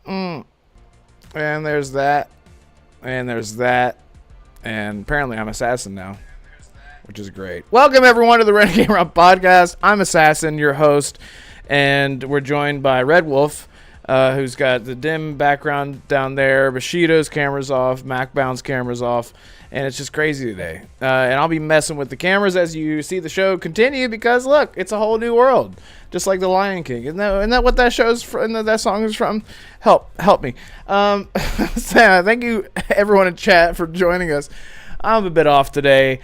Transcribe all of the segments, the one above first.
And there's that. And there's that. And apparently I'm Assassin now, which is great. Welcome, everyone, to the Renegade Run Podcast. I'm Assassin, your host, and we're joined by Red Wolf, who's got the dim background down there. Bushido's camera's off. MacBound's camera's off. And it's just crazy today. And I'll be messing with the cameras as you see the show continue because, look, it's a whole new world. Just like The Lion King. Isn't that what that show's from, that song is from? Help me. Thank you, everyone in chat, for joining us. I'm a bit off today.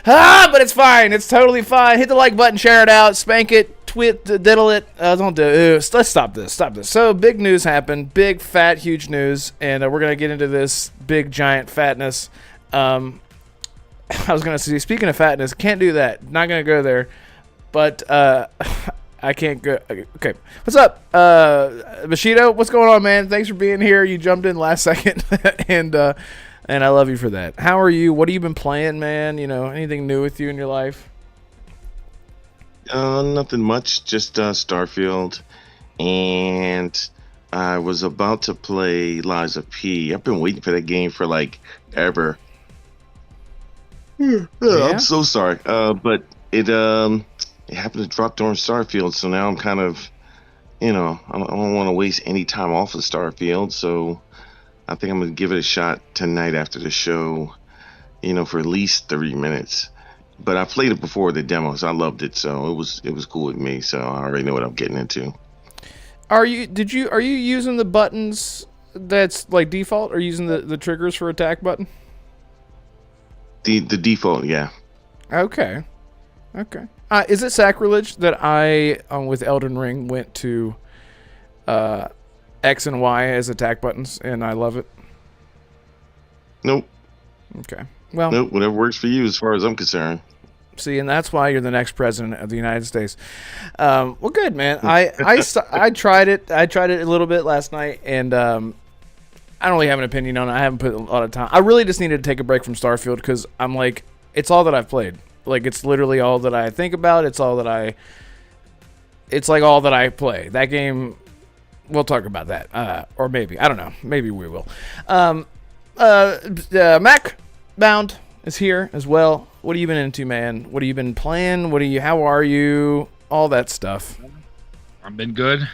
But it's fine. It's totally fine. Hit the like button, share it out, spank it, diddle it. Don't do it. Let's stop this. So, big news happened. Big, fat, huge news. And we're going to get into this big, giant fatness. I was going to say, speaking of fatness, can't do that. Not going to go there. But I can't go. Okay. What's up? Bushido, what's going on, man? Thanks for being here. You jumped in last second. and I love you for that. How are you? What have you been playing, man? You know, anything new with you in your life? Nothing much. Just Starfield. And I was about to play Lies of P. I've been waiting for that game for like ever. Yeah. I'm so sorry. But it happened to drop during Starfield, so now I'm kind of, I don't want to waste any time off of Starfield, so I think I'm gonna give it a shot tonight after the show, for at least 30 minutes. But I played it before the demos. I loved it, so it was cool with me. So I already know what I'm getting into. Are you using the buttons that's like default, or using the triggers for attack button? The default, yeah. Okay. Is it sacrilege that I, with Elden Ring, went to X and Y as attack buttons, and I love it? Nope. Okay. Well. Nope. Whatever works for you, as far as I'm concerned. See, and that's why you're the next president of the United States. Well, good, man. I tried it. I tried it a little bit last night, and I don't really have an opinion on it. I haven't put a lot of time. I really just needed to take a break from Starfield because I'm like, it's all that I've played. Like, it's literally all that I think about. It's like all that I play. That game, we'll talk about that. Or maybe, I don't know. Maybe we will. Mac Bound is here as well. What have you been into, man? What have you been playing? How are you? All that stuff. I've been good.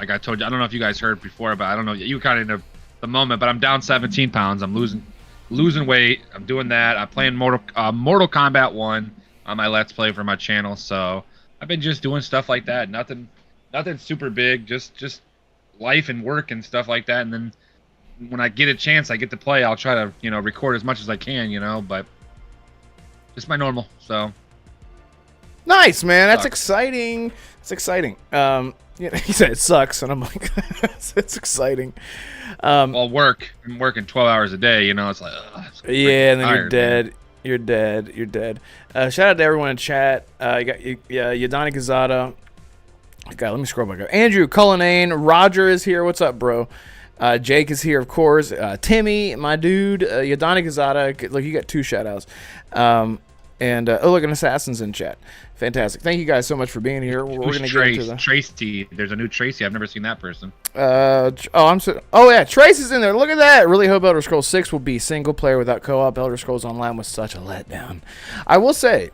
Like I told you, I don't know if you guys heard before, but I don't know. You were kind of in the moment, but I'm down 17 pounds. I'm losing weight. I'm doing that. I'm playing Mortal Kombat 1 on my Let's Play for my channel. So I've been just doing stuff like that. Nothing super big. Just life and work and stuff like that. And then when I get a chance, I get to play. I'll try to record as much as I can. But just my normal. So nice, man. That's exciting. It's exciting. He said it sucks, and I'm like, it's exciting. I'm working 12 hours a day. It's like, yeah, and then you're dead. Man. You're dead. Shout out to everyone in chat. You got Yadani Kazada. God, let me scroll back up. Andrew Cullinane. Roger is here. What's up, bro? Jake is here, of course. Timmy, my dude. Yadani Kazada. Look, you got 2 shout outs. And look, an Assassin's in chat. Fantastic. Thank you guys so much for being here. We're going to get into Tracy. There's a new Tracy. I've never seen that person. Yeah, Trace is in there. Look at that. Really hope Elder Scrolls 6 will be single player without co-op. Elder Scrolls Online was such a letdown. I will say,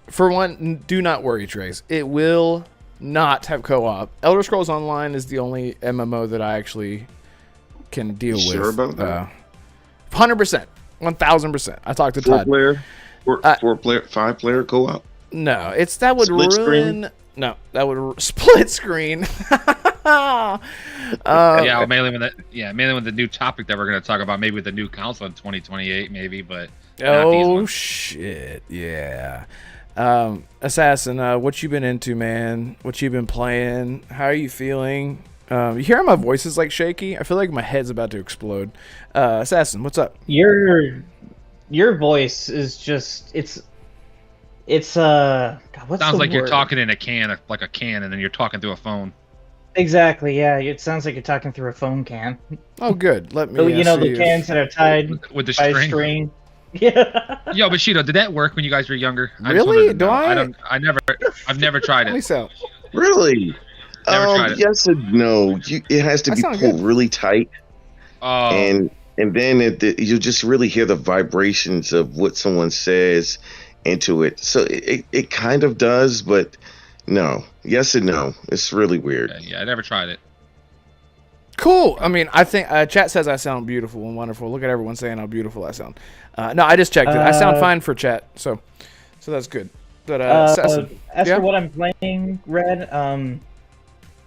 for one, do not worry, Trace. It will not have co-op. Elder Scrolls Online is the only MMO that I actually can deal with. Sure about that? 100%. 1000%. I talked to Todd. 4-player, 5-player co-op? No, that would split ruin. Screen? No, that would split screen. mainly with the new topic that we're going to talk about, maybe with the new console in 2028, maybe. But shit, yeah. Assassin, what you been into, man? What you been playing? How are you feeling? You hear how my voice is like shaky? I feel like my head's about to explode. Assassin, what's up? Your voice is just God, what's sounds the like word? You're talking in a can, like a can, and then you're talking through a phone. Exactly, yeah. It sounds like you're talking through a phone can. Oh, good. Let me. So, the cans that are tied with the by string. Yeah. Yo, Bushido, did that work when you guys were younger? Really? I've never tried it. Let me see. Really? Never tried it. Yes and no. It has to That be sounds pulled good. really tight, Oh, and then you just really hear the vibrations of what someone says into it. So it kind of does, but no. Yes and no. It's really weird. okay, yeah, I never tried it. Cool. I mean, I think chat says I sound beautiful and wonderful. Look at everyone saying how beautiful I sound. No, I just checked it. I sound fine for chat, so that's good. But Assassin, as yeah? for what I'm playing, Red,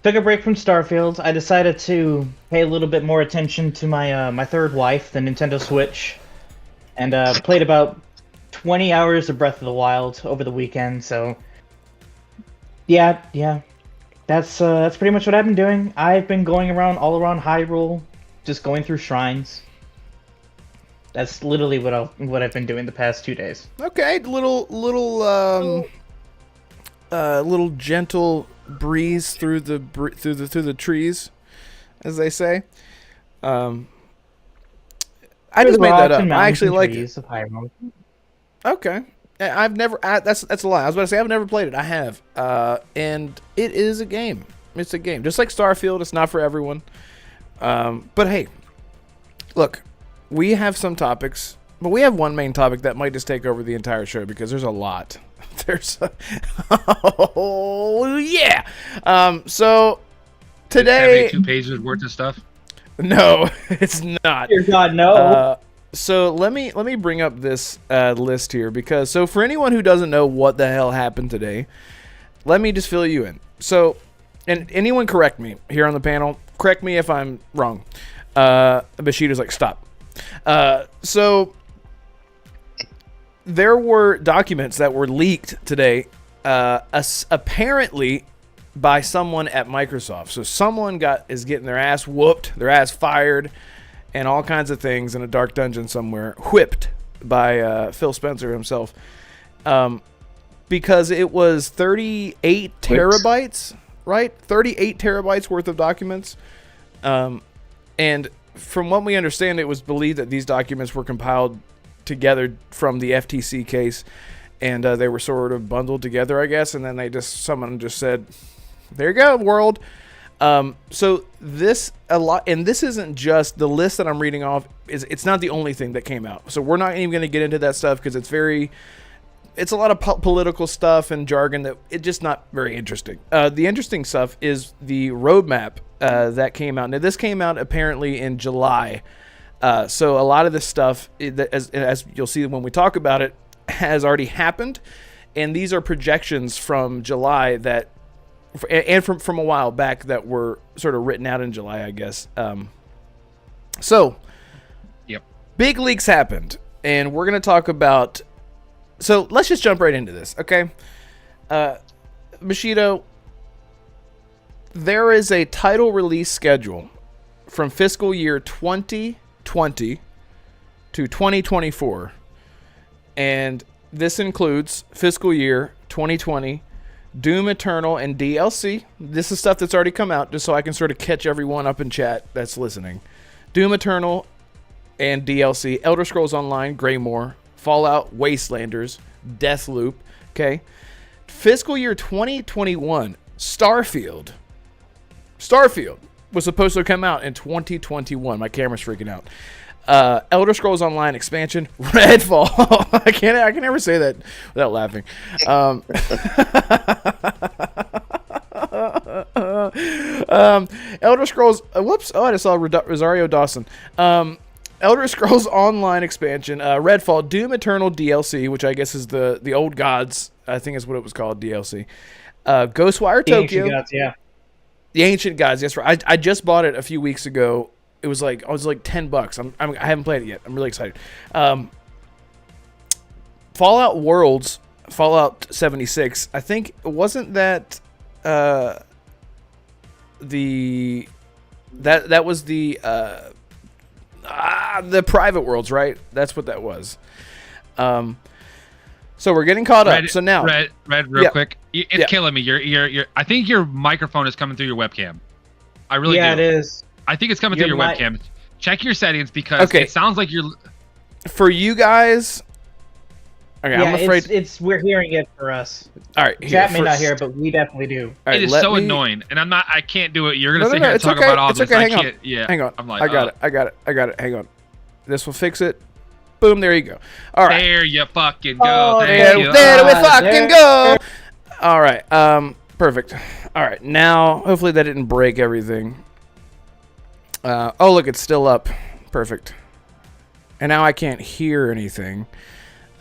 took a break from Starfield. I decided to pay a little bit more attention to my my third wife, the Nintendo Switch, and played about 20 hours of Breath of the Wild over the weekend. So, yeah, that's pretty much what I've been doing. I've been going all around Hyrule, just going through shrines. That's literally what I've been doing the past 2 days. Okay, little gentle breeze through the trees, as they say. I just made that up. I actually like it. Okay, I've never. That's a lie. I was about to say I've never played it. I have, and it is a game. It's a game, just like Starfield. It's not for everyone. But hey, look, we have some topics, but we have one main topic that might just take over the entire show because there's a lot. Oh yeah. So today, 72 pages worth of stuff. no, it's not. Dear God, no. So let me bring up this list here because for anyone who doesn't know what the hell happened today, let me just fill you in. So, and anyone correct me here on the panel. Correct me if I'm wrong. Bushido's like, stop. So there were documents that were leaked today, apparently by someone at Microsoft. So someone is getting their ass whooped, their ass fired, and all kinds of things in a dark dungeon somewhere, whipped by Phil Spencer himself, because it was 38 terabytes, right? 38 terabytes worth of documents, and from what we understand, it was believed that these documents were compiled together from the FTC case, and they were sort of bundled together, I guess, and then someone just said, there you go, world. So this isn't just the list that I'm reading off. It's not the only thing that came out. So we're not even going to get into that stuff because it's a lot of political stuff and jargon that it's just not very interesting. The interesting stuff is the roadmap that came out. Now this came out apparently in July. So a lot of this stuff, as you'll see when we talk about it, has already happened, and these are projections from July and from a while back that were sort of written out in July, I guess. Yep. Big leaks happened, and we're going to talk about... So let's just jump right into this, okay? Bushido, there is a title release schedule from fiscal year 2020 to 2024, and this includes fiscal year 2020, Doom Eternal, and DLC. This is stuff that's already come out, just so I can sort of catch everyone up in chat that's listening. Doom Eternal and DLC, Elder Scrolls Online, Greymoor, Fallout, Wastelanders, Deathloop, okay? Fiscal year 2021, Starfield was supposed to come out in 2021. My camera's freaking out. Elder Scrolls Online expansion, Redfall. I can never say that without laughing. Elder Scrolls. Whoops! Oh, I just saw Rosario Dawson. Elder Scrolls Online expansion, Redfall, Doom Eternal DLC, which I guess is the Old Gods. I think is what it was called, DLC. Ghostwire Tokyo. Ancient Gods, yeah. The Ancient Gods. Yes, right. I just bought it a few weeks ago. It was like $10. I haven't played it yet. I'm really excited. Fallout Worlds, Fallout 76. I think wasn't that that was the private worlds, right? That's what that was. So we're getting caught up. So now, Red, real quick. It's killing me. You're. I think your microphone is coming through your webcam. I really do. Yeah, it is. I think it's coming through your webcam. Check your settings because it sounds like you're... For you guys, Okay, Yeah, I'm afraid. it's we're hearing it for us. All right, Chat may not hear it, but we definitely do. All right, It is let so me- annoying, and I can't do it. You're gonna No, sit no, here and it's talk okay. about all It's this. okay. I Hang on. can't. Yeah, Hang on. I'm like, I got it. Hang on. This will fix it. Boom. There you go. All right. There you fucking go. Oh, Thank you. There we Ah, fucking there. go. All right. Perfect. All right. Now, hopefully that didn't break everything. Oh, look, it's still up. Perfect. And now I can't hear anything.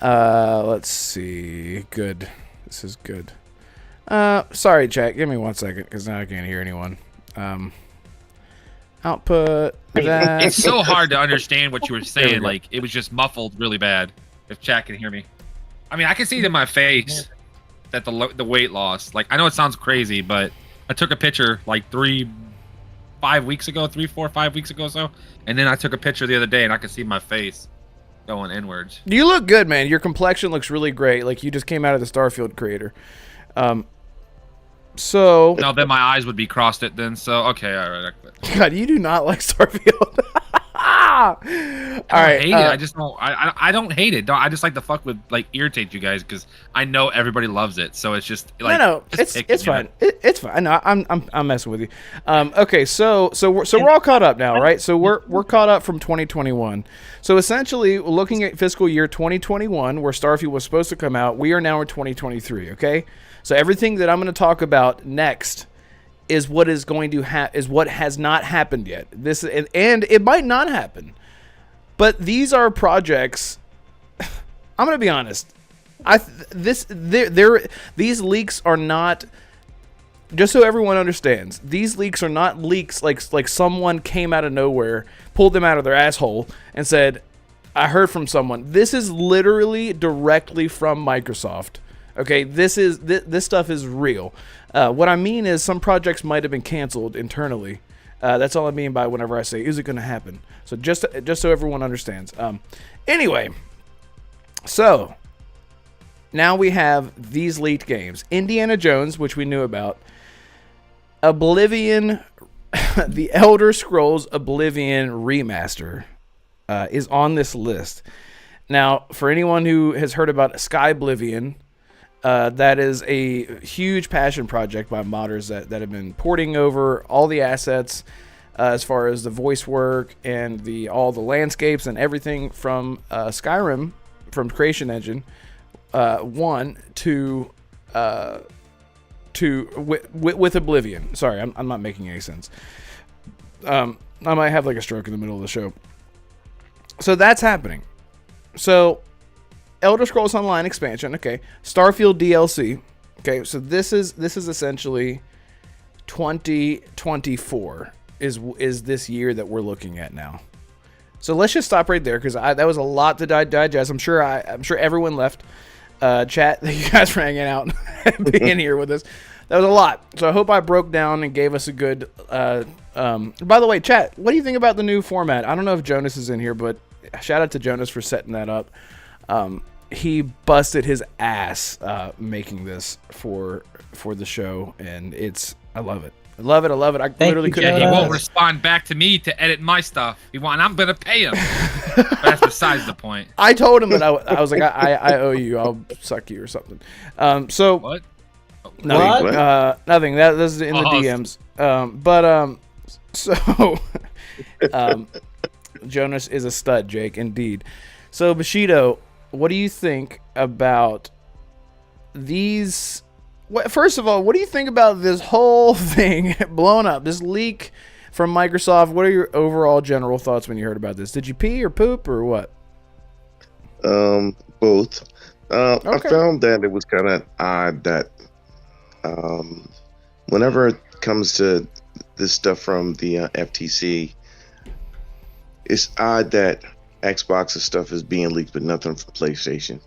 Let's see. Good. This is good. Sorry, chat. Give me 1 second, because now I can't hear anyone. Output that. It's so hard to understand what you were we saying. go. Like, it was just muffled really bad. If chat can hear me, I mean, I can see it in my face that the weight loss. Like, I know it sounds crazy, but I took a picture like 3, 5 weeks ago, 3, 4, 5 weeks ago, so, and then I took a picture the other day, and I could see my face going inwards. You look good, man. Your complexion looks really great. Like you just came out of the Starfield creator. So No, then my eyes would be crossed it then. So okay, all right. God, you do not like Starfield. All I right, hate it. I just don't. I don't hate it. I just like to fuck with, like, irritate you guys because I know everybody loves it. So it's just like no, just it's pick it, you know? fine. It's fine. No, I'm messing with you. Okay, so we're all caught up now, right? So we're caught up from 2021. So essentially, looking at fiscal year 2021, where Starfield was supposed to come out, we are now in 2023. Okay, so everything that I'm going to talk about next is what is going to is what has not happened yet. This and it might not happen, but these are projects. I'm going to be honest. These leaks are not. Just so everyone understands, these leaks are not leaks like someone came out of nowhere, pulled them out of their asshole, and said, "I heard from someone." This is literally directly from Microsoft. Okay, this stuff is real. What I mean is some projects might have been canceled internally. That's all I mean by whenever I say, "Is it going to happen?" So just so everyone understands. Anyway, so now we have these leaked games: Indiana Jones, which we knew about, Oblivion, the Elder Scrolls Oblivion Remaster is on this list. Now, for anyone who has heard about Sky Oblivion, that is a huge passion project by modders that have been porting over all the assets as far as the voice work and all the landscapes and everything from Skyrim, from Creation Engine 1 with Oblivion. Sorry, I'm not making any sense. I might have like a stroke in the middle of the show. So that's happening. So Elder Scrolls Online expansion, okay. Starfield DLC, okay. So this is essentially 2024 is this year that we're looking at now. So let's just stop right there because that was a lot to digest. I'm sure everyone left chat that you guys were hanging out and being here with us. That was a lot. So I hope I broke down and gave us a good. By the way, chat, what do you think about the new format? I don't know if Jonas is in here, but shout out to Jonas for setting that up. He busted his ass making this for the show, and I love it. I love it. I literally you, couldn't. Yeah, he Jonas. won't respond back to me to edit my stuff. I'm gonna pay him. But that's besides the point. I told him that I was like, I owe you. I'll suck you or something. So What? nothing. What? Nothing. That is in the DMs. Jonas is a stud, Jake, indeed. So Bushido, what do you think about these? First of all, what do you think about this whole thing blowing up? This leak from Microsoft. What are your overall general thoughts when you heard about this? Did you pee or poop or what? Both. I Okay. found that it was kind of odd that whenever it comes to this stuff from the FTC, it's odd that Xbox and stuff is being leaked, but nothing from PlayStation.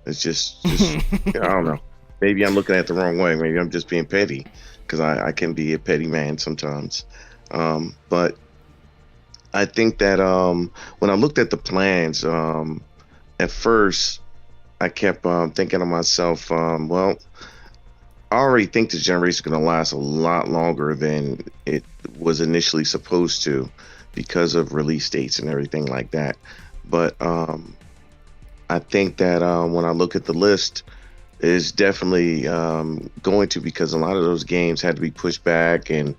It's just I don't know. Maybe I'm looking at it the wrong way. Maybe I'm just being petty because I can be a petty man sometimes. But I think that when I looked at the plans, at first I kept thinking to myself, well, I already think this generation is going to last a lot longer than it was initially supposed to because of release dates and everything like that. But I think that when I look at the list, it's definitely going to, because a lot of those games had to be pushed back, and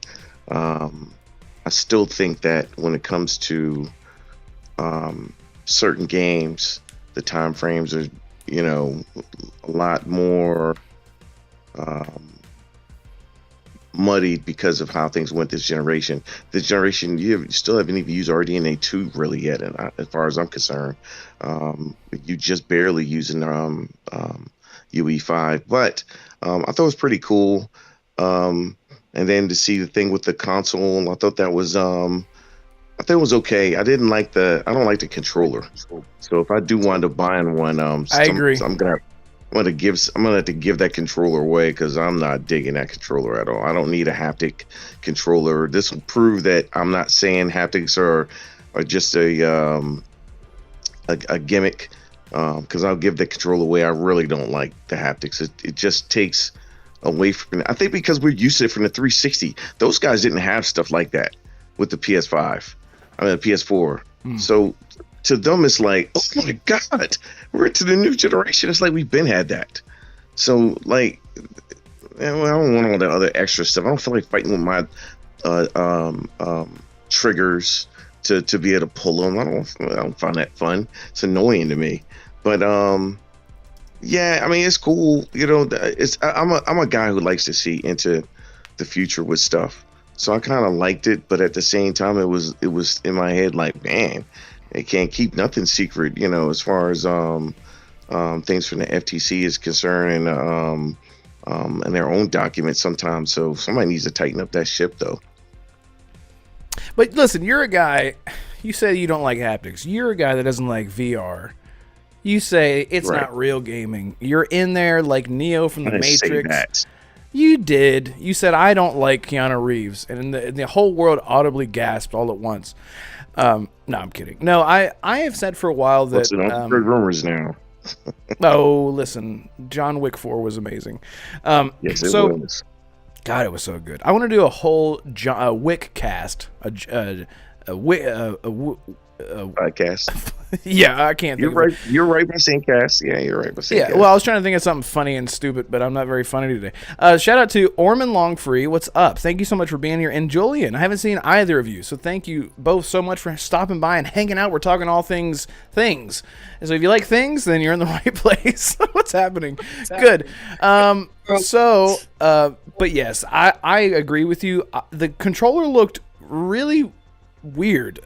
I still think that when it comes to certain games, the time frames are, a lot more muddied because of how things went this generation. This generation, you still haven't even used RDNA 2 really yet, and as far as I'm concerned, you just barely using UE5. But I thought it was pretty cool. And then to see the thing with the console, I thought that was I think it was okay. I don't like the controller. So if I do wind up buying one, I agree. I'm gonna have to give that controller away, because I'm not digging that controller at all. I don't need a haptic controller. This will prove that I'm not saying haptics are just a gimmick, because I'll give the controller away. I really don't like the haptics. It just takes away from it. I think because we're used to it from the 360. Those guys didn't have stuff like that with the PS5. I mean, the PS4. So to them, it's like, oh my God, we're to the new generation. It's like we've been had that. So like, I don't want all that other extra stuff. I don't feel like fighting with my triggers to be able to pull them. I don't find that fun. It's annoying to me. But yeah, I mean, it's cool. I'm a guy who likes to see into the future with stuff. So I kind of liked it, but at the same time, it was in my head like, man, they can't keep nothing secret, as far as things from the FTC is concerned, and their own documents sometimes. So somebody needs to tighten up that ship, though. But listen, you're a guy. You say you don't like haptics. You're a guy that doesn't like VR. You say it's not real gaming. You're in there like Neo from the Matrix. You did. You said, I don't like Keanu Reeves. And the whole world audibly gasped all at once. No, I'm kidding. No, I have said for a while that... Listen, I've heard rumors now. Oh, listen. John Wick 4 was amazing. Yes, it was. God, it was so good. I want to do a whole Wick cast. Podcast. Yeah, I can't. You're right. You're right by saying cast. Yeah, you're right by saying cast. Well, I was trying to think of something funny and stupid, but I'm not very funny today. Shout out to Orman Longfree. What's up? Thank you so much for being here. And Julian, I haven't seen either of you, so thank you both so much for stopping by and hanging out. We're talking all things. And so if you like things, then you're in the right place. What's happening? Good. But yes, I agree with you. The controller looked really weird.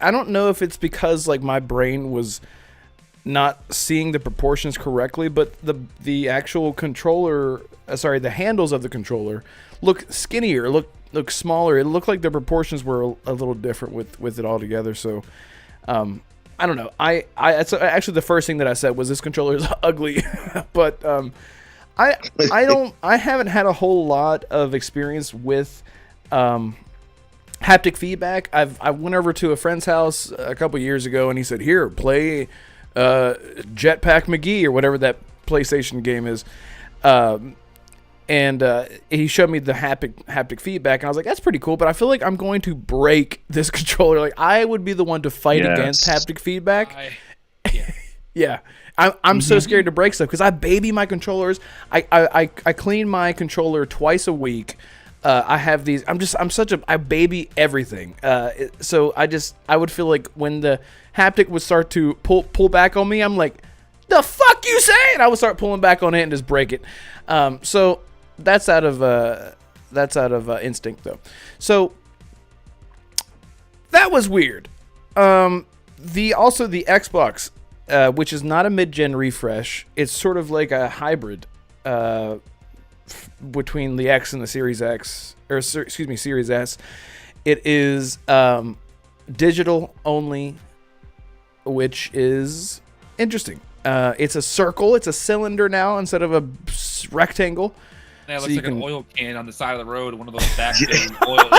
I don't know if it's because like my brain was not seeing the proportions correctly, but the actual controller, the handles of the controller look skinnier, look smaller. It looked like the proportions were a little different with it all together. So I don't know. It's actually the first thing that I said was this controller is ugly, but I haven't had a whole lot of experience with haptic feedback. I went over to a friend's house a couple years ago, and he said, "Here, play Jetpack McGee or whatever that PlayStation game is," and he showed me the haptic feedback, and I was like, "That's pretty cool." But I feel like I'm going to break this controller. Like I would be the one to fight against haptic feedback. Yeah. I'm so scared to break stuff because I baby my controllers. I clean my controller twice a week. I have these. I baby everything. So I would feel like when the haptic would start to pull back on me, I'm like, the fuck you saying? I would start pulling back on it and just break it. So that's out of instinct though. So that was weird. The Xbox, which is not a mid-gen refresh, it's sort of like a hybrid. Between the X and the Series X, Series S. It is digital only, which is interesting. It's a circle. It's a cylinder now instead of a rectangle. Yeah, it looks like an oil can on the side of the road. One of those back-filled oil.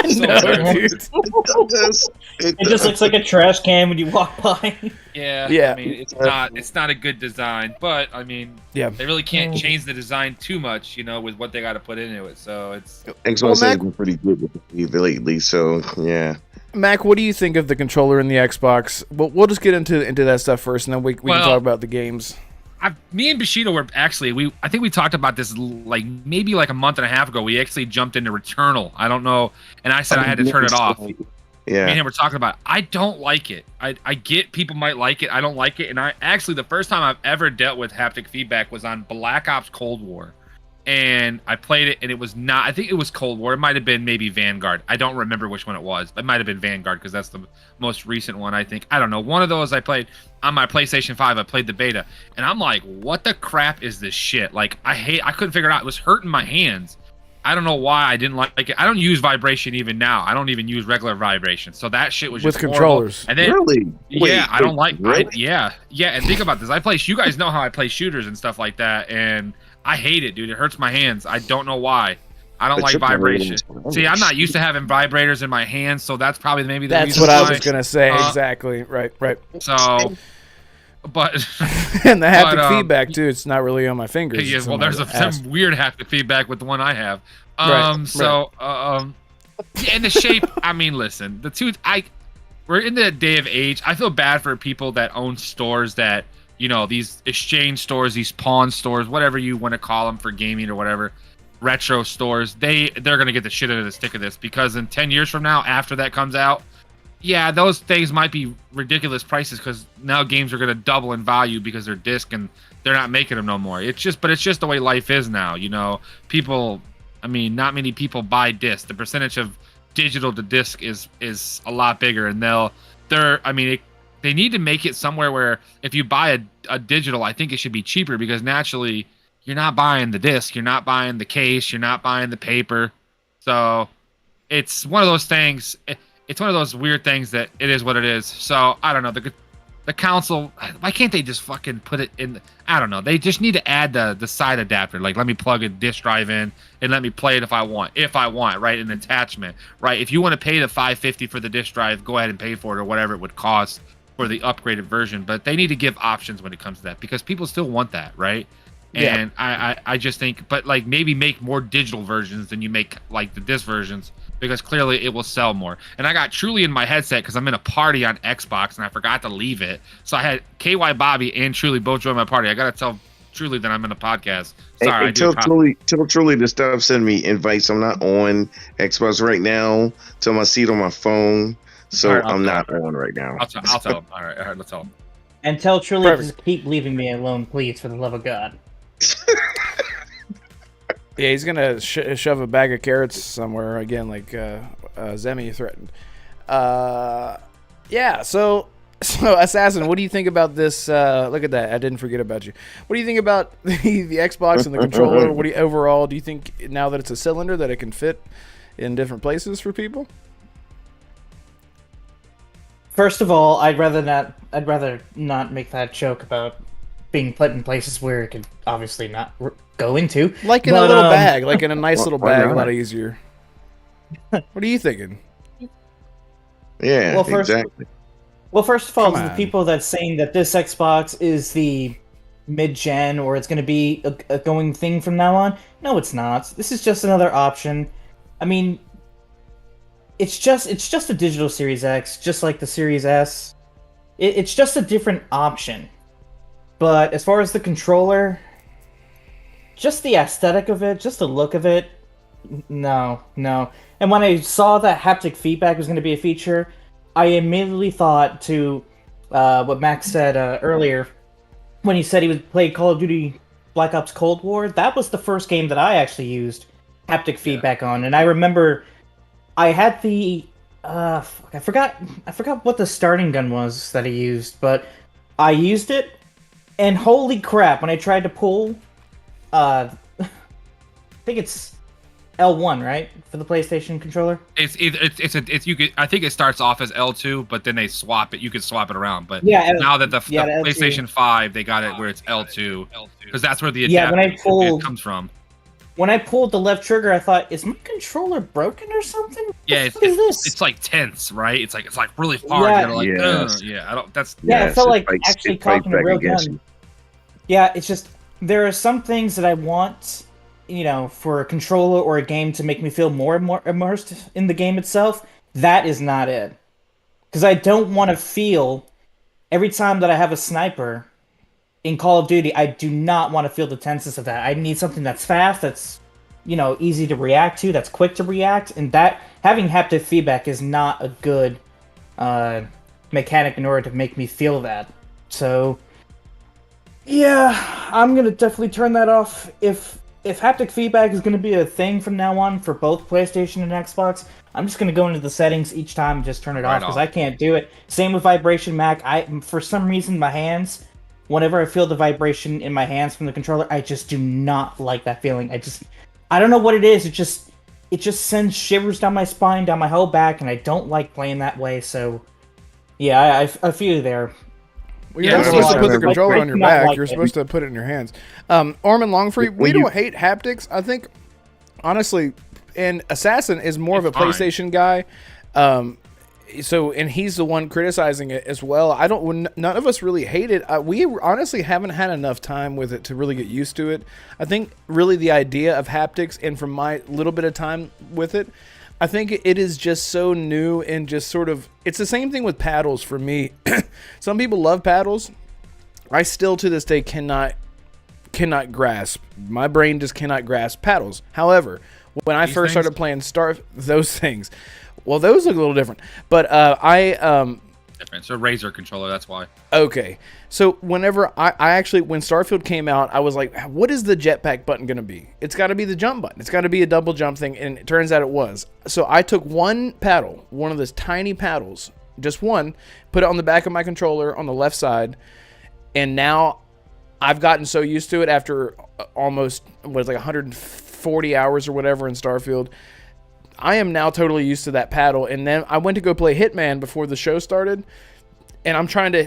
It just looks like a trash can when you walk by. Yeah. I mean, it's not a good design, but I mean, they really can't change the design too much, with what they got to put into it. So it's Xbox has been pretty good with it lately. So yeah. Mac, what do you think of the controller and the Xbox? We'll just get into that stuff first, and then we can talk about the games. Me and Bushido were actually I think we talked about this like maybe like a month and a half ago. We actually jumped into Returnal. I don't know, and I said I had to turn it off. Yeah, me and him were talking about it. I don't like it. I get people might like it. I don't like it. And I actually the first time I've ever dealt with haptic feedback was on Black Ops Cold War. And I played it, and it was not. I think it was Cold War. It might have been maybe Vanguard. I don't remember which one it was. It might have been Vanguard because that's the most recent one. I think. I don't know. One of those I played on my PlayStation 5. I played the beta, and I'm like, "What the crap is this shit?" Like, I couldn't figure it out. It was hurting my hands. I don't know why I didn't like it. I don't use vibration even now. I don't even use regular vibration. So that shit was just with controllers. And then, really? Yeah, I don't like. Really? Yeah. And think about this. You guys know how I play shooters and stuff like that, and I hate it, dude. It hurts my hands. I don't know why. I don't like vibration. See, I'm not used to having vibrators in my hands, so that's probably maybe the reason That's what why. I was gonna say. Exactly. Right. So, but and the haptic feedback too. It's not really on my fingers. Yeah, well, there's some weird haptic feedback with the one I have. Yeah, and the shape. I mean, listen, we're in the day of age. I feel bad for people that own stores that. These exchange stores, these pawn stores, whatever you want to call them for gaming or whatever, retro stores, they're going to get the shit out of the stick of this because in 10 years from now, after that comes out, yeah, those things might be ridiculous prices because now games are going to double in value because they're disc and they're not making them no more. It's just the way life is now, People, not many people buy disc. The percentage of digital to disc is a lot bigger, and they need to make it somewhere where if you buy a digital, I think it should be cheaper because naturally you're not buying the disc, you're not buying the case, you're not buying the paper. So it's one of those things. It's one of those weird things that it is what it is. So I don't know. The console, why can't they just fucking put it in? I don't know. They just need to add the side adapter. Like let me plug a disc drive in and let me play it if I want, right? An attachment, right? If you want to pay the $550 for the disc drive, go ahead and pay for it or whatever it would cost for the upgraded version, but they need to give options when it comes to that because people still want that, right? And I just think, but like maybe make more digital versions than you make like the disc versions because clearly it will sell more. And I got Truly in my headset because I'm in a party on Xbox and I forgot to leave it, so I had KY Bobby and Truly both join my party. I gotta tell Truly that I'm in a podcast. Sorry, hey, tell Truly to stop sending me invites. I'm not on Xbox right now. Tell my seat on my phone. So right, I'm not on right now. I'll tell him. All right, let's tell him. And tell Truly to keep leaving me alone, please, for the love of God. Yeah, he's gonna shove a bag of carrots somewhere again, like Zemi threatened. Yeah. So Assassin, what do you think about this? Look at that! I didn't forget about you. What do you think about the Xbox and the controller? Overall? Do you think now that it's a cylinder that it can fit in different places for people? First of all, I'd rather not make that joke about being put in places where it could obviously not go into. Like in a little bag, like in a nice little bag, a lot easier. What are you thinking? Yeah, exactly. Well, first of all, to the people that's saying that this Xbox is the mid-gen or it's going to be a going thing from now on, no, it's not. This is just another option. I mean, it's just a digital Series X, just like the Series S. It's just a different option. But as far as the controller, just the aesthetic of it, just the look of it, no. And when I saw that haptic feedback was going to be a feature, I immediately thought to what Max said earlier when he said he would play Call of Duty Black Ops Cold War. That was the first game that I actually used haptic feedback on, and I remember I had the I forgot what the starting gun was that I used, but I used it, and holy crap! When I tried to pull, I think it's L1, right, for the PlayStation controller. I think it starts off as L2, but then they swap it. You can swap it around, but now that the PlayStation 5, they got it where it's L2 because that's where the adapter comes from. When I pulled the left trigger, I thought, "Is my controller broken or something?" It's like tense, right? It's like really hard. Yeah, I don't. That's it felt like actually cocking a real gun. Yeah, it's just there are some things that I want, for a controller or a game to make me feel more immersed in the game itself. That is not it. because I don't want to feel every time that I have a sniper in Call of Duty. I do not want to feel the tenseness of that. I need something that's fast, that's easy to react to, that's quick to react, and that having haptic feedback is not a good mechanic in order to make me feel that. So yeah, I'm gonna definitely turn that off. If haptic feedback is gonna be a thing from now on for both PlayStation and Xbox, I'm just gonna go into the settings each time and just turn it off because I can't do it. Same with vibration, Mac. For some reason my hands, whenever I feel the vibration in my hands from the controller, I just do not like that feeling. I don't know what it is. It just sends shivers down my spine, down my whole back, and I don't like playing that way. So yeah, I feel you there. Well, you're not Yeah, supposed to I put the like controller on your not back. like You're it. supposed to put it in your hands. Armin Longfree, we When you- don't hate haptics. I think, honestly, and Assassin is more of a It's fine. PlayStation guy. And he's the one criticizing it as well. None of us really hate it. We honestly haven't had enough time with it to really get used to it. I think really the idea of haptics, and from my little bit of time with it, I think it is just so new and just sort of, it's the same thing with paddles for me. Some people love paddles. I still to this day cannot grasp. My brain just cannot grasp paddles. However, when I These first things? started playing those things, well, those look a little different. But Different. It's a Razer controller. That's why. okay. So whenever I actually, when Starfield came out, I was like, what is the jetpack button going to be? It's got to be the jump button. It's got to be a double jump thing. And it turns out it was. So I took one paddle, one of those tiny paddles, just one, put it on the back of my controller on the left side. And now I've gotten so used to it after almost, like 140 hours or whatever in Starfield. I am now totally used to that paddle. And then I went to go play Hitman before the show started. And I'm trying to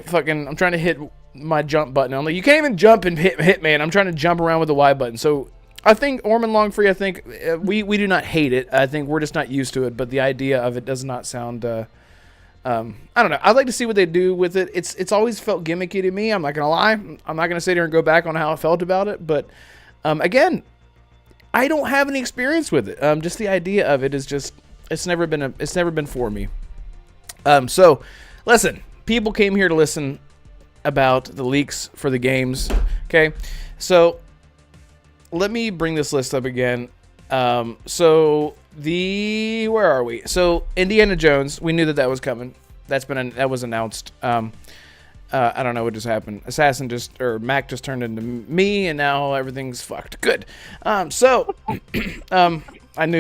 hit my jump button. I'm like, you can't even jump and hit Hitman. I'm trying to jump around with the Y button. So I think Orman Longfree, I think we do not hate it. I think we're just not used to it. But the idea of it does not sound, I don't know. I'd like to see what they do with it. It's always felt gimmicky to me. I'm not going to lie. I'm not going to sit here and go back on how I felt about it. But again, I don't have any experience with it. Just the idea of it is just, it's never been for me. So listen. People came here to listen about the leaks for the games. Okay, so let me bring this list up again. Where are we? So Indiana Jones, we knew that was coming. That was announced. I don't know what just happened. Mac just turned into me, and now everything's fucked. Good. I knew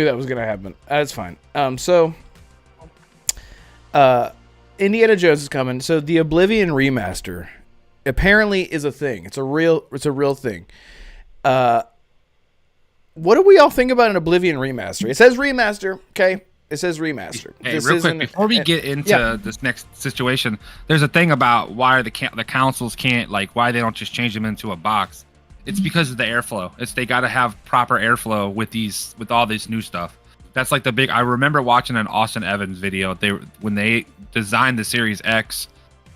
that was gonna happen. That's fine. Indiana Jones is coming. So the Oblivion Remaster apparently is a thing. It's a real thing. What do we all think about an Oblivion Remaster? It says remaster, okay? It says remaster. Hey, real quick, before we get into this next situation, there's a thing about why the consoles can't, like, why they don't just change them into a box. It's because of the airflow. They got to have proper airflow with all this new stuff. That's like the big. I remember watching an Austin Evans video. When they designed the Series X,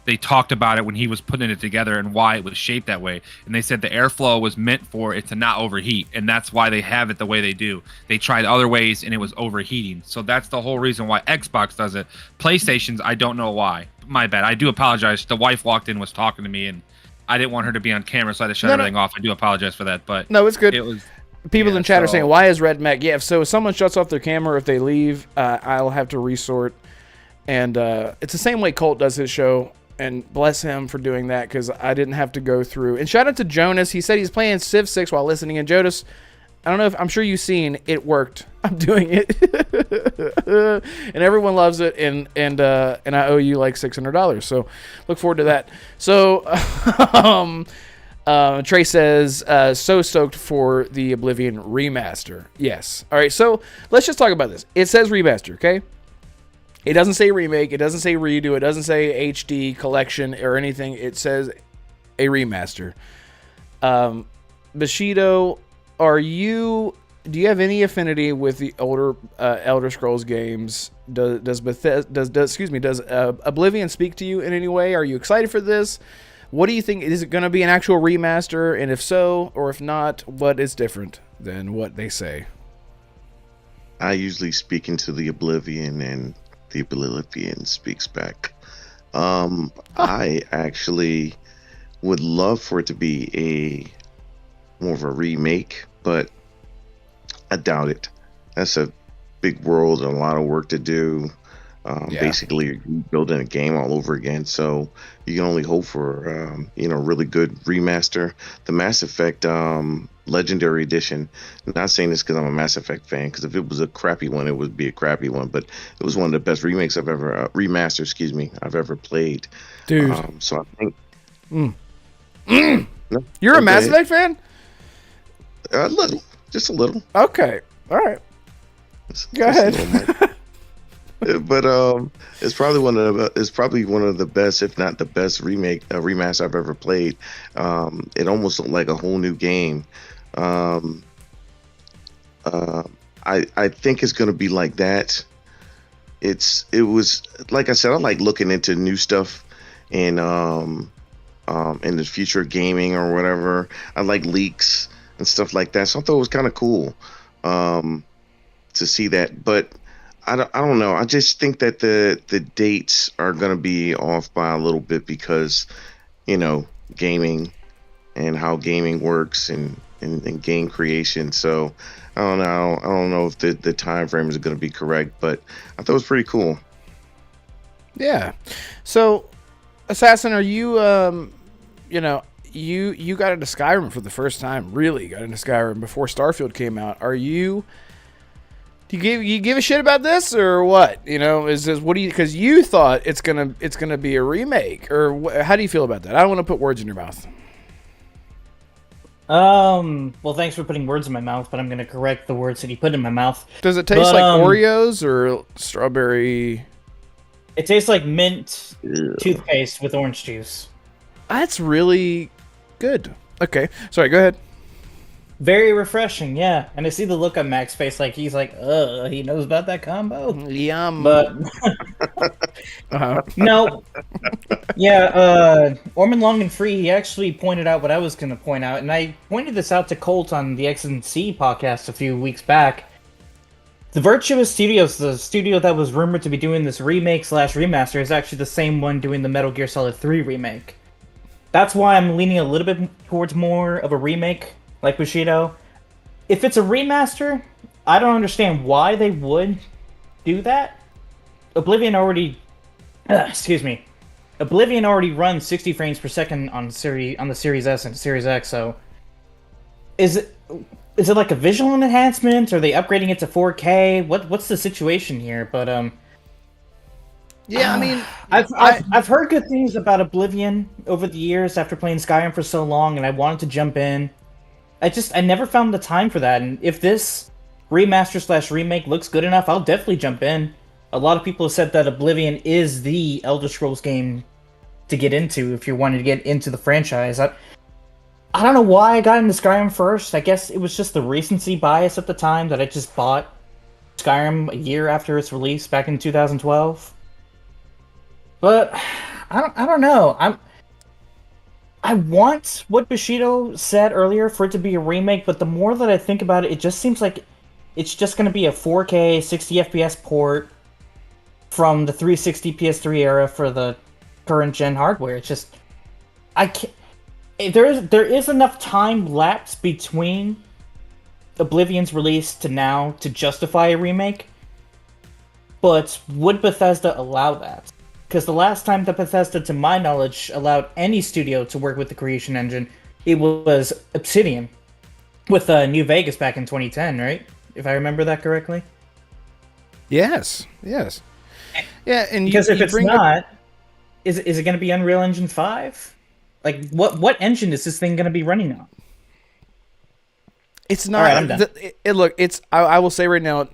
they talked about it when he was putting it together and why it was shaped that way. And they said the airflow was meant for it to not overheat, and that's why they have it the way they do. They tried other ways and it was overheating. So that's the whole reason why Xbox does it. PlayStation's, I don't know why. My bad. I do apologize. The wife walked in, was talking to me, and I didn't want her to be on camera, so I had to shut everything off. I do apologize for that. But no, it's good. It was. People in chat are saying, why is Red Mac? Yeah, so if someone shuts off their camera or if they leave, I'll have to resort. And it's the same way Colt does his show. And bless him for doing that because I didn't have to go through. And shout out to Jonas. He said he's playing Civ 6 while listening. And Jonas, I don't know if I'm sure you've seen it worked. I'm doing it. And everyone loves it. And I owe you like $600. So look forward to that. So Trey says, so stoked for the Oblivion Remaster. Yes. All right, so let's just talk about this. It says remaster, okay? It doesn't say remake. It doesn't say redo. It doesn't say HD collection or anything. It says a remaster. Bushido, do you have any affinity with the older Elder Scrolls games? Does Oblivion speak to you in any way? Are you excited for this? What do you think? Is it going to be an actual remaster? And if so, or if not, what is different than what they say? I usually speak into the Oblivion, and the Oblivion speaks back. I actually would love for it to be more of a remake, but I doubt it. That's a big world and a lot of work to do. Yeah. Basically, building a game all over again. So you can only hope for really good remaster. The Mass Effect Legendary Edition. I'm not saying this because I'm a Mass Effect fan. Because if it was a crappy one, it would be a crappy one. But it was one of the best remakes I've ever remaster. Excuse me, I've ever played. Dude. So I think. No, You're a Mass okay. Effect fan? A little, just a little. Okay. All right. Go Just a ahead. little, but it's probably one of the best, if not the best remaster I've ever played. It almost looked like a whole new game. I think it's gonna be like that. It was like I said, I like looking into new stuff in the future of gaming or whatever. I like leaks and stuff like that. So I thought it was kind of cool to see that, but. I don't know. I just think that the dates are going to be off by a little bit because, gaming and how gaming works and game creation. So I don't know. I don't know if the time frame is going to be correct, but I thought it was pretty cool. Yeah. So, Assassin, are you, you got into Skyrim for the first time, really got into Skyrim before Starfield came out. Are you... Do you give a shit about this or what? Is this because you thought it's gonna be a remake, or how do you feel about that? I don't want to put words in your mouth. Well, thanks for putting words in my mouth, but I'm gonna correct the words that you put in my mouth. Does it taste like Oreos or strawberry? It tastes like mint Ew. toothpaste with orange juice. That's really good. Okay, sorry. Go ahead. Very refreshing, yeah. And I see the look on Mac's face, like he's like, he knows about that combo. Yum. But no, yeah. Orman Long and Free, he actually pointed out what I was going to point out, and I pointed this out to Colt on the X&C podcast a few weeks back. The Virtuous Studios, the studio that was rumored to be doing this remake/remaster, is actually the same one doing the Metal Gear Solid 3 remake. That's why I'm leaning a little bit towards more of a remake. Like Bushido, if it's a remaster, I don't understand why they would do that. Oblivion already runs 60 frames per second on the Series S and Series X. So, is it like a visual enhancement? Are they upgrading it to 4K? What's the situation here? But yeah, I mean, I've heard good things about Oblivion over the years after playing Skyrim for so long, and I wanted to jump in. I never found the time for that, and if this remaster/remake looks good enough, I'll definitely jump in. A lot of people have said that Oblivion is the Elder Scrolls game to get into if you're wanting to get into the franchise. I don't know why I got into Skyrim first. I guess it was just the recency bias at the time that I just bought Skyrim a year after its release back in 2012. But I don't know. I want what Bushido said earlier for it to be a remake, but the more that I think about it, it just seems like it's just going to be a 4K 60 FPS port from the 360 PS3 era for the current gen hardware. It's just I can't. There is enough time lapse between Oblivion's release to now to justify a remake, but would Bethesda allow that? Because the last time that Bethesda, to my knowledge, allowed any studio to work with the Creation Engine, it was Obsidian with New Vegas back in 2010, right? If I remember that correctly. Yes. Yeah, and because if it's not, is it going to be Unreal Engine 5? Like, what engine is this thing going to be running on? It's not. All right, I'm done. Look, it's. I will say right now,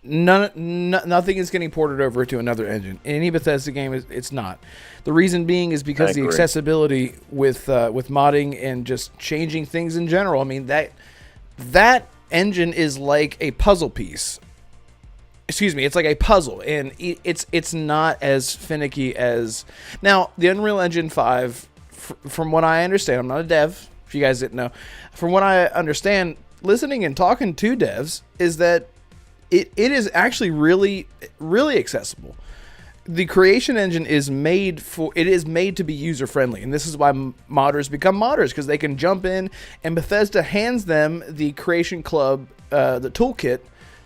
nothing is getting ported over to another engine. Any Bethesda game, it's not. The reason being is because the accessibility with modding and just changing things in general. I mean, that engine is like a puzzle piece. Excuse me, it's like a puzzle, and it's not as finicky as now the Unreal Engine 5. From what I understand, I'm not a dev. If you guys didn't know, from what I understand, listening and talking to devs is that it is actually really, really accessible. the creation engine is made to be user friendly, and this is why modders become modders, because they can jump in and Bethesda hands them the creation club, the toolkit,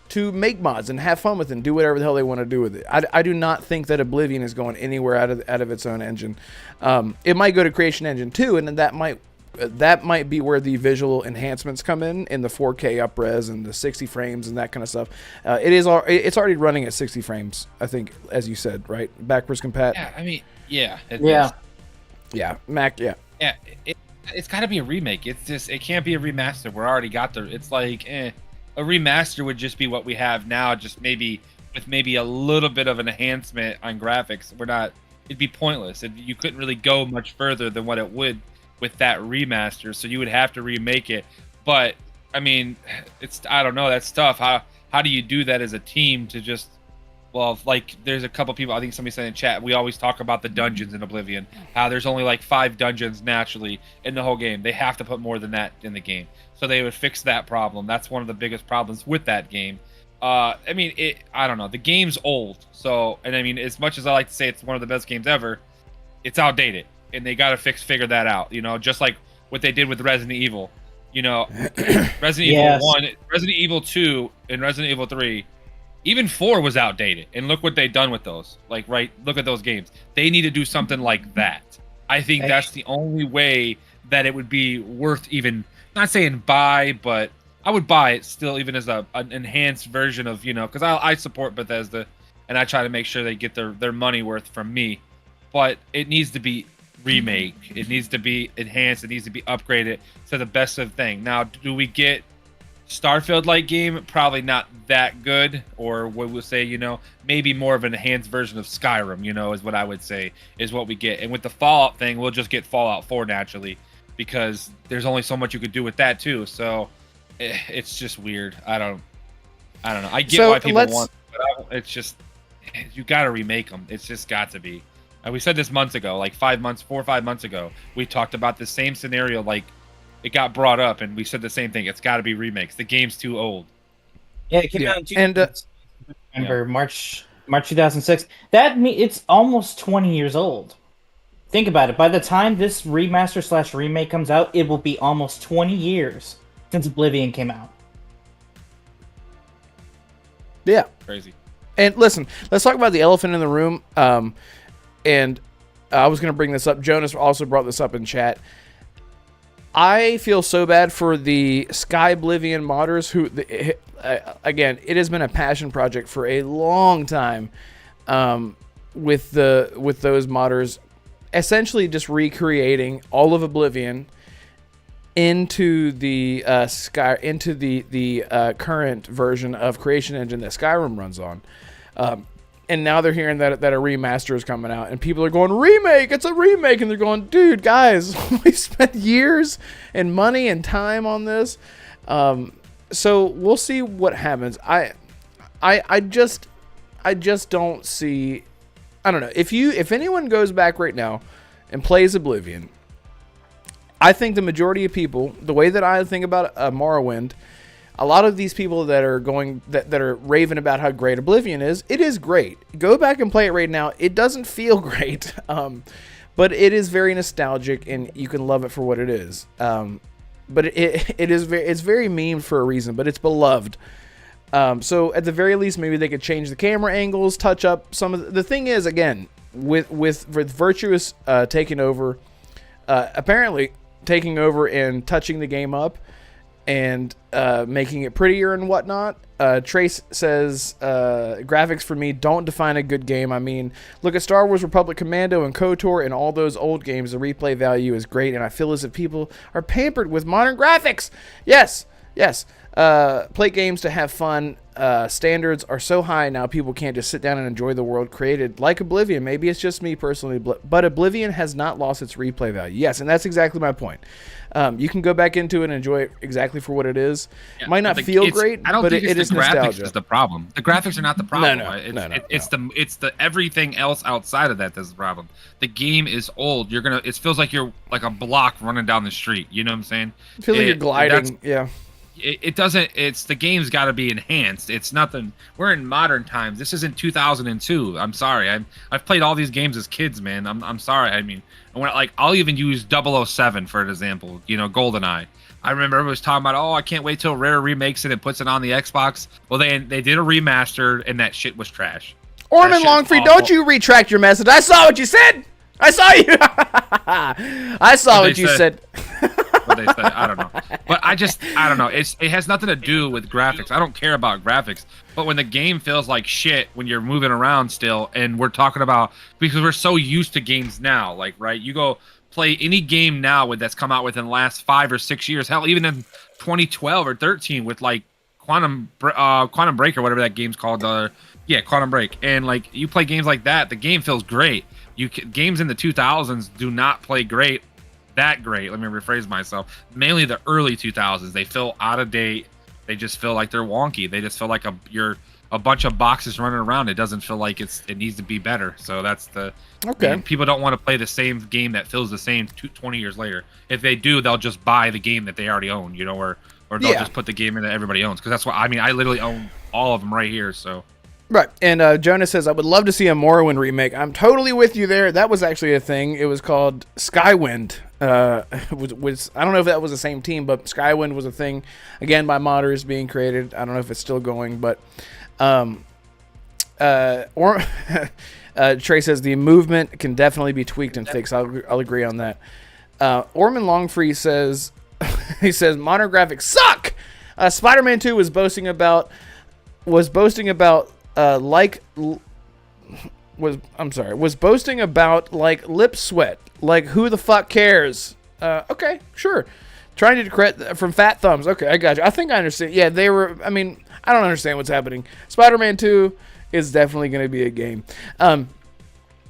to make mods and have fun with it and do whatever the hell they want to do with it. I do not think that Oblivion is going anywhere out of its own engine. It might go to Creation Engine 2, and then that might be where the visual enhancements come in the 4K upres and the 60 frames and that kind of stuff. It's already running at 60 frames, I think, as you said, right? Backwards compat. Yeah, I mean, yeah. Yeah, Mac, yeah. Yeah, it's got to be a remake. It's just, it can't be a remaster. We're already got the, it's like, a remaster would just be what we have now, just maybe with maybe a little bit of an enhancement on graphics. It'd be pointless. You couldn't really go much further than what it would with that remaster, so you would have to remake it. But I mean, I don't know, that's tough. How do you do that as a team to just, well, like, there's a couple people, I think somebody said in chat, we always talk about the dungeons in Oblivion, how there's only like 5 dungeons naturally in the whole game. They have to put more than that in the game, so they would fix that problem. That's one of the biggest problems with that game. I mean, I don't know, the game's old, so, and I mean, as much as I like to say it's one of the best games ever, it's outdated, and they got to figure that out, you know, just like what they did with Resident Evil, you know. Resident Evil 1, Resident Evil 2, and Resident Evil 3, even 4 was outdated, and look what they've done with those. Like, right, look at those games. They need to do something like that. I think that's the only way that it would be worth even, not saying buy, but I would buy it still, even as an enhanced version of, you know, because I support Bethesda, and I try to make sure they get their money worth from me. But it needs to be remake. It needs to be enhanced. It needs to be upgraded to the best of thing. Now, do we get Starfield-like game? Probably not that good, or what we'll say, you know, maybe more of an enhanced version of Skyrim, you know, is what I would say is what we get. And with the Fallout thing, we'll just get Fallout 4 naturally, because there's only so much you could do with that too. So it's just weird. I don't know. I get why people want, but it's just, you got to remake them. It's just got to be. We said this months ago, like 4 or 5 months ago. We talked about the same scenario, like it got brought up, and we said the same thing. It's got to be remakes. The game's too old. Yeah, it came out in March 2006. It's almost 20 years old. Think about it. By the time this remaster / remake comes out, it will be almost 20 years since Oblivion came out. Yeah, crazy. And listen, let's talk about the elephant in the room. And I was going to bring this up. Jonas also brought this up in chat. I feel so bad for the Sky Oblivion modders who, again, it has been a passion project for a long time, with those modders essentially just recreating all of Oblivion into the current version of Creation Engine that Skyrim runs on. And now they're hearing that a remaster is coming out, and people are going, remake, it's a remake, and they're going, dude, guys, we've spent years and money and time on this. So we'll see what happens. I just don't see. I don't know, if anyone goes back right now and plays Oblivion, I think the majority of people, the way that I think about Morrowind, a lot of these people that are raving about how great Oblivion is, it is great. Go back and play it right now. It doesn't feel great, but it is very nostalgic, and you can love it for what it is. But it's very memed for a reason, but it's beloved. So at the very least, maybe they could change the camera angles, touch up some of the thing is, again, with Virtuous taking over, apparently taking over and touching the game up and making it prettier and whatnot. Trace says, graphics for me don't define a good game. I mean, look at Star Wars Republic Commando and KOTOR and all those old games. The replay value is great, and I feel as if people are pampered with modern graphics. Yes. Play games to have fun. Standards are so high now, people can't just sit down and enjoy the world created. Like Oblivion, maybe it's just me personally, but Oblivion has not lost its replay value. Yes, and that's exactly my point. You can go back into it and enjoy it exactly for what it is. Yeah, it might not feel great, I don't but think it is the graphics nostalgia. is the problem. The graphics are not the problem. No. It's the everything else outside of that's the problem. The game is old. It feels like you're like a block running down the street. You know what I'm saying? It feels like you're gliding. it doesn't. It's the game's got to be enhanced. It's nothing. We're in modern times. This isn't 2002. I'm sorry. I've played all these games as kids, man. I'm sorry. I mean, I'll even use 007 for an example. GoldenEye. I remember everyone was talking about, oh, I can't wait till Rare remakes it and puts it on the Xbox. Well, they did a remaster, and that shit was trash. Orman Longfree, don't you retract your message. I saw what you said. I saw you. I saw what you said. What they said, I don't know. But I don't know. It has nothing to do with graphics. I don't care about graphics. But when the game feels like shit when you're moving around still, and we're talking about, because we're so used to games now, like, right? You go play any game now that's come out within the last 5 or 6 years, hell, even in 2012 or 13 with like Quantum Break or whatever that game's called. Quantum Break. And like you play games like that, the game feels great. Games in the 2000s do not play great. That great. Let me rephrase myself. Mainly the early 2000s, they feel out of date. They just feel like they're wonky. They just feel like you're a bunch of boxes running around. It doesn't feel like it needs to be better. So that's the okay. People don't want to play the same game that feels the same 20 years later. If they do, they'll just buy the game that they already own, or they'll just put the game in that everybody owns. Because that's what I mean. I literally own all of them right here. So. Right, and Jonas says, I would love to see a Morrowind remake. I'm totally with you there. That was actually a thing. It was called Skywind. Was I don't know if that was the same team, but Skywind was a thing, again, by modders being created. I don't know if it's still going, but Trey says, the movement can definitely be tweaked and fixed. I'll agree on that. Orman Longfree says, he says, modern graphics suck! Spider-Man 2 was boasting about lip sweat. Like, who the fuck cares? Okay, sure. Trying to correct from Fat Thumbs. Okay, I got you. I think I understand. Yeah, they were. I mean, I don't understand what's happening. Spider-Man 2 is definitely going to be a game.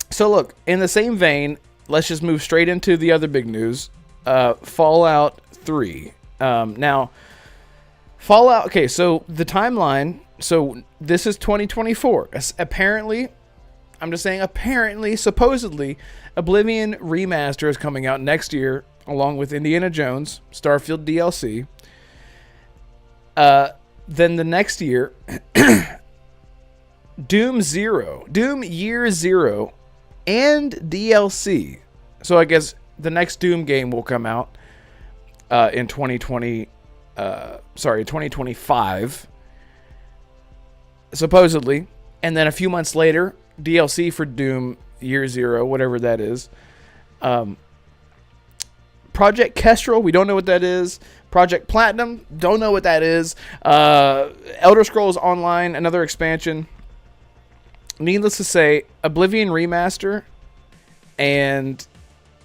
So look, in the same vein, let's just move straight into the other big news. Fallout 3. Now, Fallout. Okay, so the timeline. So this is 2024. Apparently, I'm just saying apparently, supposedly, Oblivion Remaster is coming out next year, along with Indiana Jones, Starfield DLC. Then the next year, Doom Year Zero, and DLC. So I guess the next Doom game will come out in 2025. Supposedly, and then a few months later, DLC for Doom Year Zero, whatever that is. Project Kestrel, we don't know what that is. Project Platinum, don't know what that is. Elder Scrolls Online, another expansion. Needless to say, Oblivion Remaster and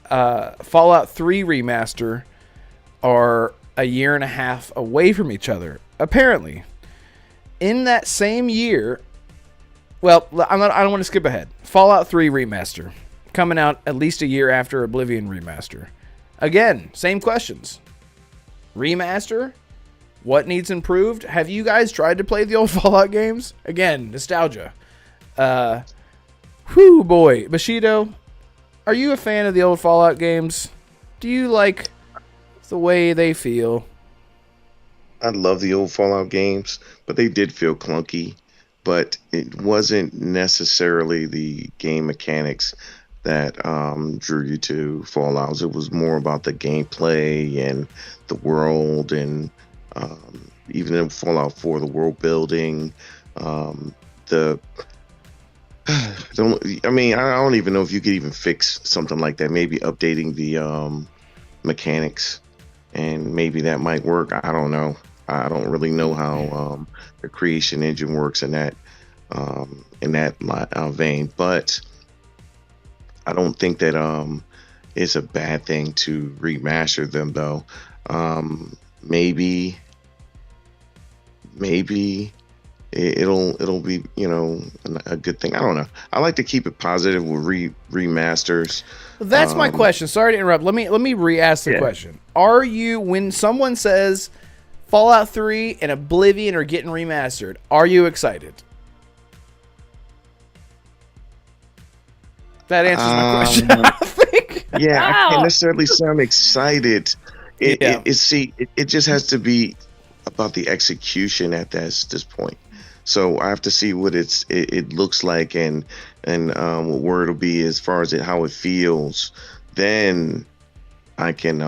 Fallout 3 Remaster are a year and a half away from each other, apparently. In that same year, well, I don't want to skip ahead. Fallout 3 Remaster, coming out at least a year after Oblivion Remaster. Again, same questions. Remaster? What needs improved? Have you guys tried to play the old Fallout games? Again, nostalgia. Whew, boy. Bushido, are you a fan of the old Fallout games? Do you like the way they feel? I love the old Fallout games, but they did feel clunky. But it wasn't necessarily the game mechanics that drew you to Fallout. It was more about the gameplay and the world, and even in Fallout 4, the world building. I don't even know if you could even fix something like that. Maybe updating the mechanics, and maybe that might work. I don't know. I don't really know how the creation engine works in that vein, but I don't think that it's a bad thing to remaster them, though. Maybe it'll be, a good thing. I don't know. I like to keep it positive with remasters. That's my question. Sorry to interrupt. Let me re-ask the question. Are you, when someone says Fallout 3 and Oblivion are getting remastered, are you excited? That answers my question. I think. Yeah, I can't necessarily sound excited. It just has to be about the execution at this point. So I have to see what it looks like and where it'll be as far as how it feels. Then I can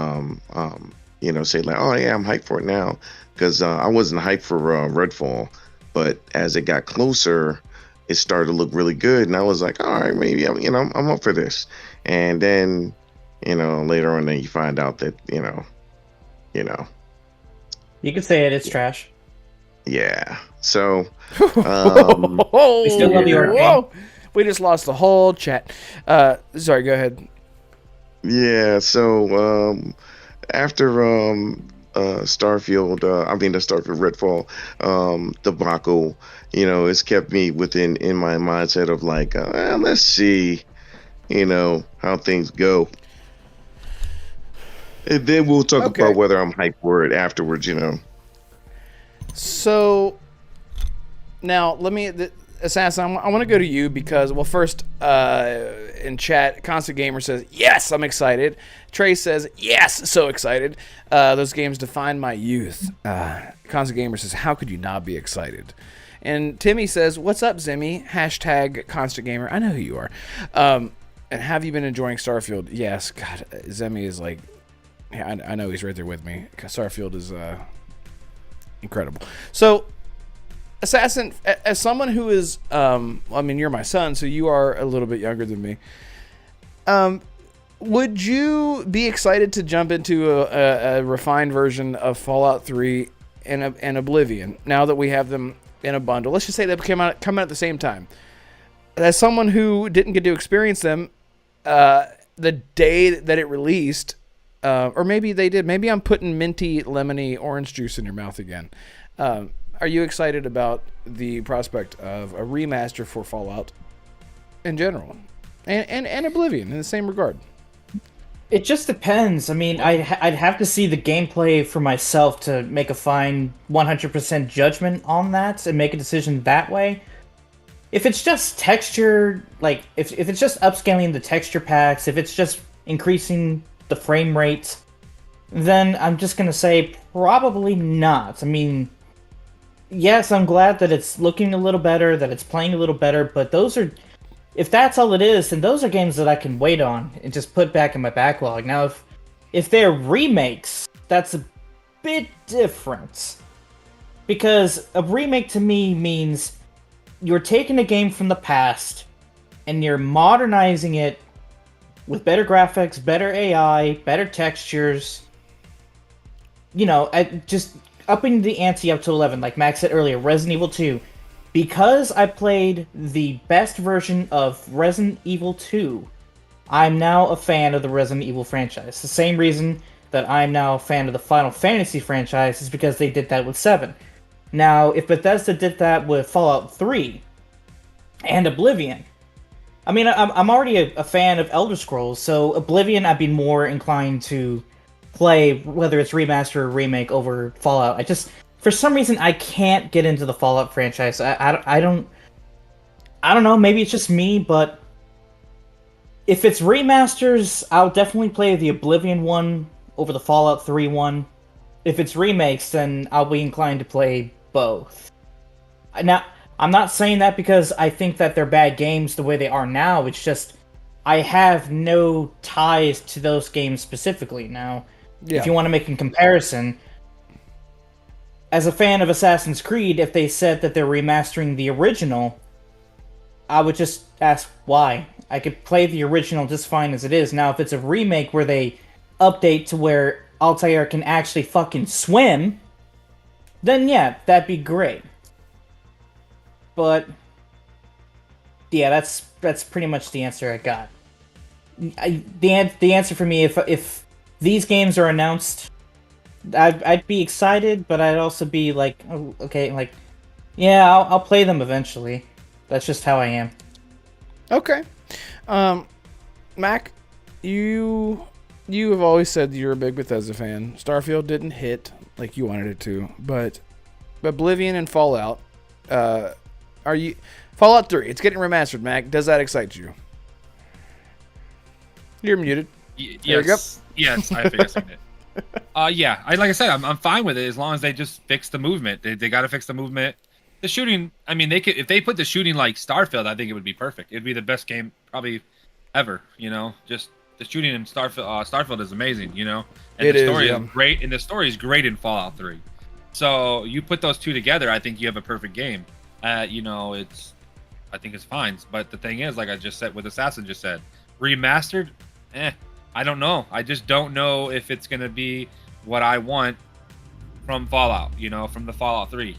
say like, oh yeah, I'm hyped for it now, because I wasn't hyped for Redfall, but as it got closer, it started to look really good, and I was like, all right, maybe I'm up for this. And then later on, then you find out that You could say it. It's trash. yeah. So We still love you, Arcane. We just lost the whole chat. Sorry, go ahead. yeah. So after Starfield Redfall debacle, it's kept me in my mindset of like, let's see, how things go. And then we'll talk about whether I'm hyped for it afterwards, So now let me, Assassin, I want to go to you because, well, first in chat, Constant Gamer says, yes, I'm excited. Trey says, yes, so excited. Those games define my youth. Constant Gamer says, how could you not be excited? And Timmy says, what's up, Zimmy? Hashtag Constant Gamer. I know who you are. And have you been enjoying Starfield? Yes. God, Zimmy is like, yeah, I know he's right there with me. Starfield is incredible. So, Assassin, as someone who is, you're my son, so you are a little bit younger than me. Would you be excited to jump into a refined version of Fallout 3 and Oblivion now that we have them in a bundle? Let's just say they come out at the same time. As someone who didn't get to experience them the day that it released, or maybe they did. Maybe I'm putting minty, lemony orange juice in your mouth again. Are you excited about the prospect of a remaster for Fallout in general? And Oblivion in the same regard? It just depends. I mean, I'd have to see the gameplay for myself to make a fine 100% judgment on that and make a decision that way. If it's just texture, like, if it's just upscaling the texture packs, if it's just increasing the frame rates, then I'm just going to say probably not. I mean, yes, I'm glad that it's looking a little better, that it's playing a little better, but if that's all it is, then those are games that I can wait on and just put back in my backlog. Now, if they're remakes, that's a bit different. Because a remake to me means you're taking a game from the past and you're modernizing it with better graphics, better AI, better textures. Just upping the ante up to 11, like Max said earlier, Resident Evil 2. Because I played the best version of Resident Evil 2, I'm now a fan of the Resident Evil franchise. The same reason that I'm now a fan of the Final Fantasy franchise is because they did that with 7. Now, if Bethesda did that with Fallout 3 and Oblivion, I mean, I'm already a fan of Elder Scrolls, so Oblivion I'd be more inclined to play, whether it's remaster or remake, over Fallout. For some reason, I can't get into the Fallout franchise. I don't know, maybe it's just me, but if it's remasters, I'll definitely play the Oblivion one over the Fallout 3 one. If it's remakes, then I'll be inclined to play both. Now, I'm not saying that because I think that they're bad games the way they are now. It's just I have no ties to those games specifically. Now, if you want to make a comparison, as a fan of Assassin's Creed, if they said that they're remastering the original, I would just ask why. I could play the original just fine as it is. Now, if it's a remake where they update to where Altair can actually fucking swim, then yeah, that'd be great. But yeah, that's pretty much the answer I got. The answer for me, if these games are announced, I'd be excited, but I'd also be like, oh, okay, like, yeah, I'll play them eventually. That's just how I am. Okay. Mac, you have always said you're a big Bethesda fan. Starfield didn't hit like you wanted it to, but Oblivion and Fallout, Fallout 3, it's getting remastered, Mac. Does that excite you? You're muted. Yes. Yes, I think I've seen it. Yeah, like I said, I'm fine with it as long as they just fix the movement. They got to fix the movement. The shooting, I mean, they could if they put the shooting like Starfield, I think it would be perfect. It'd be the best game probably ever. Just the shooting in Starfield is amazing. And the story is great, and the story is great in Fallout 3. So you put those two together, I think you have a perfect game. I think it's fine. But the thing is, like I just said, what Assassin just said, remastered, I don't know. I just don't know if it's gonna be what I want from Fallout, from the Fallout 3,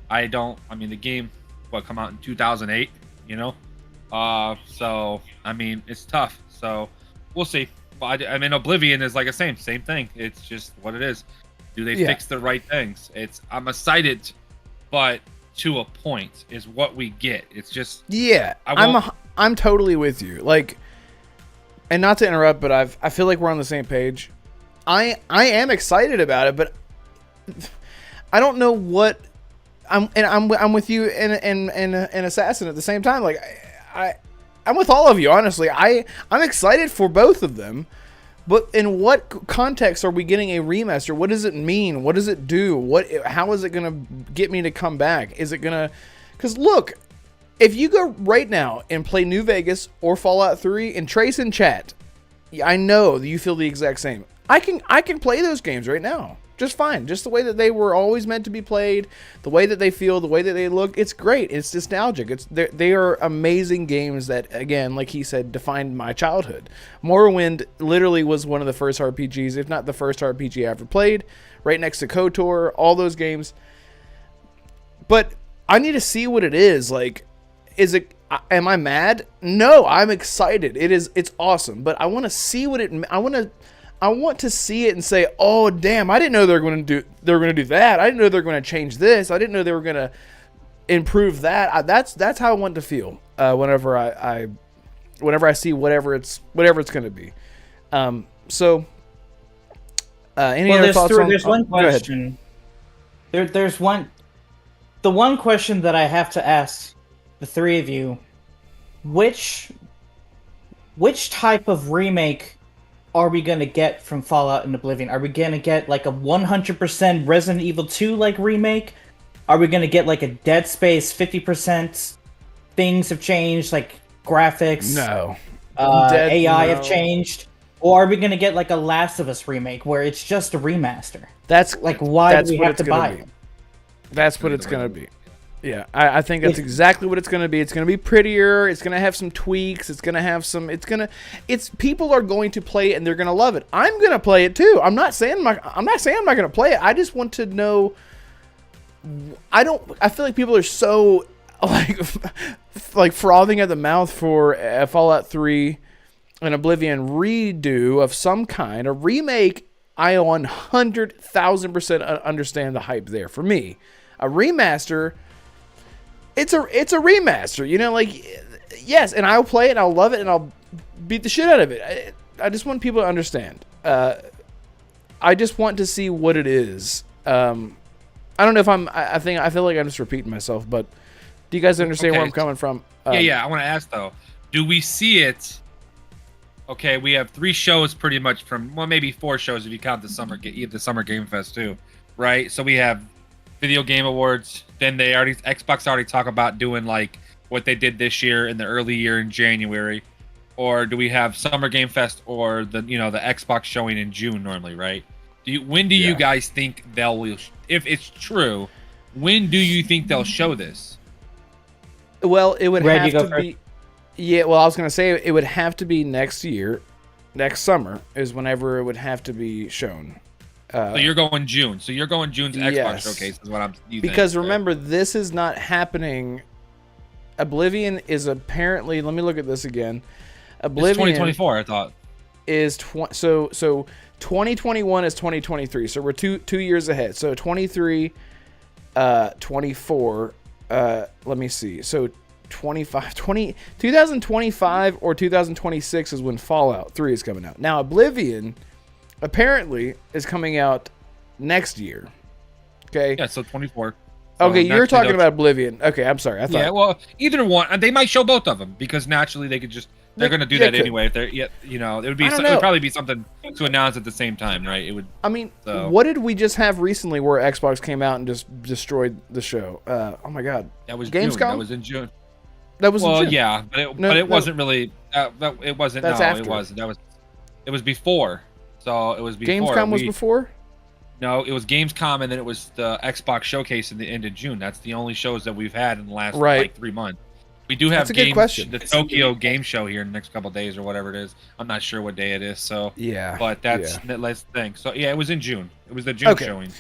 I mean, the game, come out in 2008, so, I mean, it's tough, so, we'll see. But I mean, Oblivion is like a same thing. It's just what it is. Do they fix the right things? I'm excited, but to a point is what we get. It's just... Yeah, I'm totally with you. Like, and not to interrupt, but I feel like we're on the same page. I am excited about it, but I don't know what I'm with you and Assassin at the same time. Like I'm with all of you, honestly. I'm excited for both of them, but in what context are we getting a remaster? What does it mean? What does it do? How is it gonna get me to come back? Is it gonna? Because look, if you go right now and play New Vegas or Fallout 3 and Trace in chat, I know that you feel the exact same. I can play those games right now just fine. Just the way that they were always meant to be played, the way that they feel, the way that they look. It's great. It's nostalgic. They are amazing games that, again, like he said, defined my childhood. Morrowind literally was one of the first RPGs, if not the first RPG I ever played, right next to KOTOR, all those games. But I need to see what it is. Like, am I mad? No, I'm excited. It's awesome. But I want to see what I want to see it and say, "Oh, damn! I didn't know they were going to do that. I didn't know they were going to change this. I didn't know they were going to improve that." That's how I want to feel whenever I see whatever it's going to be. Any other thoughts on? There's one question. There's one. The one question that I have to ask the three of you: which type of remake are we going to get from Fallout and Oblivion? Are we going to get like a 100% Resident Evil 2 like remake? Are we going to get like a Dead Space 50% things have changed, like graphics? No. AI have changed? Or are we going to get like a Last of Us remake where it's just a remaster? That's like, why do we have to buy it? That's what it's going to be. Yeah, I think that's exactly what it's going to be. It's going to be prettier. It's going to have some tweaks. It's going to have some. People are going to play it and they're going to love it. I'm going to play it too. I'm not saying I'm not going to play it. I just want to know. I feel like people are so like frothing at the mouth for a Fallout 3 and Oblivion redo of some kind, a remake. I 100,000% understand the hype there. For me, a remaster. It's a remaster, yes, and I'll play it, and I'll love it, and I'll beat the shit out of it. I just want people to understand. I just want to see what it is. I don't know if I feel like I'm just repeating myself, but do you guys understand where I'm coming from? Yeah. I want to ask though, do we see it? Okay, we have 3 shows pretty much maybe 4 shows if you count the Summer Game Fest too, right? So we have Video Game Awards. Then Xbox already talk about doing like what they did this year in the early year in January, or do we have Summer Game Fest or the Xbox showing in June normally, right? When do you guys think if it's true, when do you think they'll show this? Well, it would have to be. Yeah, well, I was gonna say it would have to be next year, next summer is whenever it would have to be shown. So you're going June. So you're going June's Xbox showcase is what because remember, this is not happening. Oblivion is apparently. Let me look at this again. Oblivion. It's 2024. I thought is 2021 is 2023. So we're two years ahead. So 23, 24. Let me see. So 2025 or 2026 is when Fallout 3 is coming out. Now Oblivion apparently is coming out next year. Okay. Yeah, so 24. Okay, you're talking about Oblivion. Okay, I'm sorry. I thought. Yeah, well, either one. They might show both of them because naturally they could just they're going to do Yeah, that could. anyway. If they're, it would be, I don't it know. would probably be something to announce at the same time, right? It would. I mean, So- what did we just have recently where Xbox came out and just destroyed the show? Oh my God, That was Gamescom. June. That was in June. That was in Well, June. yeah, but it wasn't really. It wasn't. That's no, after. it wasn't. It was before. So it was before. Gamescom was before. No, it was Gamescom, and then it was the Xbox Showcase in the end of June. That's the only shows that we've had in the last Right. 3 months. We do have That's a good question. the Tokyo Game Show here in the next couple of days or whatever it is. I'm not sure what day it is. So Yeah, but that's the thing. So yeah, it was in June. It was the June showing.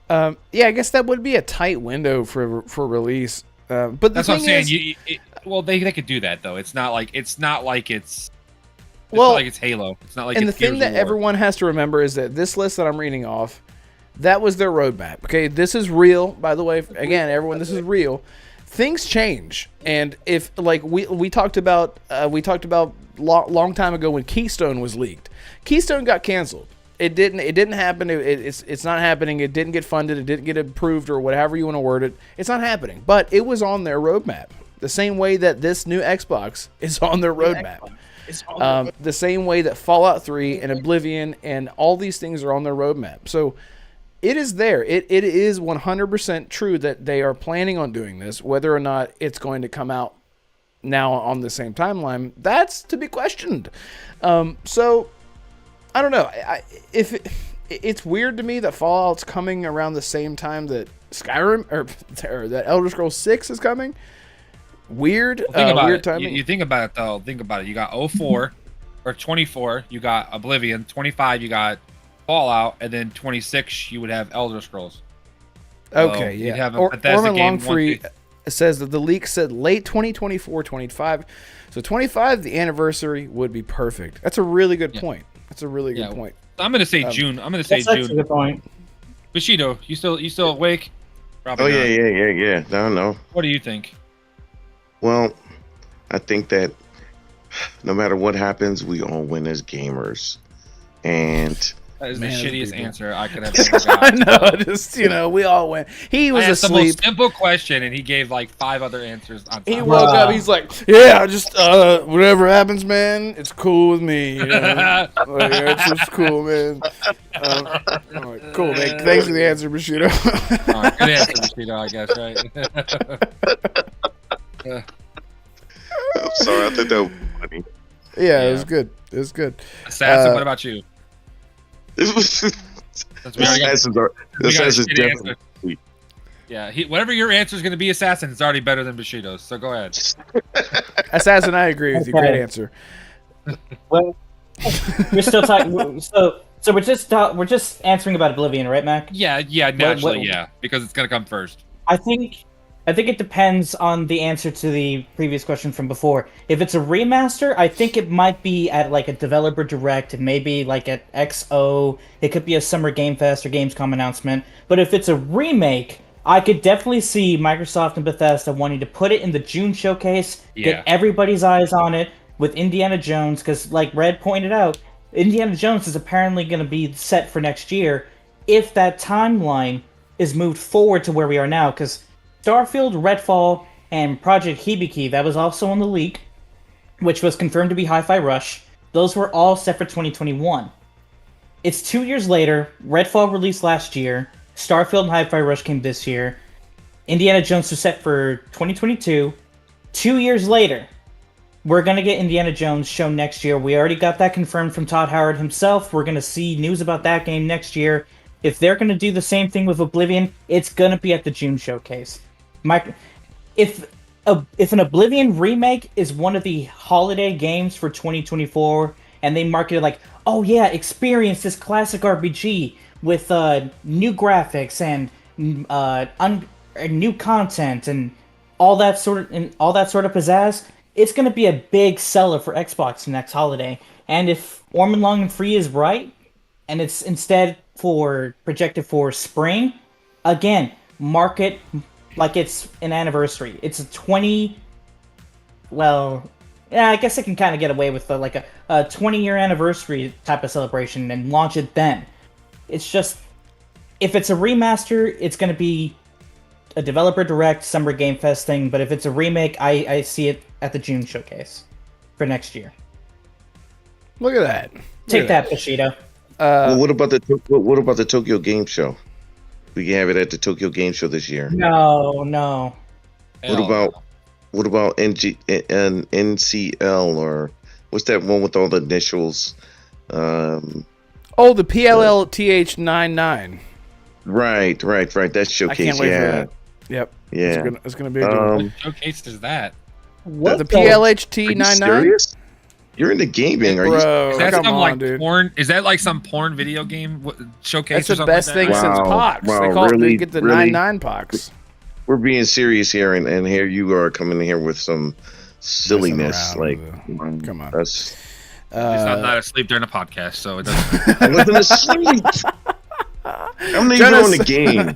Yeah, I guess that would be a tight window for release. But the That's what I'm thing saying. is, Well, they could do that though. It's not like it's well, not like it's Halo. It's not like and the it's Gears thing of that War. everyone has to remember is that this list that I'm reading off, that was their roadmap. Okay, this is real, by the way. Again, everyone, this is real. Things change, and if like we talked about long time ago when Keystone was leaked, Keystone got canceled. It didn't happen. It's not happening. It didn't get funded. It didn't get approved or whatever you want to word it. It's not happening. But it was on their roadmap. The same way that this new Xbox is on their roadmap. The same way that Fallout 3 and Oblivion and all these things are on their roadmap. So it is there. It is 100% true that they are planning on doing this. Whether or not it's going to come out now on the same timeline, that's to be questioned. So I don't know. It's weird to me that Fallout's coming around the same time that Skyrim or that Elder Scrolls 6 is coming. Weird. Well, think about weird it. timing. You think about it though. Think about it. You got 04 or 24. You got Oblivion. 25. You got Fallout, and then 26. You would have Elder Scrolls. Okay, you'd yeah. have a Or, Bethesda Orman game Longfree says that the leak said late 2024, 25. So 25, the anniversary would be perfect. That's a really good point. That's a really good point. I'm gonna say June. I'm gonna say That's actually June. a good point. Bushido, you still awake? Probably Oh not. yeah. I don't know. What do you think? Well, I think that no matter what happens, we all win as gamers, and That is Man, the those shittiest people. answer I could have ever I got. know, just we all went. He was I asked the asleep. most simple question, and he gave like 5 other answers on top. He of woke it. up. He's like, "Yeah, just whatever happens, man. It's cool with me. You know? Like, it's just cool, man." I'm like, cool, man. Thanks for the answer, Bushido. All right, good answer, Bushido, I guess, right? I'm sorry, I think that was funny. Yeah, it was good. It was good. Assassin, what about you? This was Since we already got- Assassins are we got a Assassins shitty definitely. answer. Yeah, whatever your answer is going to be, Assassin, it's already better than Bushido's. So go ahead. Assassin, I agree with you. Great Okay. answer. Well, we're still talking. So we're just answering about Oblivion, right, Mac? Yeah, naturally, what- yeah, because it's going to come first. I think it depends on the answer to the previous question from before. If it's a remaster, I think it might be at like a developer direct, maybe like at XO. It could be a Summer Game Fest or Gamescom announcement. But if it's a remake, I could definitely see Microsoft and Bethesda wanting to put it in the June showcase, Yeah. get everybody's eyes on it with Indiana Jones, because like Red pointed out, Indiana Jones is apparently going to be set for next year if that timeline is moved forward to where we are now, because Starfield, Redfall, and Project Hibiki, that was also on the leak, which was confirmed to be Hi-Fi Rush, those were all set for 2021. It's 2 years later, Redfall released last year, Starfield and Hi-Fi Rush came this year, Indiana Jones was set for 2022. 2 years later, we're going to get Indiana Jones shown next year. We already got that confirmed from Todd Howard himself. We're going to see news about that game next year. If they're going to do the same thing with Oblivion, it's going to be at the June showcase. If an Oblivion remake is one of the holiday games for 2024, and they market it like, oh yeah, experience this classic RPG with new graphics and new content and all that sort of pizzazz, it's going to be a big seller for Xbox next holiday. And if Orman Longfree is right, and it's instead projected for spring, again, market like it's an anniversary. It's a 20. Well, yeah, I guess I can kind of get away with like a 20-year anniversary type of celebration and launch it then. It's just, if it's a remaster, it's going to be a developer direct Summer Game Fest thing. But if it's a remake, I see it at the June showcase for next year. Look at that. Take that, Bushido. Well, what about the Tokyo Game Show? We can have it at the Tokyo Game Show this year. No. What about NCL, or what's that one with all the initials? The PLLTH99. Right. That showcase. I can't wait for that. Yep. Yeah. It's gonna be a good one. What showcase is that? What The PLHT99. Serious? You're into gaming, are you? Bro, Is that come some on, like dude. porn? Is that like some porn video game showcase? That's or the something best like thing that? since Wow. Pox. Wow, They call it, really? they get the Really? 99 Pox. We're being serious here, and here you are coming in here with some silliness. Messing Like, around come on. That's, At least I'm not asleep during a podcast, so it doesn't. I wasn't asleep. I'm not even on the game.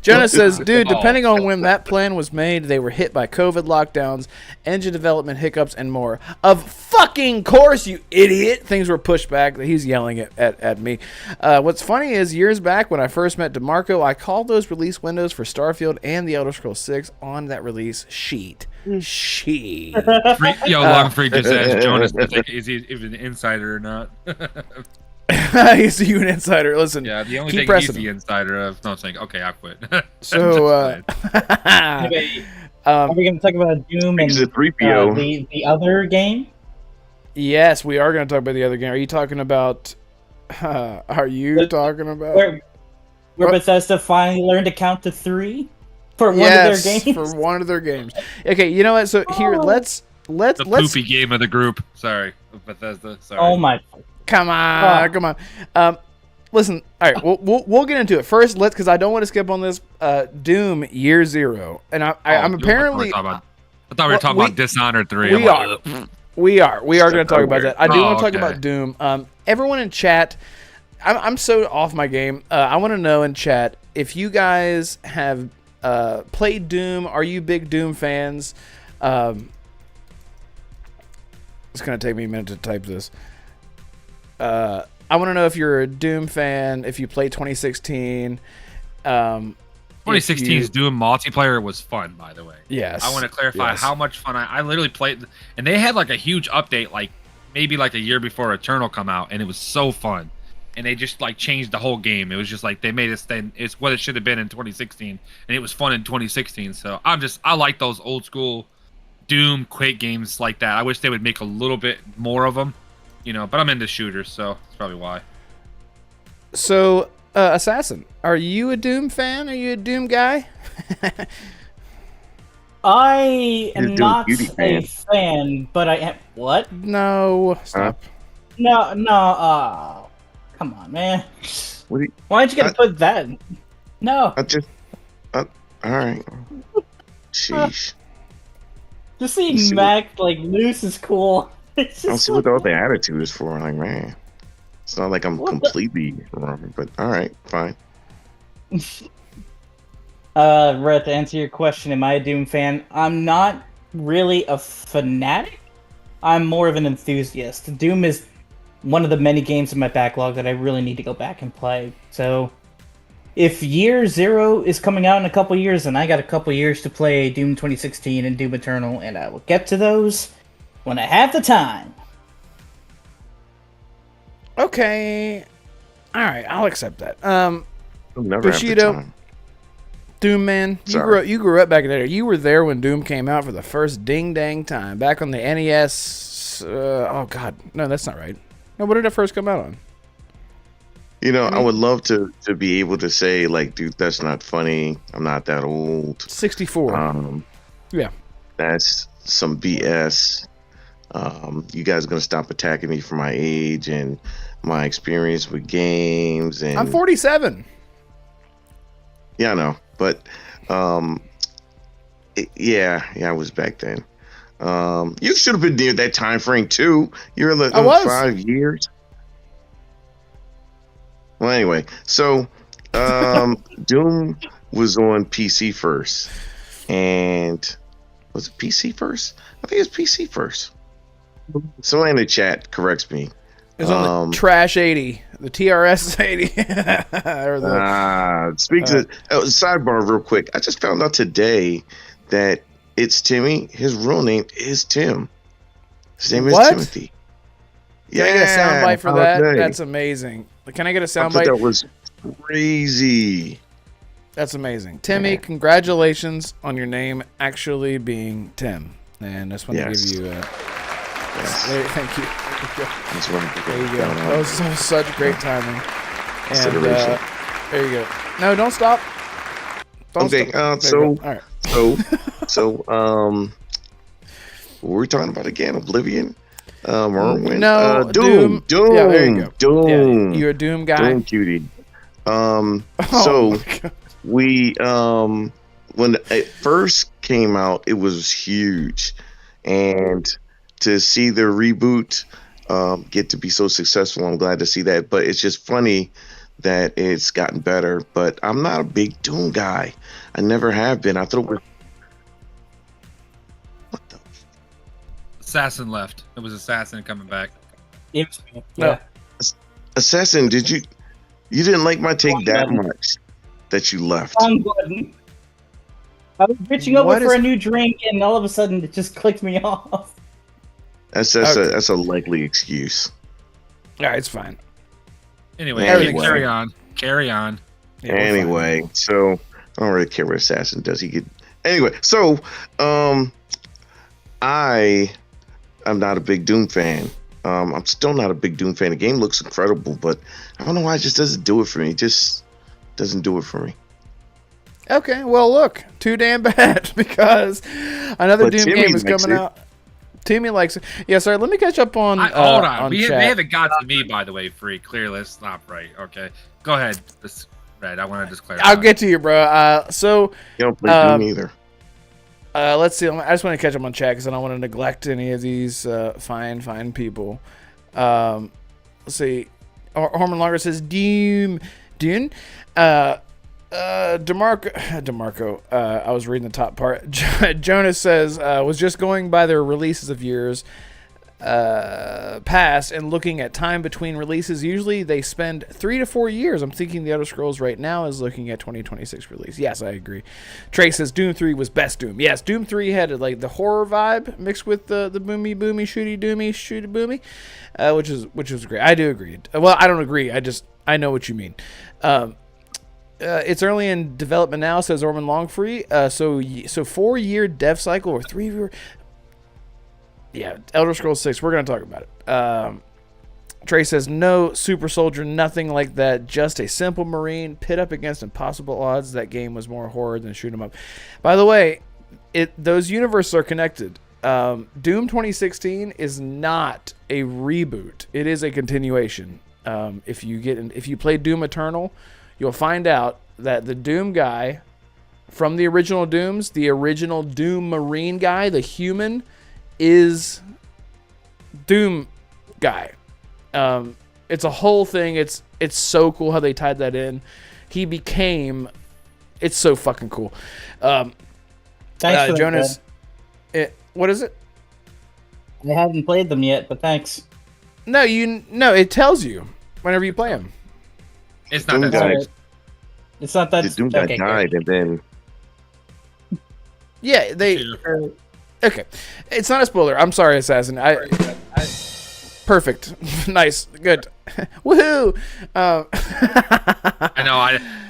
Jonah says, dude, Oh. depending on when that plan was made, they were hit by COVID lockdowns, engine development hiccups, and more. Of fucking course, you idiot! Things were pushed back. He's yelling at me. What's funny is, years back when I first met DeMarco, I called those release windows for Starfield and The Elder Scrolls 6 on that release sheet. Long Freak just asked Jonas is he even an insider or not? He's you an insider. Listen, Yeah, the only keep thing pressing he's the him. insider of. No, saying okay, I quit. So, Anyway, are we going to talk about Doom and He's a 3PO. the other game? yes, we are going to talk about the other game. Are you talking about? Are you talking about? Where What? Bethesda finally learned to count to 3 for one Yes, of their games? for one of their games. Okay, you know what? So here, Oh. let's the poopy game of the group. Sorry, of Bethesda. Sorry. Oh my! come on, Oh. come on. Listen, all right, we'll get into it first. Because I don't want to skip on this. Doom Year Zero, and I'm Doom, apparently I thought we were talking about Dishonored 3. we I'm are. like, We are going to talk about that. I do Oh, want to talk okay. about Doom. Everyone in chat, I'm so off my game. I want to know in chat if you guys have played Doom. Are you big Doom fans? It's going to take me a minute to type this. I want to know if you're a Doom fan, if you played 2016. 2016's Doom multiplayer was fun, by the way. Yes. I want to clarify yes. how much fun I literally played, and they had like a huge update, like maybe like a year before Eternal come out, and it was so fun. And they just like changed the whole game. It was just like they made it then it's what it should have been in 2016, and it was fun in 2016. So I like those old school Doom Quake games like that. I wish they would make a little bit more of them, but I'm into shooters, so that's probably why. So, Assassin, are you a Doom fan? Are you a Doom guy? I You're am Doom not Beauty a fan. fan, but I am. What? No. Stop. No. Come on, man. What do you, Why'd you gotta put that? No. all right. Sheesh. Just seeing see Mac like loose is cool. It's I don't just see what all the attitude is for. Like, man, it's not like I'm What the- completely wrong, but all right, fine. Rhett, to answer your question, am I a Doom fan? I'm not really a fanatic. I'm more of an enthusiast. Doom is one of the many games in my backlog that I really need to go back and play. So, if Year Zero is coming out in a couple years, then I got a couple years to play Doom 2016 and Doom Eternal, and I will get to those when I have the time. Okay. All right, I'll accept that. I'll never Bushido. have the time. Doom man, Sorry. you grew up back in there. You were there when Doom came out for the first ding dang time, back on the NES. Oh God, no, that's not right. No, what did it first come out on? I would love to be able to say, like, dude, that's not funny. I'm not that old. 64. Yeah. That's some BS. You guys are gonna stop attacking me for my age and my experience with games. And I'm 47. Yeah, I know, but yeah, I was back then. You should have been near that time frame too. You're like I was. 5 years. Well, anyway, so Doom was on PC first, and was it PC first? I think it's PC first. Someone in the chat corrects me. It's on the Trash 80, the TRS 80. Or the, Speaks of sidebar real quick. I just found out today that it's Timmy. His real name is Tim. His name is What? Timothy. Can I get a soundbite for that? holiday. That's amazing. Can I get a I thought soundbite? that was crazy. That's amazing. Timmy, congratulations on your name actually being Tim. And I just want to give you thank you. That's right. There you go. That was such great timing. And Consideration. there you go. No, don't stop. Don't Okay, stop. There so you go. All right. what were we talking about again? Oblivion? Morrowind? No, Doom. Doom. Yeah, there you go. Doom. Yeah, you're a Doom guy. Doom cutie. Oh So my God. we when it first came out, it was huge, and to see the reboot get to be so successful, I'm glad to see that. But it's just funny that it's gotten better. But I'm not a big Doom guy. I never have been. I thought it was. What the? Assassin left. It was Assassin coming back. Yeah. No. Assassin, you didn't like my take that much that you left? Wrong button. I was reaching over What for is- a new drink, and all of a sudden it just clicked me off. That's Okay. that's a likely excuse. All right, it's fine. Anyway, Everything's carry fine. on. Carry on. Yeah, we're fine. Anyway, so I don't really care what Assassin does. He could. Anyway, so I am not a big Doom fan. I'm still not a big Doom fan. The game looks incredible, but I don't know why it just doesn't do it for me. It just doesn't do it for me. Okay, well, look, too damn bad because another But Doom Timmy game is likes coming it. out. Timmy likes it. Yeah, sorry, let me catch up on Hold on. They chat. haven't got to me, by the way, Free. Clearly, it's not right. Okay. Go ahead. This Red. I want to just clarify. I'll get to you, bro. So You don't play Doom either. let's see. I just want to catch up on chat because I don't want to neglect any of these fine people. Let's see. Hormone Longer says Doom. Dune. DeMarco. I was reading the top part. Jonas says was just going by their releases of years past and looking at time between releases. Usually they spend 3 to 4 years. I'm thinking the Elder Scrolls right now is looking at 2026 release. Yes, I agree. Trey says Doom 3 was best Doom. Yes, Doom 3 had like the horror vibe mixed with the boomy shooty boomy, which was great. I do agree. Well, I don't agree. I know what you mean. It's early in development now, says Orman Longfree. So 4-year dev cycle or 3-year. Yeah, Elder Scrolls 6. We're gonna talk about it. Trey says no super soldier, nothing like that. Just a simple marine pit up against impossible odds. That game was more horror than shoot 'em up. By the way, those universes are connected. Doom 2016 is not a reboot. It is a continuation. If you play Doom Eternal, you'll find out that the Doom guy from the original Dooms, the original Doom Marine guy, the human, is Doom guy. It's a whole thing. It's so cool how they tied that in. He became. It's so fucking cool. Thanks for that, Jonas. What is it? I haven't played them yet, but thanks. No, it tells you whenever you play him. It's not Doom that guy. serious. It's not that. The Doom guy okay, died, and then Yeah, they. good. Okay, it's not a spoiler. I'm sorry, Assassin. Perfect, nice, good, woohoo! I know.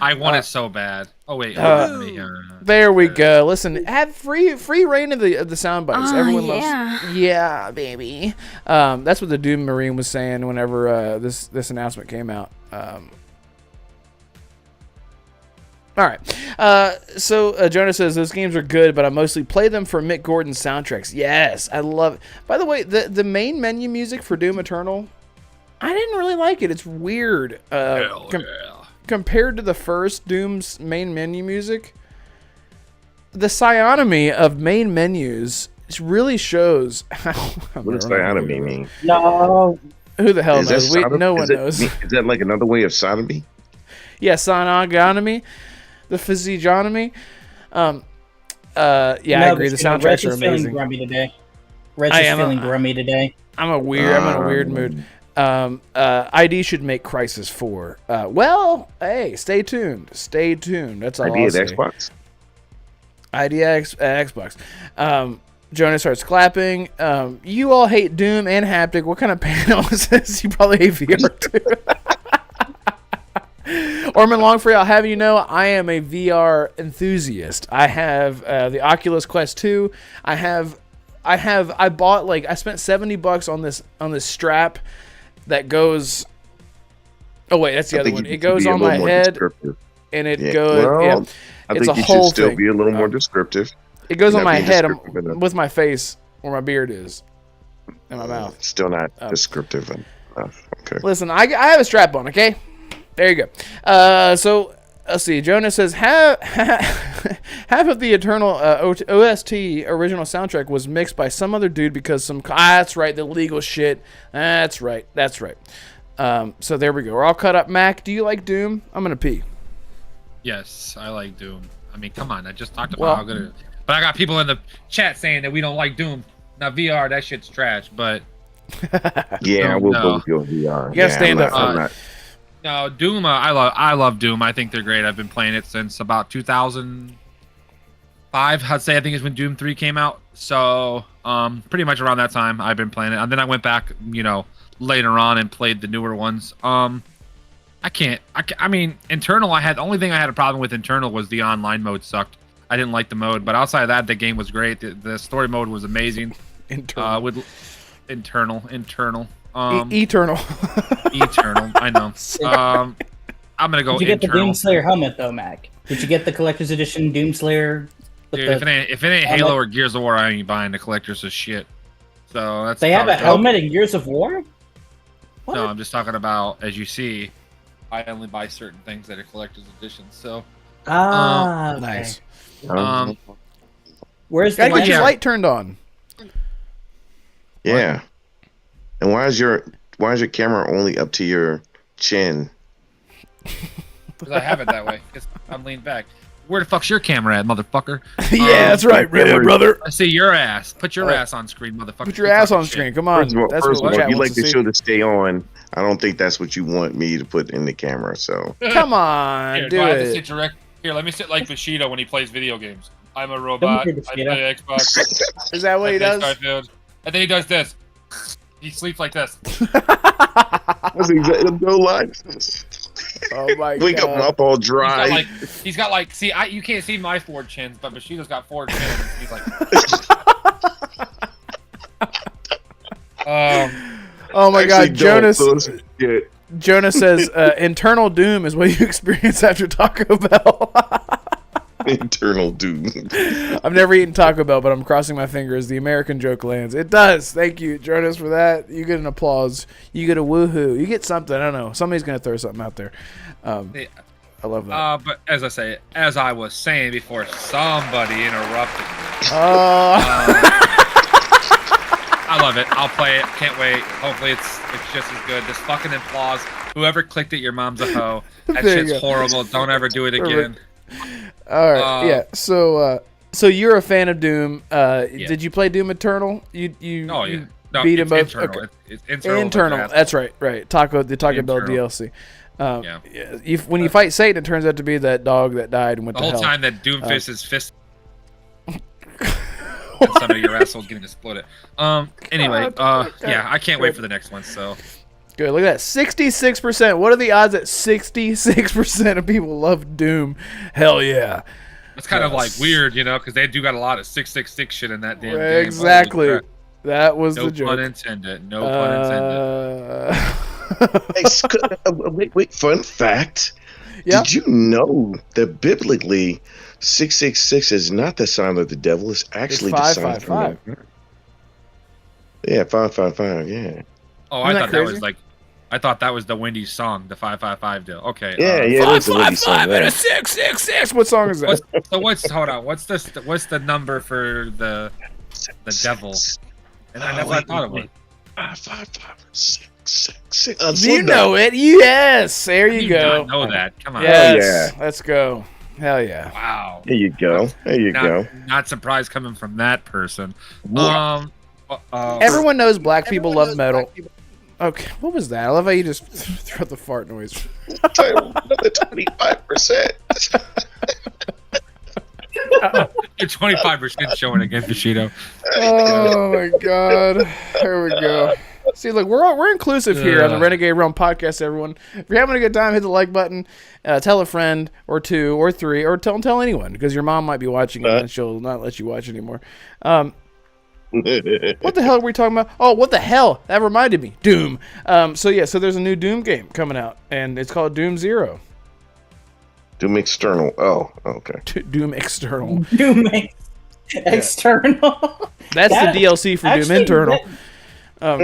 I want it so bad. Oh wait. let me, There we go. Listen, have free reign of the sound bites. Everyone yeah. loves. Yeah, baby. That's what the Doom Marine was saying whenever this announcement came out. All right. So Jonah says those games are good, but I mostly play them for Mick Gordon's soundtracks. Yes, I love it. By the way, the main menu music for Doom Eternal, I didn't really like it. It's weird. Hell yeah. Compared to the first Doom's main menu music, the psionomy of main menus really shows how. what does sodomy mean? No. Who the hell Is that knows? sodomy? No one Is that- knows. Is that like another way of sodomy? Yeah, sonogonomy, the physiognomy. Yeah, I agree. The soundtracks Reg are is feeling amazing. grumpy today. Reg I is am, feeling grummy today. I'm in a weird mood. ID should make Crysis 4. Well, hey, stay tuned. That's all Idea I'll of say. Xbox. Xbox. Jonah starts clapping. You all hate Doom and haptic. What kind of panel is this? You probably hate VR too. Orman Longfree, I'll have you know, I am a VR enthusiast. I have the Oculus Quest 2. I bought I spent $70 on this strap that goes. Oh wait, that's the other one. It goes on my head, and it goes. Well, yeah, I it's think a you whole should still thing. be a little more descriptive. It goes on Not my being head descriptive enough. with my face where my beard is, and my mouth. Still not descriptive enough. Okay. Listen, I have a strap on. Okay, there you go. So let's see. Jonah says half of the Eternal OST original soundtrack was mixed by some other dude because some. That's right, the legal shit. That's right. So there we go. We're all cut up. Mac, do you like Doom? I'm gonna pee. Yes, I like Doom. I mean, come on. I just talked about how good it is. But I got people in the chat saying that we don't like Doom. Now VR, that shit's trash. But Yeah, we'll go with your VR. You gotta stand up. I'm not. no, Doom. I love Doom. I think they're great. I've been playing it since about 2005. I'd say I think is when Doom 3 came out. So pretty much around that time I've been playing it. And then I went back, later on and played the newer ones. I mean, Internal. The only thing I had a problem with Internal was the online mode sucked. I didn't like the mode, but outside of that, the game was great. The story mode was amazing. Internal. Eternal. Eternal. Eternal. I know. I'm gonna go. Did you get the Internal. Doomslayer helmet though, Mac? Did you get the collector's edition Doomslayer? Dude, if it ain't Halo or Gears of War, I ain't buying the collector's of shit. So that's. They have a probably- helmet in Gears of War? What? No, I'm just talking about, as you see, I only buy certain things that are collector's editions. So Okay. Nice. Where's the Gotta get your yeah. light turned on. Yeah. And why is your camera only up to your chin? because I have it that way, because I'm leaned back. Where the fuck's your camera at, motherfucker? Yeah, that's right, brother. I see your ass. Put your ass on screen, motherfucker. Put your ass on screen. Come on. That's First of what all, chat you like wants the to show see. to stay on. I don't think that's what you want me to put in the camera. So Come on, Here, do I have to it. sit direct. Here, let me sit like Bushido when he plays video games. I'm a robot. I do play Bushido. Xbox. Is that what he I play does? Starfield. And then he does this. He sleeps like this. that's exactly no lie. Oh my Wake up, god. mouth all dry. He's got like. See, you can't see my 4 chins, but Bushido's got 4 chins. He's like. Oh my god, Actually, Jonas. Jonah says internal doom is what you experience after Taco Bell. Internal doom. I've never eaten Taco Bell, but I'm crossing my fingers the American joke lands. It does. Thank you, Jonas, for that. You get an applause. You get a woohoo. You get something. I don't know. Somebody's gonna throw something out there. Yeah. I love that. But as I was saying before, somebody interrupted me. I love it. I'll play it. Can't wait. Hopefully it's just as good. This fucking applause. Whoever clicked it, your mom's a hoe. That There you shit's go. horrible. Don't ever do it again. All right. Yeah. So you're a fan of Doom. Yeah. Did you play Doom Eternal? You Oh yeah. No, beat it's them both. internal. Okay. It's internal. Internal. but That's right. Right. The Taco Bell Internal. DLC. Yeah. When you fight Satan, it turns out to be that dog that died and went The to whole hell. time that Doomfist is fist. And some of your assholes getting exploded. Anyway, yeah, I can't wait for the next one. So Good. Look at that. 66%. What are the odds that 66% of people love Doom? Hell yeah. it's kind of like weird, because they do got a lot of 666 shit in that damn game. Exactly. Holy crap. That was No the joke. pun intended. No pun intended. Hey, wait. Fun fact. Yeah. Did you know that biblically 666 is not the sign of the devil? It's actually the sign of 555. Yeah, 555. Yeah. Oh, Isn't I that crazy? I thought that was the Wendy's song, the 555 deal. Okay. Yeah, it is a Wendy's song. 555 and Yeah. a 666. What song is that? Hold on. What's the number for the devil? And that's what I thought it was. 555. You know it. Yes. There you go. Not know that. Come on. Yes. Let's go. Hell yeah. Wow. There you go. There you go. Not surprised coming from that person. Everyone knows black people love metal. Okay, what was that? I love how you just threw out the fart noise. Another 25%. You're 25% showing again, Bushido. Oh my god. There we go. See, look, we're inclusive here on the Renegade Realm podcast, everyone. If you're having a good time, hit the like button, tell a friend or two or three, or tell anyone, because your mom might be watching it and she'll not let you watch anymore. What the hell are we talking about? Oh, what the hell? That reminded me. Doom. So there's a new Doom game coming out, and it's called Doom Zero. Doom External. Oh, okay. Doom External. Doom External. That's the DLC for Doom Internal. That's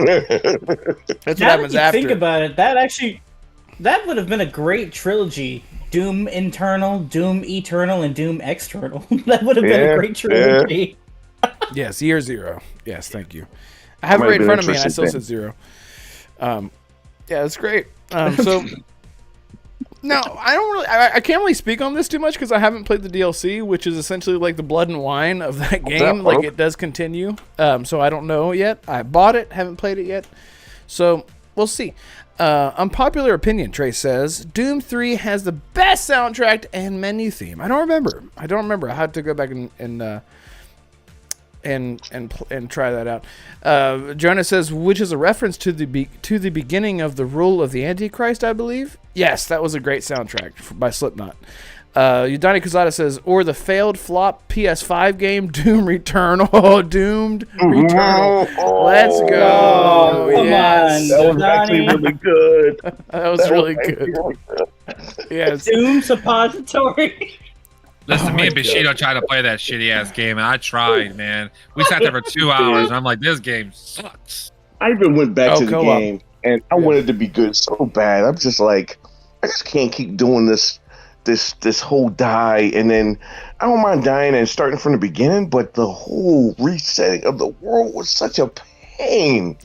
what Now happens that you after. think about it, that would have been a great trilogy. Doom Internal, Doom Eternal, and Doom External. That would have been a great trilogy. Yes, year zero. Yes, thank you. I have it right in front of me, and I still said zero. Yeah, that's great. So now I can't really speak on this too much because I haven't played the DLC, which is essentially like the blood and wine of that game. Like it does continue. So I don't know yet. I bought it, haven't played it yet. So we'll see. Unpopular opinion, Trey says Doom 3 has the best soundtrack and menu theme. I don't remember. I had to go back and try that out. Jonah says, which is a reference to the beginning of the rule of the Antichrist, I believe. Yes, that was a great soundtrack by Slipknot. Udani Kazada says, or the failed flop PS5 game Doom Return. Oh, Doomed Return. Let's go. Come on, that was actually really good. That was really good. Yes. Doom Suppository. Listen, me and Bushido tried to play that shitty ass game, and I tried, man. We sat there for 2 hours, and I'm like, this game sucks. I even went back to the co-op. game, and I wanted to be good so bad. I'm just like, I just can't keep doing this whole die, and then I don't mind dying and starting from the beginning, but the whole resetting of the world was such a pain.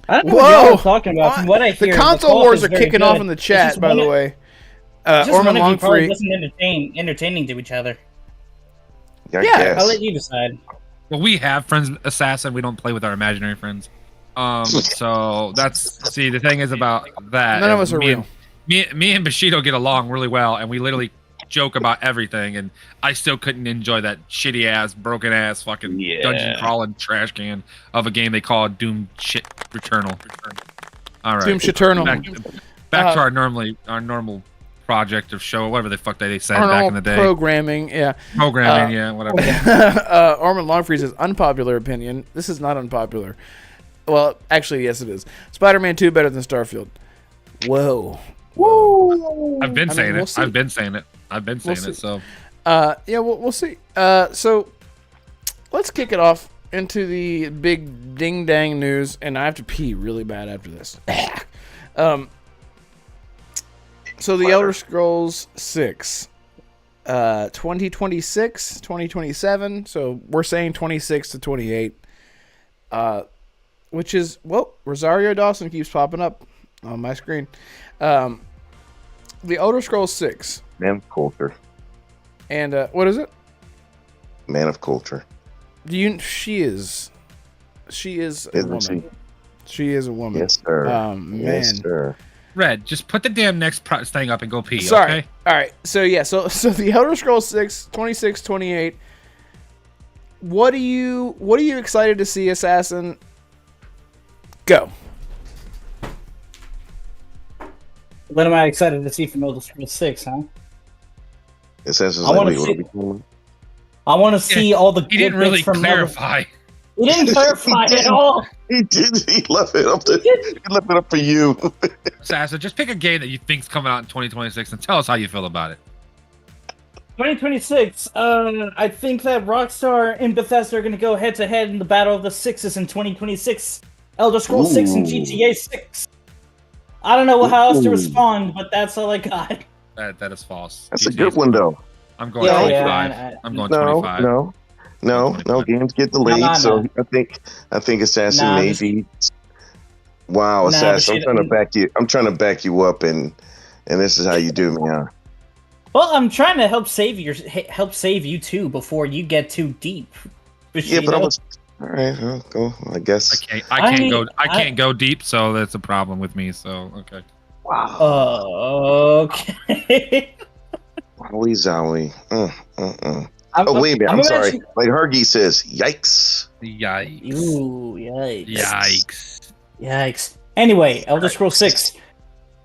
I don't know what y'all are talking about. From what I hear, the console co-op wars is are very kicking good. off in the chat, by the way. Orman Longfree Wasn't entertaining to each other. I guess. I'll let you decide. Well, we have friends, Assassin. We don't play with our imaginary friends. So the thing is about that. None of us are real. Me and Bushido get along really well, and we literally joke about everything, and I still couldn't enjoy that shitty ass, broken ass, fucking dungeon crawling trash can of a game they call Doom Shit Returnal. All right, Doom Shiternal. Back to our normal project or show, whatever the fuck they said back in the day. Programming, Whatever. Orman Longfree says, unpopular opinion. This is not unpopular. Well, actually, yes, it is. Spider-Man 2 better than Starfield. Whoa. Woo! I've been saying it. See. I've been saying it. So, we'll see. So, let's kick it off into the big ding-dang news, and I have to pee really bad after this. So, The Elder Scrolls 6, 2026, 2027, so we're saying 26 to 28, which is, Rosario Dawson keeps popping up on my screen. The Elder Scrolls 6. Man of culture. And what is it? Man of culture. She is a woman. She is a woman. Yes, sir. Man. Yes, sir. Red, just put the damn next thing up and go pee. Sorry. Okay? All right. So the Elder Scrolls 6, 26, 28. What are you excited to see, Assassin? Go. What am I excited to see from Elder Scrolls 6, huh? Assassin's I wanna like, wait, what see- are we doing? I want to see all the He good didn't really bits from clarify. He didn't clarify at all. He did. He left it up for you. Assassin, just pick a game that you think's coming out in 2026 and tell us how you feel about it. 2026. I think that Rockstar and Bethesda are going to go head to head in the battle of the sixes in 2026. Elder Scrolls 6 and GTA 6. I don't know how else to respond, but that's all I got. That is false. That's a good one, though. I'm going Yeah, 25. yeah, I'm going No, 25. no. Games get delayed, No. so I think Assassin Nah, maybe. Wow, Nah, Assassin, but I'm trying to back you up, and this is how you do me, huh? Well, I'm trying to help save you too before you get too deep. Yeah, but I was. All right, I'll go. I guess. I can't go deep, so that's a problem with me. So okay. Wow. Okay. Wowie zowie. I'm, Oh, wait a minute. I'm sorry. imagining- Like Hergy says, yikes. Yikes. Ooh, yikes. Yikes. Anyway, Elder Scrolls 6.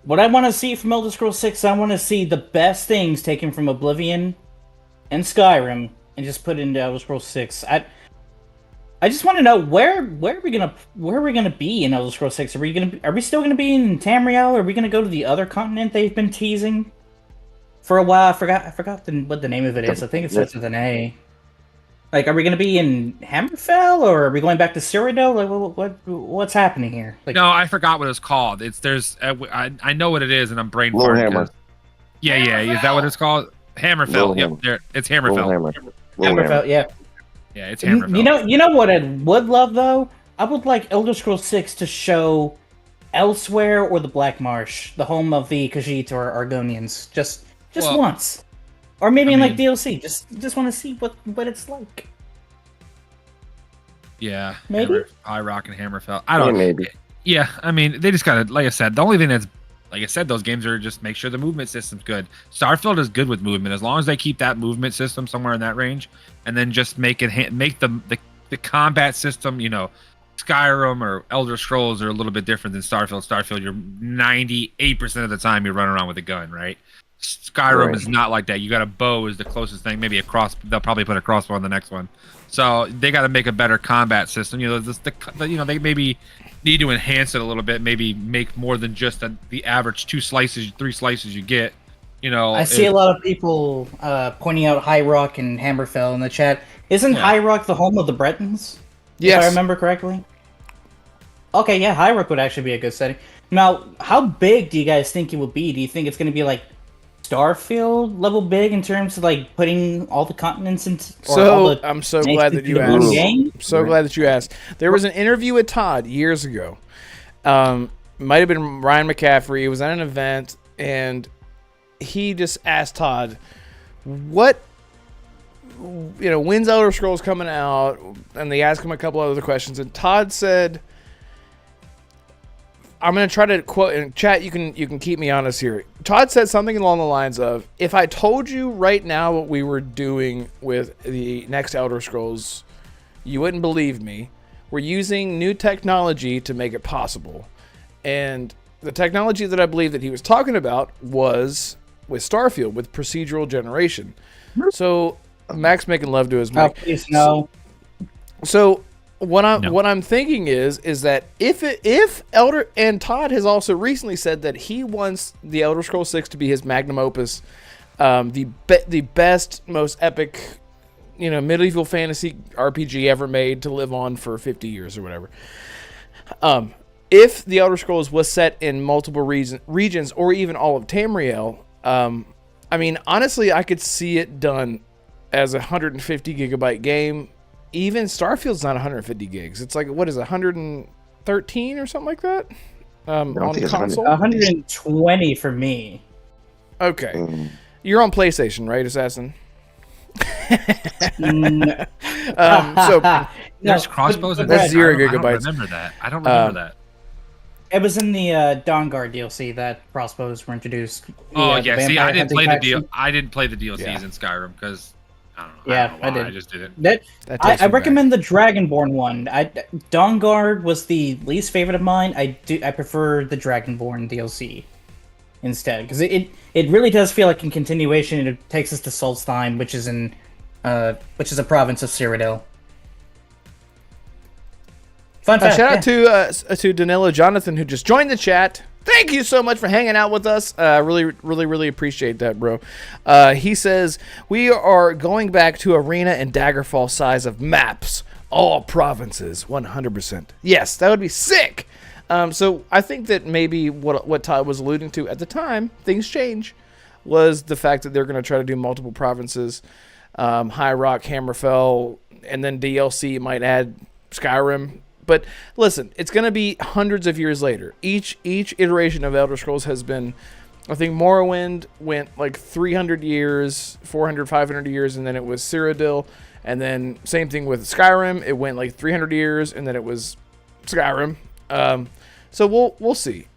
What I want to see from Elder Scrolls 6, I want to see the best things taken from Oblivion and Skyrim and just put into Elder Scrolls 6. I just want to know where are we gonna be in Elder Scrolls 6? Are we still gonna be in Tamriel? Or are we gonna go to the other continent they've been teasing for a while? I forgot what the name of it is. I think it starts with an A. Like, are we gonna be in Hammerfell, or are we going back to Cyrodiil? Like, what's happening here? Like, No, I forgot what it's called. I know what it is, and I'm brain Little farting. Hammer. Yeah. Is that what it's called? Hammerfell. Little Yep, Hammer. there. It's Little Hammerfell. Hammer. Little Hammerfell, Hammer. yeah. Yeah, it's Hammerfell. You know what I would love though? I would like Elder Scrolls 6 to show Elsewhere or the Black Marsh, the home of the Khajiit or Argonians, just Well, once, or maybe I in mean- like DLC. Just want to see what it's like. Yeah, Maybe? High Rock and Hammerfell. I don't. Yeah, maybe. Yeah, I mean, they just gotta, like I said, the only thing that's, like I said, those games are just make sure the movement system's good. Starfield is good with movement as long as they keep that movement system somewhere in that range, and then just make the combat system. You know, Skyrim or Elder Scrolls are a little bit different than Starfield. Starfield, you're 98% of the time you're running around with a gun, right? Skyrim Right. is not like that. You got a bow is the closest thing. Maybe a cross. They'll probably put a crossbow on the next one. So they got to make a better combat system. You know, they maybe need to enhance it a little bit. Maybe make more than just the average 3 slices you get. You know, I see a lot of people pointing out High Rock and Hammerfell in the chat. Isn't High Rock the home of the Bretons? Yes. If I remember correctly. Okay, yeah, High Rock would actually be a good setting. Now, how big do you guys think it will be? Do you think it's going to be like Starfield level big in terms of like putting all the continents into? I'm so glad that you asked. So glad that you asked. There was an interview with Todd years ago. Might have been Ryan McCaffrey. It was at an event, and he just asked Todd, "What? When's Elder Scrolls coming out?" And they asked him a couple other questions, and Todd said, I'm going to try to quote in chat. You can keep me honest here. Todd said something along the lines of, if I told you right now what we were doing with the next Elder Scrolls, you wouldn't believe me. We're using new technology to make it possible. And the technology that I believe that he was talking about was with Starfield, with procedural generation. So Max making love to his mic. Oh, please no. So what I'm thinking is that if Elder, and Todd has also recently said that he wants the Elder Scrolls 6 to be his magnum opus, the best, most epic, medieval fantasy RPG ever made to live on for 50 years or whatever. If the Elder Scrolls was set in multiple regions or even all of Tamriel, I mean, honestly, I could see it done as a 150 gigabyte game. Even Starfield's not 150 gigs. It's like, what is it, 113 or something like that? On console? 120 for me. Okay. You're on PlayStation, right, Assassin? So there's crossbows. That's 0 gigabytes. I don't remember that. I don't remember that. It was in the Dawnguard DLC that crossbows were introduced. Oh The yeah, see, I didn't vampire play the hunting deal. I didn't play the DLCs Yeah. in Skyrim because I don't know. Yeah, I, don't know I why. did. I just did it. That takes I me recommend the Dragonborn one. Dawnguard was the least favorite of mine. I prefer the Dragonborn DLC instead because it really does feel like a continuation. It takes us to Solstheim, which is a province of Cyrodiil. Fun fact. Shout out to Danilo Jonathan, who just joined the chat. Thank you so much for hanging out with us. Really appreciate that, bro. He says, we are going back to Arena and Daggerfall size of maps. All provinces, 100%. Yes, that would be sick. So I think that maybe what Todd was alluding to at the time, things change, was the fact that they're going to try to do multiple provinces. High Rock, Hammerfell, and then DLC might add Skyrim. But listen, it's going to be hundreds of years later. Each iteration of Elder Scrolls has been, I think Morrowind went like 300 years, 400, 500 years, and then it was Cyrodiil. And then same thing with Skyrim. It went like 300 years, and then it was Skyrim. So we'll see.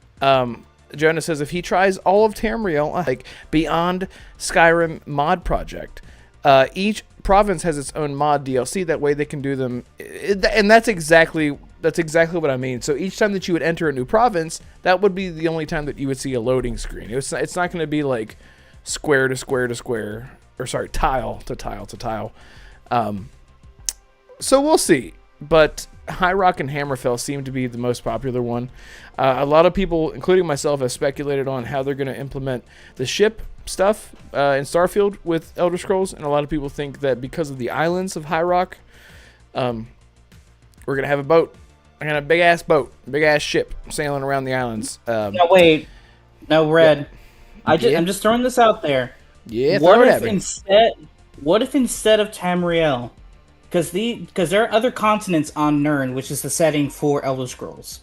Jonas says if he tries all of Tamriel, like Beyond Skyrim mod project, each province has its own mod DLC. That way they can do them, and that's exactly what I mean. So each time that you would enter a new province, that would be the only time that you would see a loading screen. It's not going to be like square to square to square, or sorry, tile to tile to tile. So we'll see. But High Rock and Hammerfell seem to be the most popular one. A lot of people, including myself, have speculated on how they're going to implement the ship stuff in Starfield with Elder Scrolls, and a lot of people think that because of the islands of High Rock, we're going to have a boat. I got a big ass boat, big ass ship sailing around the islands. No, wait. No, Red. Yeah. I'm just throwing this out there. Yeah, What if instead of Tamriel, because there are other continents on Nirn, which is the setting for Elder Scrolls,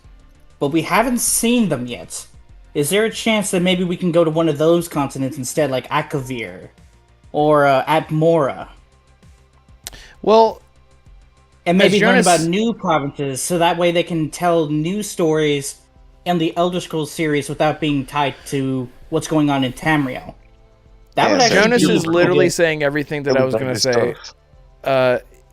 but we haven't seen them yet. Is there a chance that maybe we can go to one of those continents instead, like Akavir or Atmora? Well, and maybe learn Jonas... about new provinces, so that way they can tell new stories in the Elder Scrolls series without being tied to what's going on in Tamriel. That would actually Jonas be is literally saying everything that I was going to say.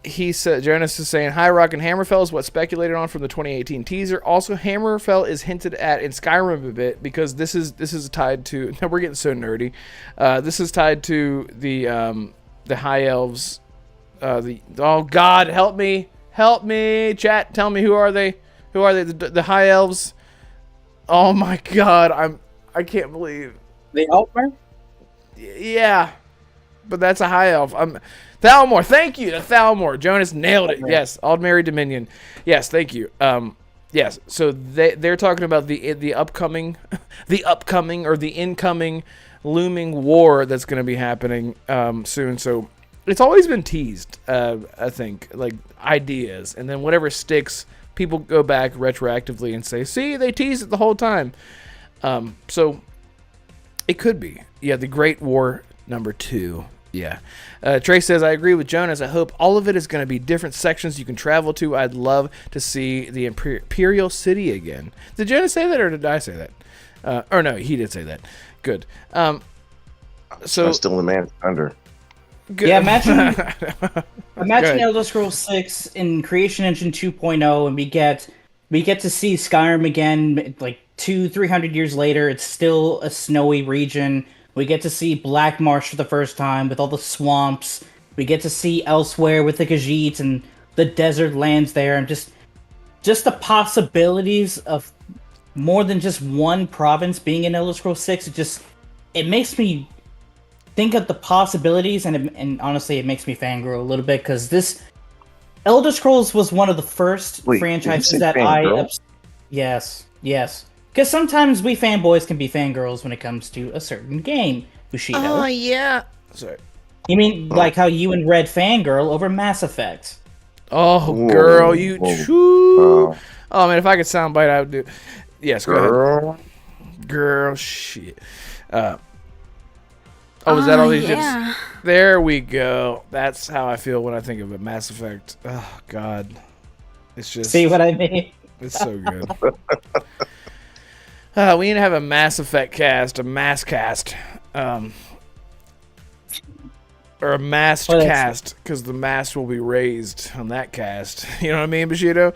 He said Jonas is saying High Rock and Hammerfell is what speculated on from the 2018 teaser. Also, Hammerfell is hinted at in Skyrim a bit because this is tied to. Now we're getting so nerdy. This is tied to the High Elves. Oh God, help me, chat. Tell me who are they? The High Elves. Oh my God, I can't believe the Altmer. Yeah, but that's a High Elf. Thalmor, thank you. The Thalmor. Jonas nailed it. Yes, Aldmeri Dominion. Yes, thank you. Yes. So they're talking about the upcoming, or the incoming looming war that's going to be happening soon. So it's always been teased. I think like ideas, and then whatever sticks, people go back retroactively and say, "See, they teased it the whole time." So it could be. Yeah, the Great War #2. Yeah. Trey says, I agree with Jonas. I hope all of it is going to be different sections you can travel to. I'd love to see the Imperial City again. Did Jonas say that, or did I say that? Or no, he did say that. Good. So I'm still in Man Thunder. Good. Yeah, imagine Elder Scrolls 6 in Creation Engine 2.0, and we get to see Skyrim again, like 200-300 years later. It's still a snowy region. We get to see Black Marsh for the first time with all the swamps. We get to see Elsewhere with the Khajiit and the desert lands there, and just the possibilities of more than just one province being in Elder Scrolls 6. It makes me think of the possibilities, and honestly, it makes me fangirl a little bit, because this Elder Scrolls was one of the first franchises that Yes. Because sometimes we fanboys can be fangirls when it comes to a certain game, Bushido. Oh, yeah. Sorry. You mean like how you and Red fangirl over Mass Effect? Oh, Whoa, girl, you... whoa. Oh, man, if I could soundbite, I would do... Yes, go ahead. Girl, shit. Was that all these ships? There we go. That's how I feel when I think of it. Mass Effect. Oh, God. It's just... See what I mean? It's so good. We need to have a Mass Effect cast, a mass cast, or a masked cast, because the mast will be raised on that cast. You know what I mean, Bushido?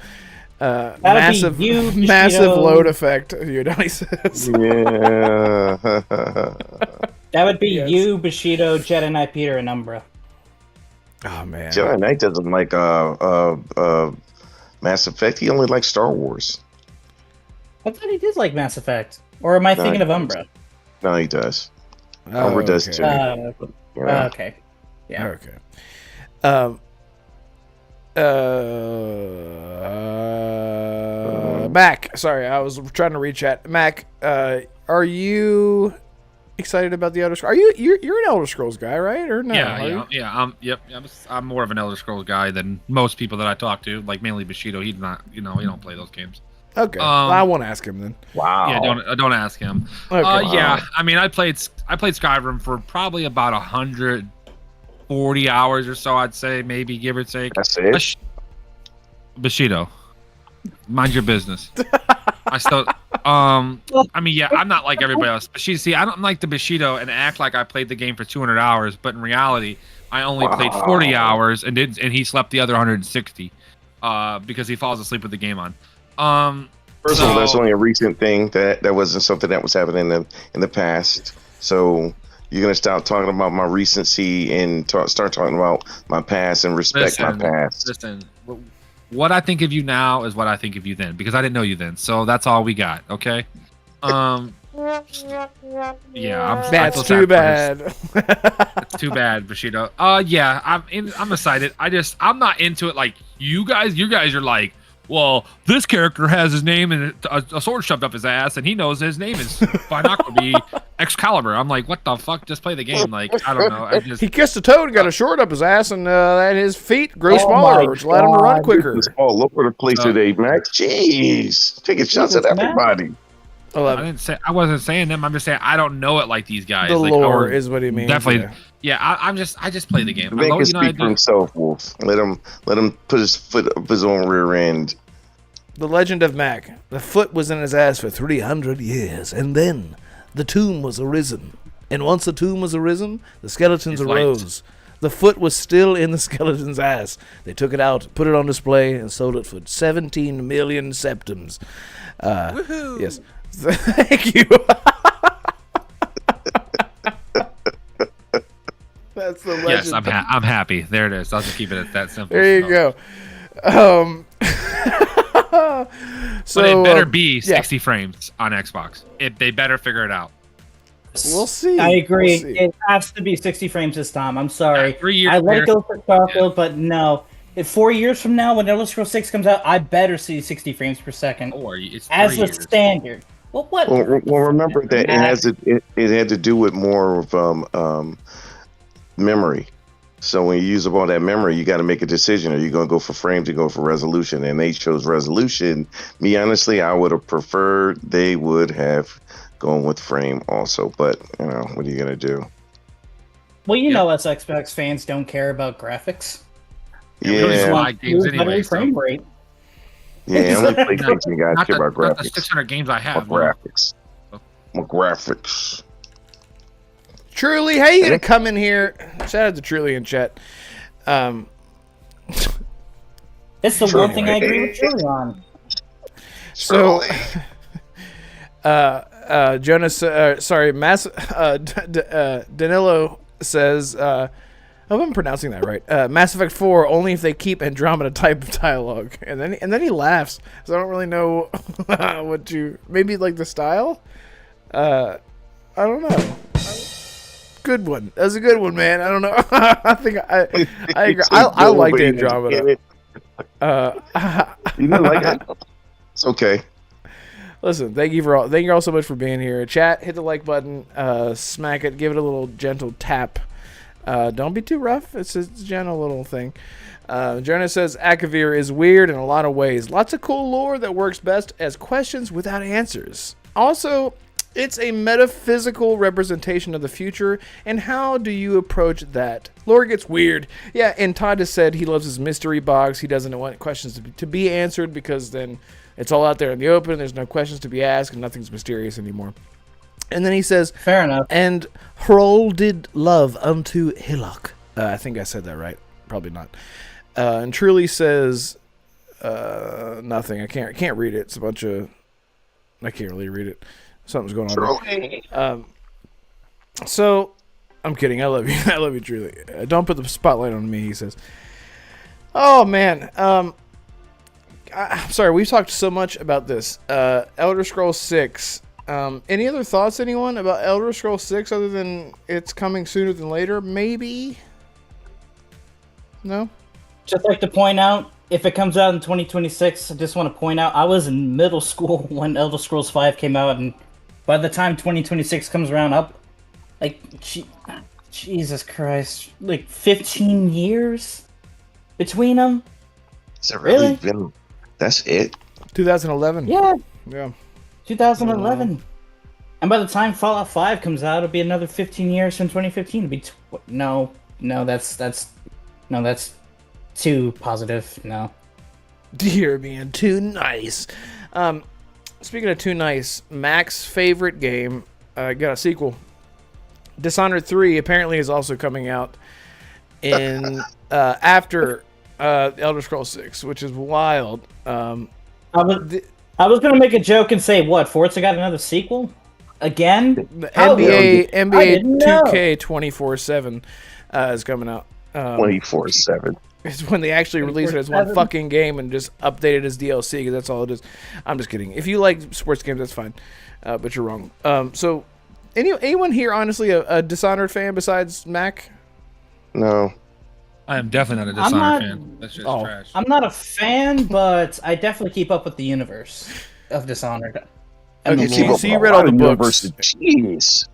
Massive load effect, he says. Yeah. That would be you, Bushido, Jedi Knight, Peter, and Umbra. Oh, man. Jedi Knight doesn't like Mass Effect. He only likes Star Wars. I thought he did like Mass Effect. Or am I thinking of Umbra? No, he does. Umbra does too. Okay. Yeah. Okay. Mac, sorry, I was trying to reach at Mac. Are you excited about the Elder Scrolls? You're an Elder Scrolls guy, right? Or no? Yeah. I'm more of an Elder Scrolls guy than most people that I talk to. Like mainly Bushido. He's not. He don't play those games. Okay, well, I won't ask him then. Wow. Yeah, don't ask him. Okay. Yeah, I mean, I played Skyrim for probably about 140 hours or so. I'd say, maybe give or take. That's it. Bushido, mind your business. I mean, yeah, I'm not like everybody else. But see, I don't like the Bushido and act like I played the game for 200 hours, but in reality, I only played 40 hours and he slept the other 160, because he falls asleep with the game on. First of all, that's only a recent thing. That wasn't something that was happening in the past. So you're gonna stop talking about my recency and start talking about my past and respect my past. Listen, what I think of you now is what I think of you then, because I didn't know you then. So that's all we got. Okay. Yeah, That's too bad. It's too bad, Bushido. Yeah, I'm excited. I'm not into it like you guys. You guys are like, well, this character has his name and a sword shoved up his ass, and he knows his name is be Excalibur. I'm like, what the fuck? Just play the game. Like, I don't know. He kissed a toad and got a short up his ass, and his feet grew smaller, which allowed him to run quicker. It's all over the place today, Max. Jeez, taking shots at everybody. I wasn't saying them. I'm just saying I don't know it like these guys. The like, lore is what he means. Definitely. Yeah, I just play the game. Make him speak for himself, Wolf. Let him put his foot up his own rear end. The legend of Mac. The foot was in his ass for 300 years, and then the tomb was arisen. And once the tomb was arisen, the skeletons arose. The foot was still in the skeleton's ass. They took it out, put it on display, and sold it for 17 million septums. Woohoo! Yes. Thank you. That's the legend. Yes, I'm happy. There it is. I'll just keep it at that simple. There you go. So, but it better be 60 frames on Xbox. They better figure it out. We'll see. I agree. We'll see. It has to be 60 frames this time. I'm sorry. 3 years I let it go for Starfield, but no. If 4 years from now, when Elder Scrolls 6 comes out, I better see 60 frames per second as a standard. Well, what? Well, remember that it had to do with more of memory. So when you use up all that memory, you got to make a decision. Are you going to go for frames or go for resolution? And they chose resolution. Me, honestly, I would have preferred they would have gone with frame also. But, what are you going to do? Well, know us Xbox fans don't care about graphics. Yeah. Games anyway, frame rate. Yeah, only PlayStation guys care about graphics. Not the 600 games I have. Graphics. More graphics. Truly, how you gonna come in here? Shout out to Truly in chat. It's the one thing I agree with Truly on. So, Jonas, Danilo says, I hope I'm pronouncing that right. Mass Effect 4 only if they keep Andromeda type of dialogue, and then he laughs. So I don't really know maybe like the style. I don't know. Good one. That was a good one, man. I don't know. I think I agree. I liked Andromeda. You didn't like it? It's okay. Listen, thank you all so much for being here. Chat, hit the like button, smack it, give it a little gentle tap. Don't be too rough. It's a gentle little thing. Jonas says Akavir is weird in a lot of ways. Lots of cool lore that works best as questions without answers. Also, it's a metaphysical representation of the future, and how do you approach that? Lore gets weird. Yeah, and Todd has said he loves his mystery box. He doesn't want questions to be answered because then it's all out there in the open. There's no questions to be asked, and nothing's mysterious anymore. And then he says, fair enough. And Hrol did love unto Hillock. I think I said that right. Probably not. And Truly says nothing. I can't read it. It's a bunch of... I can't really read it. Something's going on there. So, I'm kidding. I love you. I love you, Truly. Don't put the spotlight on me, he says. Oh, man. I'm sorry. We've talked so much about this. Elder Scrolls 6... any other thoughts, anyone, about Elder Scrolls 6 other than it's coming sooner than later? Maybe? No? Just like to point out, if it comes out in 2026, I just want to point out, I was in middle school when Elder Scrolls 5 came out, and by the time 2026 comes around, Jesus Christ, 15 years between them? Is it really been... That's it? 2011. Yeah. Yeah. 2011. And by the time Fallout 5 comes out, it'll be another 15 years from 2015. It'll be no, that's too positive. No. You're being too nice. speaking of too nice, Mac's favorite game got a sequel. Dishonored 3 apparently is also coming out in after Elder Scrolls 6, which is wild. I was gonna make a joke and say, what, Forza got another sequel? Again? The NBA 2K 24/7 is coming out. 24/7. It's when they actually release it as one fucking game and just update it as DLC, because that's all it is. I'm just kidding. If you like sports games, that's fine, but you're wrong. So, anyone here honestly a Dishonored fan besides Mac? No. I am definitely not a Dishonored fan. That's just trash. I'm not a fan, but I definitely keep up with the universe of Dishonored. Okay, so you read all the books. Jeez.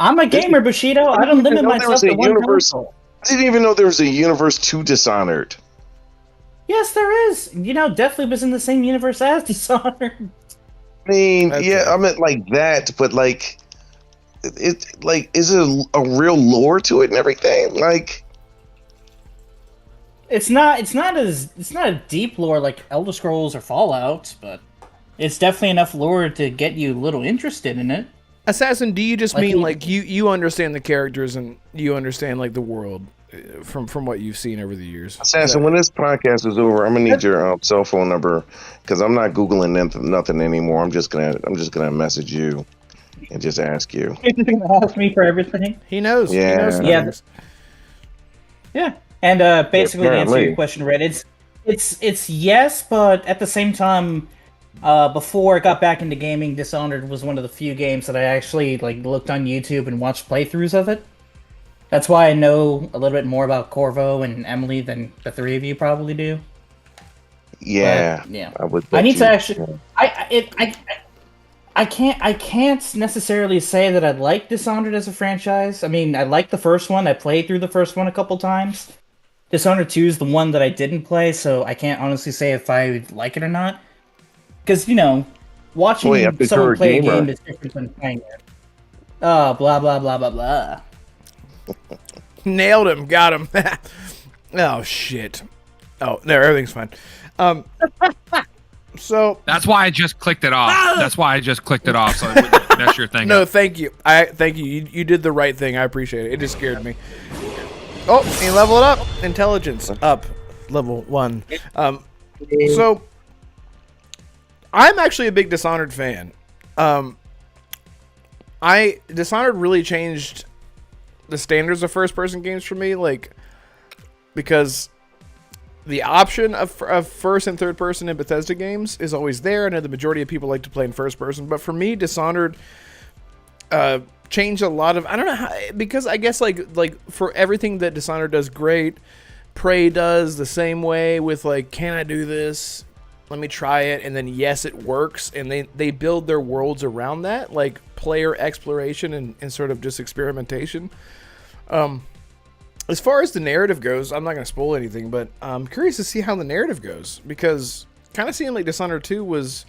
I'm a gamer, Bushido. I don't limit myself to one console. I didn't even know there was a universe to Dishonored. Yes, there is. Deathloop was in the same universe as Dishonored. I mean, I meant like that, but like, is it a real lore to it and everything? Like, it's not a deep lore like Elder Scrolls or Fallout, but it's definitely enough lore to get you a little interested in it. Assassin, do you just mean like you understand the characters and you understand like the world from what you've seen over the years? Assassin, when this podcast is over, I'm gonna need your cell phone number, because I'm not googling nothing anymore. I'm just gonna message you and just ask you. You're just gonna ask me for everything. He knows. Yeah. He knows things. Yeah. And basically, to answer your question, Red, it's yes, but at the same time, before I got back into gaming, Dishonored was one of the few games that I actually looked on YouTube and watched playthroughs of it. That's why I know a little bit more about Corvo and Emily than the three of you probably do. Yeah, but, yeah. I need to actually. I can't necessarily say that I like Dishonored as a franchise. I mean, I like the first one. I played through the first one a couple times. Dishonored 2 is the one that I didn't play, so I can't honestly say if I like it or not. Because, watching someone play a game is different than playing it. Oh, blah, blah, blah, blah, blah. Nailed him. Got him. Oh, shit. Oh, no, everything's fine. So that's why I just clicked it off. That's why I just clicked it off, so it wouldn't mess your thing up. Thank you. Thank you. You did the right thing. I appreciate it. It just scared me. Oh, you level it up. Intelligence up. Level 1. So I'm actually a big Dishonored fan. Dishonored really changed the standards of first-person games for me, because the option of first and third person in Bethesda games is always there. I know the majority of people like to play in first person, but for me, Dishonored changed a lot of, I don't know how, because I guess like for everything that Dishonored does great, Prey does the same way with can I do this? Let me try it, and then yes, it works, and they build their worlds around that, player exploration and sort of just experimentation. As far as the narrative goes, I'm not going to spoil anything, but I'm curious to see how the narrative goes, because kind of seeing Dishonored 2 was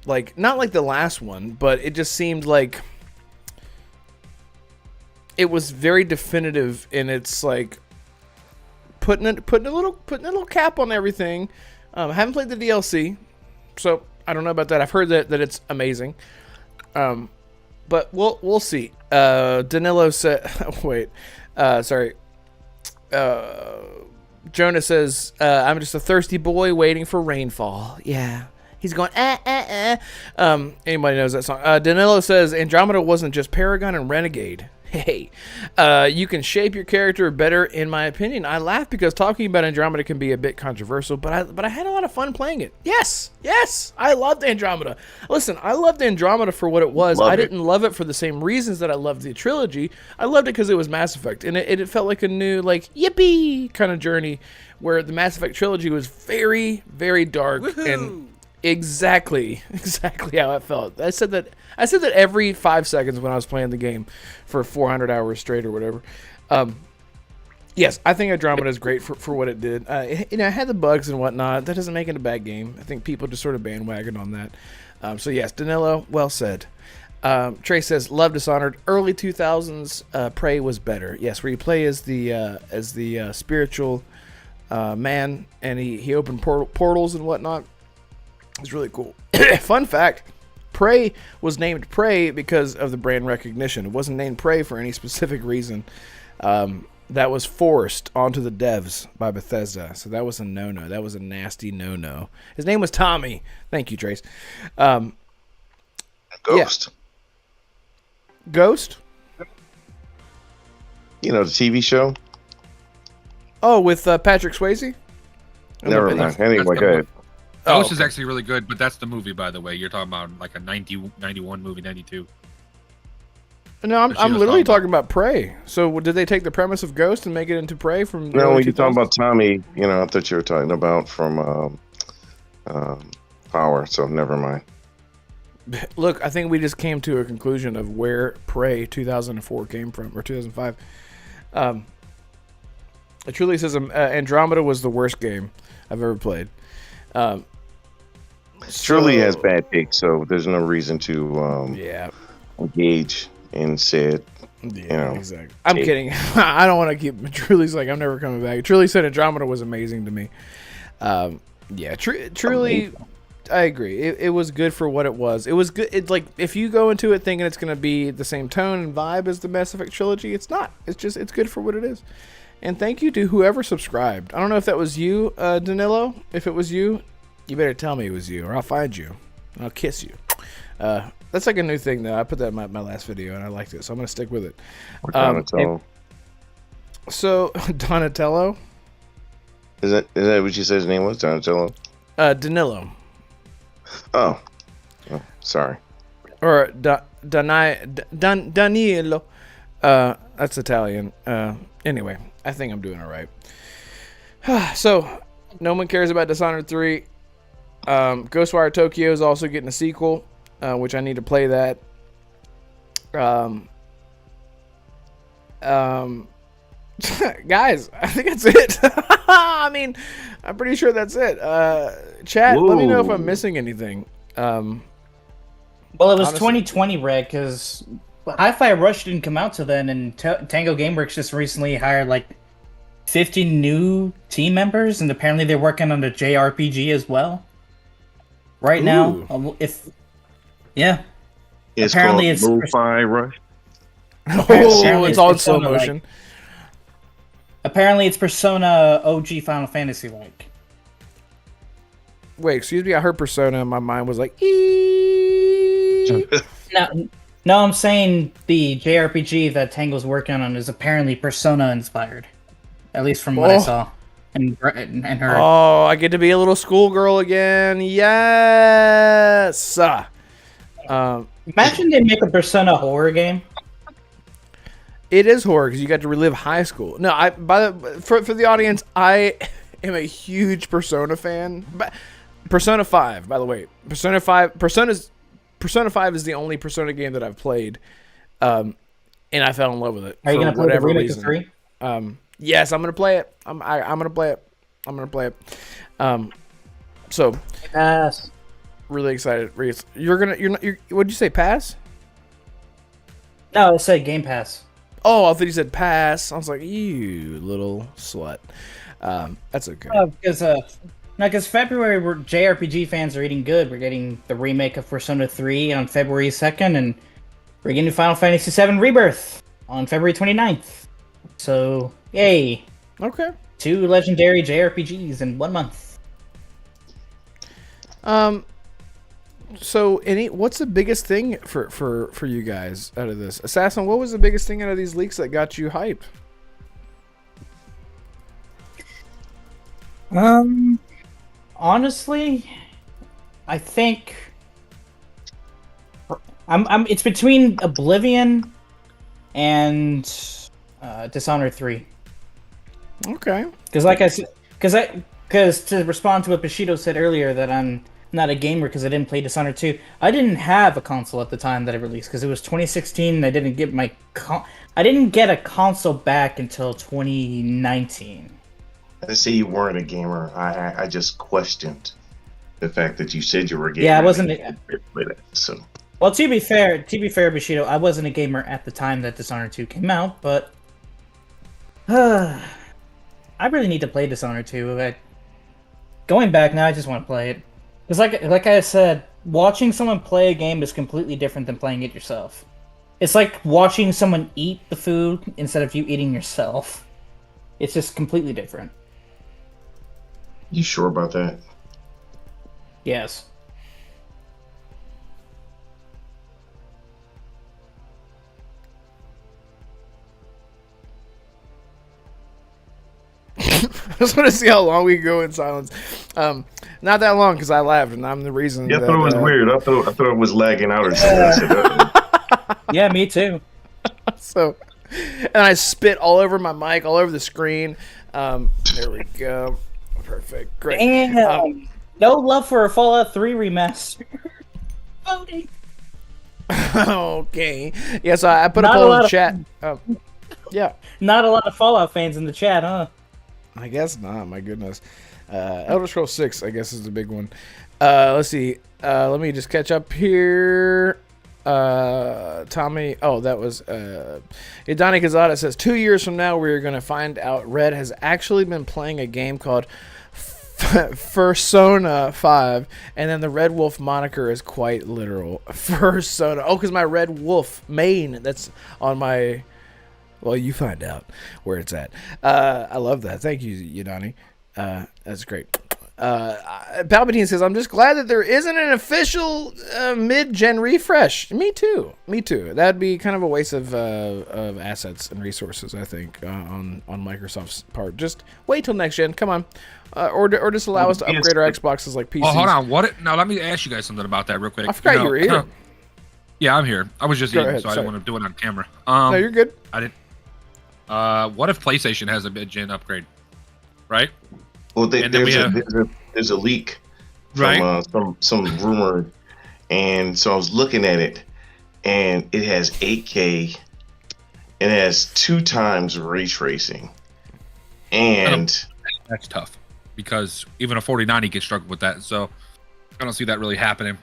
not like the last one, but it just seemed like it was very definitive in its putting a little cap on everything. I haven't played the DLC, so I don't know about that. I've heard that it's amazing. But we'll see. Danilo said, wait, sorry. Jonah says, I'm just a thirsty boy waiting for rainfall. Yeah. He's going, anybody knows that song? Danilo says, Andromeda wasn't just Paragon and Renegade. Hey, you can shape your character better, in my opinion. I laugh because talking about Andromeda can be a bit controversial, but I had a lot of fun playing it. Yes, I loved Andromeda. Listen, I loved Andromeda for what it was. I didn't love it for the same reasons that I loved the trilogy. I loved it because it was Mass Effect, and it felt like a new, yippee kind of journey, where the Mass Effect trilogy was very, very dark. Woohoo! And exactly how it felt. I said that every 5 seconds when I was playing the game for 400 hours straight or whatever. Yes, I think Andromeda is great for what it did. It had the bugs and whatnot. That doesn't make it a bad game. I think people just sort of bandwagon on that. So yes, Danilo, well said. Trey says, love Dishonored. Early 2000s, Prey was better. Yes, where you play as the spiritual man, and he opened portals and whatnot. It's really cool. Fun fact: Prey was named Prey because of the brand recognition. It wasn't named Prey for any specific reason. That was forced onto the devs by Bethesda, so that was a no-no. That was a nasty no-no. His name was Tommy. Thank you, Trace. Ghost. Yeah. Ghost? You know, the TV show? Oh, with Patrick Swayze? Never mind. Anyway, go ahead. Ghost is actually really good, but that's the movie, by the way. You're talking about like a 91 movie, 92. No, I'm literally talking about Prey. So did they take the premise of Ghost and make it into Prey from? No, when you're talking about Tommy, you know, I thought you were talking about from Power. So never mind. Look, I think we just came to a conclusion of where Prey 2004 came from, or 2005. It truly says Andromeda was the worst game I've ever played. Truly has bad takes, so there's no reason to engage in said. Yeah, exactly. I'm kidding. I don't want to keep. Truly's like, I'm never coming back. Truly said Andromeda was amazing to me. Truly, I agree. It was good for what it was. It was good. It's like if you go into it thinking it's going to be the same tone and vibe as the Mass Effect trilogy, it's not. It's good for what it is. And thank you to whoever subscribed. I don't know if that was you, Danilo. If it was you, you better tell me it was you, or I'll find you. I'll kiss you. That's like a new thing, though. I put that in my last video, and I liked it, so I'm going to stick with it. Donatello. So, Donatello? Is that what you said his name was? Donatello? Danilo. Oh, sorry. Or Danilo. That's Italian. Anyway, I think I'm doing all right. So, no one cares about Dishonored 3. Ghostwire Tokyo is also getting a sequel, which I need to play that. Guys, I think that's it. I mean, I'm pretty sure that's it. Chat, let me know if I'm missing anything. Well, it was 2020, Red, because Hi-Fi Rush didn't come out till then, and Tango Gameworks just recently hired like 50 new team members, and apparently they're working on the JRPG as well. Right now, It's apparently called Hi-Fi Rush. It's all in slow motion. Apparently, it's Persona OG Final Fantasy like. Wait, excuse me. I heard Persona, and my mind was like, No, I'm saying the JRPG that Tango's working on is apparently Persona inspired, at least from what I saw and heard. Oh, I get to be a little schoolgirl again. Yes. Imagine they make a Persona horror game. It is horror because you got to relive high school. No, for the audience, I am a huge Persona fan. Persona 5, by the way. Persona 5 is the only Persona game that I've played, and I fell in love with it. Are you gonna play the remake of 3? Yes, I'm gonna play it. I'm gonna play it. I'm gonna play it. So Pass. Really excited. What'd you say? Pass? No, it said Game Pass. Oh, I thought you said pass. I was like, you little slut. That's okay. Because February, JRPG fans are eating good. We're getting the remake of Persona 3 on February 2nd, and we're getting Final Fantasy VII Rebirth on February 29th. So, yay. Okay. 2 legendary JRPGs in 1 month. So, what's the biggest thing for you guys out of this? Assassin, what was the biggest thing out of these leaks that got you hyped? Honestly, I think it's between Oblivion and Dishonored 3. Okay. Because like I said, because to respond to what Bushido said earlier, that I'm not a gamer because I didn't play Dishonored 2. I didn't have a console at the time that it released because it was 2016 and I didn't get I didn't get a console back until 2019. I say you weren't a gamer. I just questioned the fact that you said you were a gamer. Yeah, I wasn't. So. Well, to be fair, Bushido, I wasn't a gamer at the time that Dishonored 2 came out, but I really need to play Dishonored 2. Going back now, I just want to play it. Because like I said, watching someone play a game is completely different than playing it yourself. It's like watching someone eat the food instead of you eating yourself. It's just completely different. You sure about that? Yes. I just want to see how long we can go in silence. Not that long because I laughed, and I'm the reason. Yeah, I that, thought it was weird. I thought it was lagging out or something. I said, "Uh-oh." Yeah, me too. So, and I spit all over my mic, all over the screen. There we go. Perfect. Great. Damn. No love for a Fallout 3 remaster. Voting. Okay. Yeah, so I put Not a a poll lot in of- chat. Yeah. Not a lot of Fallout fans in the chat, huh? I guess not. My goodness. Elder Scrolls 6, I guess, is the big one. Let's see. Let me just catch up here. Tommy. Oh, that was. Donnie Kazada says 2 years from now we're going to find out Red has actually been playing a game called Fursona 5, and then the Red Wolf moniker is quite literal. Fursona. Oh, because my Red Wolf main that's on my. Well, you find out where it's at. I love that. Thank you, Yadani. That's great. Palpatine says, I'm just glad that there isn't an official mid-gen refresh. Me too. That'd be kind of a waste of assets and resources, I think, on Microsoft's part. Just wait till next gen. Come on. Or just allow us to upgrade our Xboxes like PCs. Oh, hold on. Now, let me ask you guys something about that real quick. I forgot you were here. Yeah, I'm here. I was just eating, ahead, so I sorry. didn't want to do it on camera. No, you're good. I didn't. What if PlayStation has a mid-gen upgrade? Right? Well, And then there's a leak from Right. some rumor, and so I was looking at it, and it has 8K, and it has 2 times ray tracing, and That's tough because even a 4090 can struggle with that. So I don't see that really happening.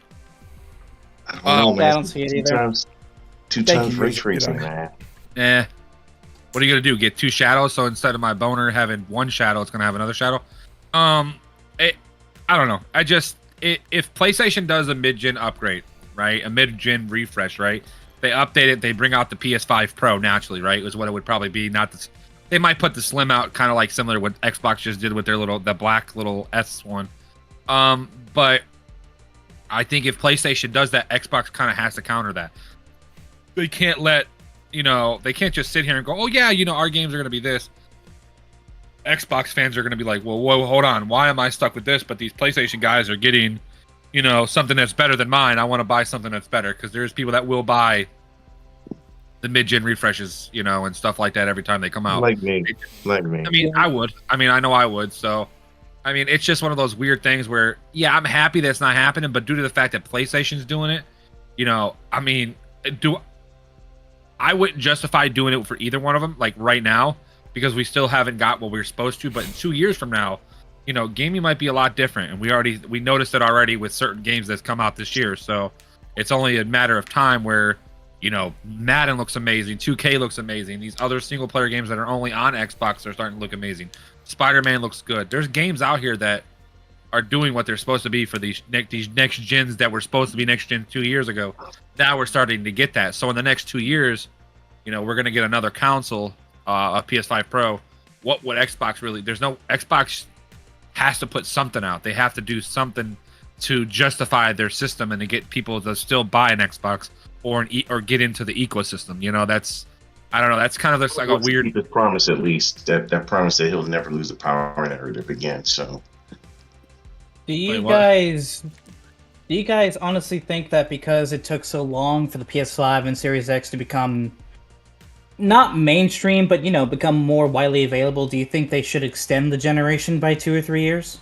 I don't know, man. I don't see it either. Two Thank times you, ray Richard. tracing, Good man. What are you gonna do? Get 2 shadows? So instead of my boner having 1 shadow, it's gonna have another shadow. I don't know. If PlayStation does a mid-gen upgrade, right, a mid-gen refresh, right, they update it, they bring out the PS5 Pro naturally, right, is what it would probably be. Not the, they might put the Slim out, kind of like similar to what Xbox just did with their the black little S one. But I think if PlayStation does that, Xbox kind of has to counter that. They can't they can't just sit here and go, oh yeah, our games are going to be this. Xbox fans are going to be like, well, whoa, hold on. Why am I stuck with this? But these PlayStation guys are getting, something that's better than mine. I want to buy something that's better because there's people that will buy the mid-gen refreshes, and stuff like that every time they come out. Like me. I mean, I would. I mean, I know I would. So, I mean, it's just one of those weird things where, yeah, I'm happy that's not happening, but due to the fact that PlayStation's doing it, I mean, I wouldn't justify doing it for either one of them, like right now, because we still haven't got what we were supposed to. But in 2 years from now, gaming might be a lot different, and we noticed it already with certain games that's come out this year. So it's only a matter of time where Madden looks amazing, 2K looks amazing. These other single player games that are only on Xbox are starting to look amazing. Spider-Man looks good. There's games out here that are doing what they're supposed to be for these next gens that were supposed to be next gen 2 years ago. Now we're starting to get that. So in the next 2 years, we're going to get another console, a PS5 Pro. What would Xbox really? Xbox has to put something out. They have to do something to justify their system and to get people to still buy an Xbox or get into the ecosystem. I don't know. That's kind of like a weird. The promise, at least that promise that he'll never lose the power narrative again. So, Do you guys honestly think that because it took so long for the PS5 and Series X to become not mainstream, but become more widely available, do you think they should extend the generation by 2 or 3 years?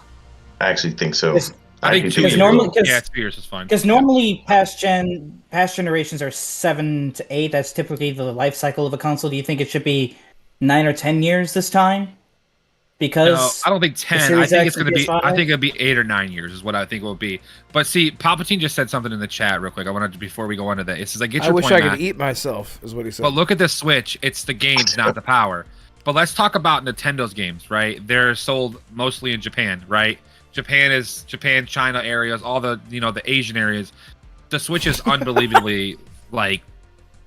I actually think so. I think 2 years. Yeah, 2 years is fine. Because normally past generations are 7 to 8. That's typically the life cycle of a console. Do you think it should be 9 or 10 years this time? Because no, I don't think 10. I think it's going to be. I think it'll be 8 or 9 years is what I think it will be. But see, Palpatine just said something in the chat real quick. I wanted to, before we go into that. It says, "I get your point." I wish I Matt. could eat myself. Is what he said. But look at the Switch. It's the games, not the power. But let's talk about Nintendo's games, right? They're sold mostly in Japan, right? Japan, China areas, all the the Asian areas. The Switch is unbelievably like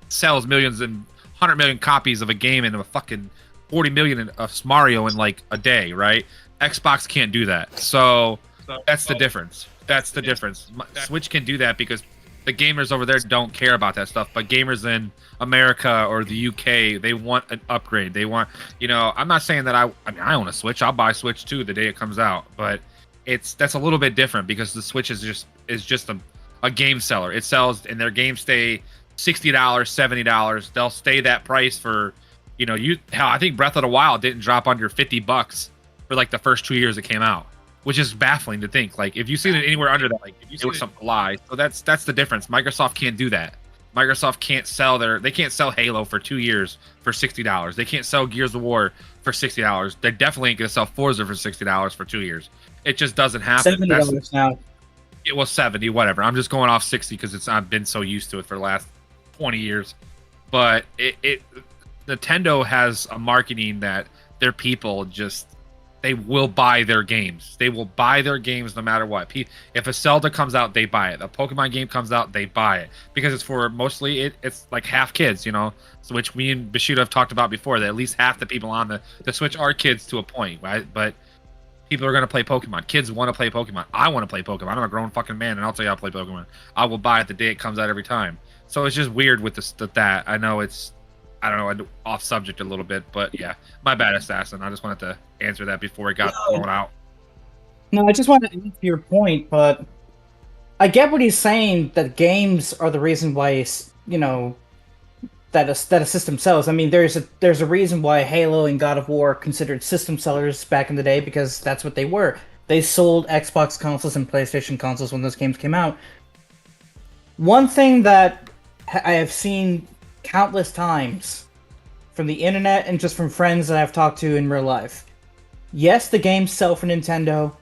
sells millions and 100 million copies of a game and a fucking 40 million of Mario in like a day, right? Xbox can't do that. So that's the difference. That's the difference. Switch can do that because the gamers over there don't care about that stuff, but gamers in America or the UK, they want an upgrade. They want, I'm not saying that I own a Switch. I'll buy a Switch too the day it comes out, but that's a little bit different because the Switch is just a game seller. It sells and their games stay $60, $70. They'll stay that price for, hell, I think Breath of the Wild didn't drop under $50 for like the first 2 years it came out, which is baffling to think. Like if you've seen it anywhere under that, like it was some lie. So that's the difference. Microsoft can't do that. Microsoft can't they can't sell Halo for 2 years for $60. They can't sell Gears of War for $60. They definitely ain't gonna sell Forza for $60 for 2 years. It just doesn't happen. $70 now. It was 70, whatever. I'm just going off 60 because I've been so used to it for the last 20 years. But Nintendo has a marketing that their people they will buy their games. They will buy their games no matter what. If a Zelda comes out, they buy it. A Pokemon game comes out, they buy it because it's for mostly it's like half kids, so which me and Bushido have talked about before. That at least half the people on the Switch are kids to a point, right? But people are gonna play Pokemon. Kids want to play Pokemon. I want to play Pokemon. I'm a grown fucking man, and I'll tell you I'll play Pokemon. I will buy it the day it comes out every time. So it's just weird with that. I know I don't know, off subject a little bit, but yeah, my bad, Assassin. I just wanted to answer that before it got thrown out. No, I just want to answer your point, but I get what he's saying, that games are the reason why, that a system sells. I mean, there's a reason why Halo and God of War are considered system sellers back in the day, because that's what they were. They sold Xbox consoles and PlayStation consoles when those games came out. One thing that I have seen countless times from the internet and just from friends that I've talked to in real life. Yes, the games sell for Nintendo,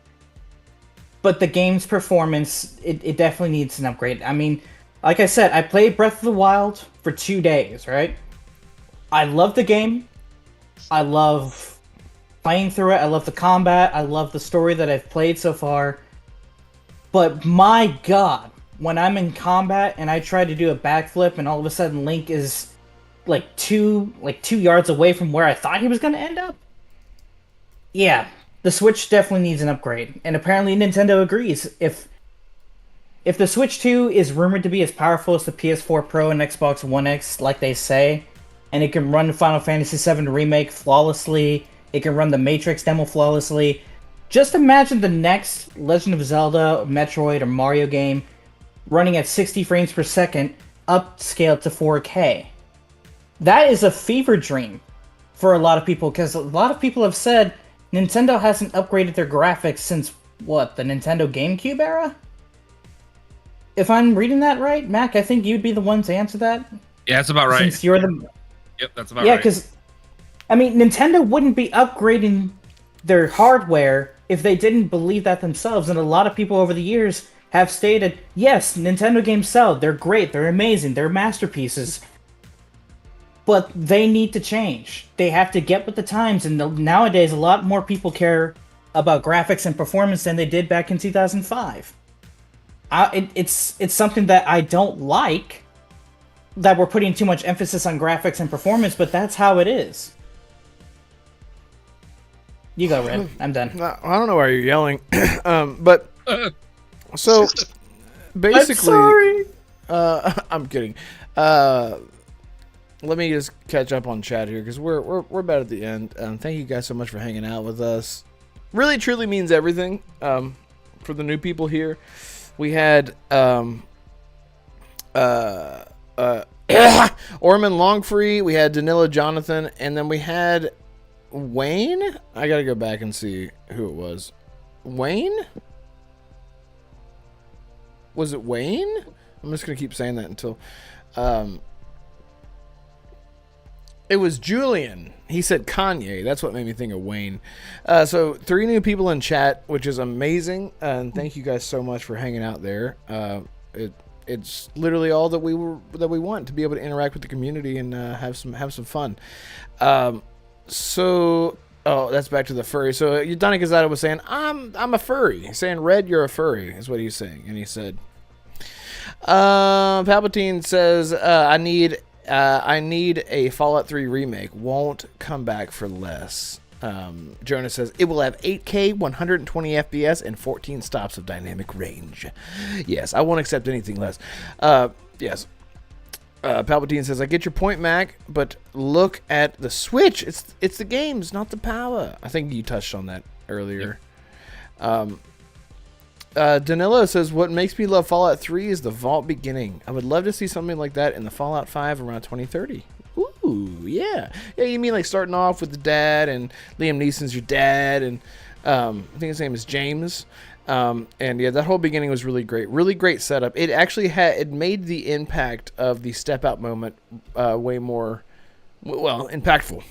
but the game's performance, it definitely needs an upgrade. I mean, like I said, I played Breath of the Wild for 2 days, right? I love the game. I love playing through it. I love the combat. I love the story that I've played so far. But my god, when I'm in combat and I try to do a backflip and all of a sudden Link is like two yards away from where I thought he was going to end up? Yeah, the Switch definitely needs an upgrade. And apparently Nintendo agrees. If the Switch 2 is rumored to be as powerful as the PS4 Pro and Xbox One X, like they say, and it can run Final Fantasy VII Remake flawlessly, it can run the Matrix demo flawlessly, just imagine the next Legend of Zelda, Metroid, or Mario game running at 60 frames per second, upscaled to 4K. That is a fever dream for a lot of people, because a lot of people have said Nintendo hasn't upgraded their graphics since, the Nintendo GameCube era? If I'm reading that right, Mac, I think you'd be the one to answer that. Yeah, that's about right. Since you're the... Yep, that's about right. Yeah, because, I mean, Nintendo wouldn't be upgrading their hardware if they didn't believe that themselves, and a lot of people over the years have stated, yes, Nintendo games sell, they're great, they're amazing, they're masterpieces, but they need to change. They have to get with the times, and nowadays a lot more people care about graphics and performance than they did back in 2005. It's something that I don't like, that we're putting too much emphasis on graphics and performance, but that's how it is. You go, Red. I'm done. I don't know why you're yelling, but so basically, I'm sorry. I'm kidding. Let me just catch up on chat here because we're about at the end. Thank you guys so much for hanging out with us. Really, truly means everything. For the new people here, we had Orman Longfree, we had Danila Jonathan, and then we had Wayne. I gotta go back and see who it was. Wayne? Was it Wayne? I'm just gonna keep saying that until it was Julian. He said Kanye. That's what made me think of Wayne. So 3 new people in chat, which is amazing, and thank you guys so much for hanging out there. It's literally all that we want, to be able to interact with the community and have some fun. So Oh, that's back to the furry. So Donnie Gazzato was saying, I'm a furry. He's saying, Red, you're a furry, is what he's saying. And he said, Palpatine says, I need a Fallout 3 remake. Won't come back for less. Jonas says, it will have 8K, 120 FPS, and 14 stops of dynamic range. Yes, I won't accept anything less. Yes. Palpatine says, I get your point, Mac, but look at the Switch. It's the games, not the power. I think you touched on that earlier. Danilo says, what makes me love Fallout 3 is the vault beginning. I would love to see something like that in the Fallout 5 around 2030. Ooh, yeah. Yeah, you mean like starting off with the dad, and Liam Neeson's your dad, and I think his name is James. And yeah, that whole beginning was really great. Really great setup. It actually it made the impact of the step out moment way more, well, impactful.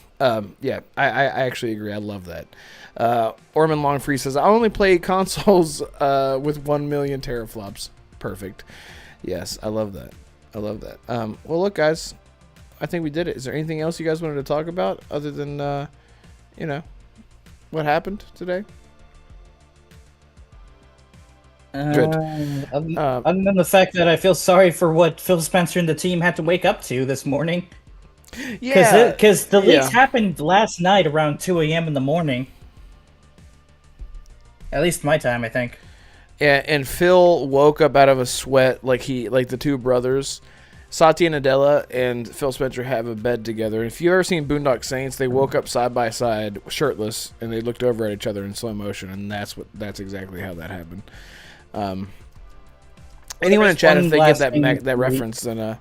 Yeah, I actually agree. I love that. Orman Longfree says, I only play consoles with 1 million teraflops. Perfect. Yes, I love that. I love that. Well, look, guys, I think we did it. Is there anything else you guys wanted to talk about other than, what happened today? Good. Other than the fact that I feel sorry for what Phil Spencer and the team had to wake up to this morning. Yeah. Because the leaks happened last night around 2 a.m. in the morning. At least my time, I think. Yeah, and Phil woke up out of a sweat like the two brothers. Satya Nadella and Phil Spencer have a bed together. If you've ever seen Boondock Saints, they woke up side by side, shirtless, and they looked over at each other in slow motion, and that's exactly how that happened. Anyone in chat, if they get that reference, then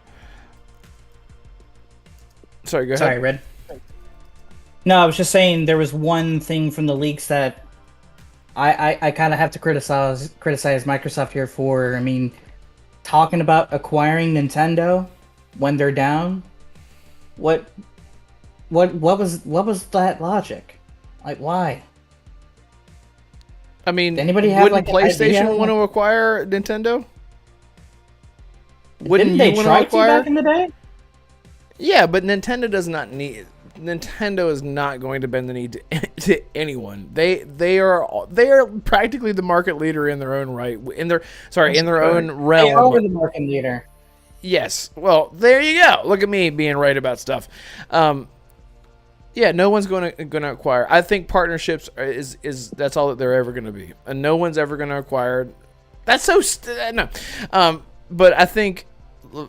sorry, go ahead. Sorry, Red. No, I was just saying there was one thing from the leaks that I kind of have to criticize Microsoft here for. I mean, talking about acquiring Nintendo when they're down. What was that logic? Like, why? I mean, anybody have wouldn't PlayStation want to acquire Nintendo? Didn't they try to back in the day? Yeah, but Nintendo does not need. Nintendo is not going to bend the knee to anyone. They are practically the market leader in their own right. In their own realm. They are the market leader. Yes. Well, there you go. Look at me being right about stuff. Yeah, no one's going to acquire. I think partnerships is that's all that they're ever going to be, and no one's ever going to acquire. That's so no. But I think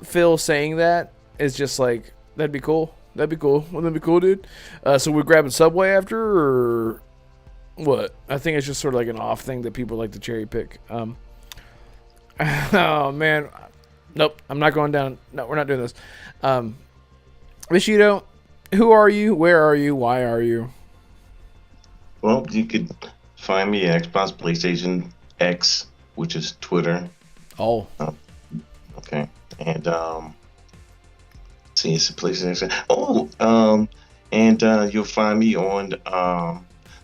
Phil saying that is just like, that'd be cool. That'd be cool. Wouldn't that be cool, dude? So we're grabbing Subway after, or what? I think it's just sort of like an off thing that people like to cherry pick. Oh man, nope. I'm not going down. No, we're not doing this. Bushido, who are you? Where are you? Why are you? Well, you could find me at Xbox, PlayStation X, which is Twitter. Oh. Okay. And see, it's a PlayStation. And you'll find me on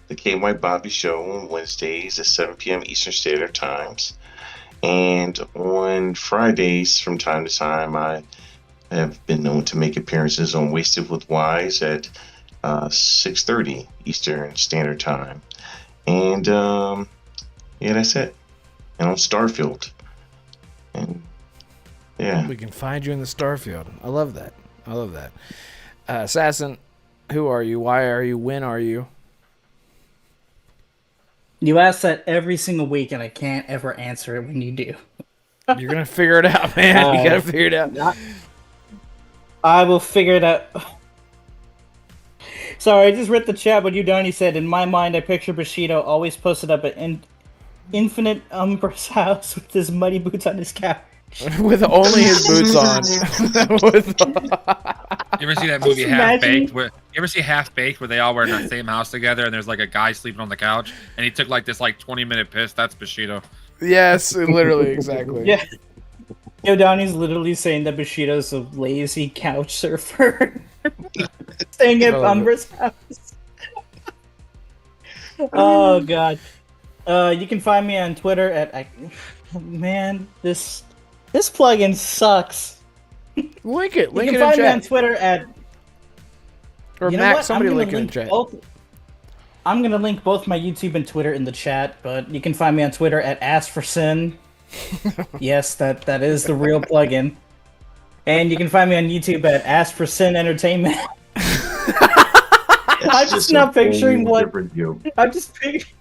the K White Bobby Show on Wednesdays at 7 p.m. Eastern Standard Times, and on Fridays from time to time I have been known to make appearances on Wasted with Wise at 6:30 Eastern Standard Time, and yeah, that's it. And on Starfield, and yeah, we can find you in the Starfield. I love that. I love that. Assassin, who are you? Why are you? When are you? You ask that every single week, and I can't ever answer it when you do. You're gonna figure it out, man. You gotta figure it out. I will figure it out. Sorry, I just read the chat. What you Donnie said. In my mind, I picture Bushido always posted up at Infinite Umbra's house with his muddy boots on his couch. With only his boots on. You ever see that movie Half Baked? You ever see Half Baked where they all were in the same house together and there's like a guy sleeping on the couch and he took like this 20-minute piss? That's Bushido. Yes, literally, exactly. Yeah. Yo, Donnie's literally saying that Bushido's a lazy couch surfer. Staying at Umbra's house. Oh god. You can find me on Twitter at man, this plugin sucks. Link it. Link you it can in find me chat. on Twitter at. Or Mac, somebody link it in chat. I'm gonna link both my YouTube and Twitter in the chat, but you can find me on Twitter at AskForSin. Yes, that is the real plugin. And you can find me on YouTube at AskForSin Entertainment. I'm just not picturing what. I'm just picturing.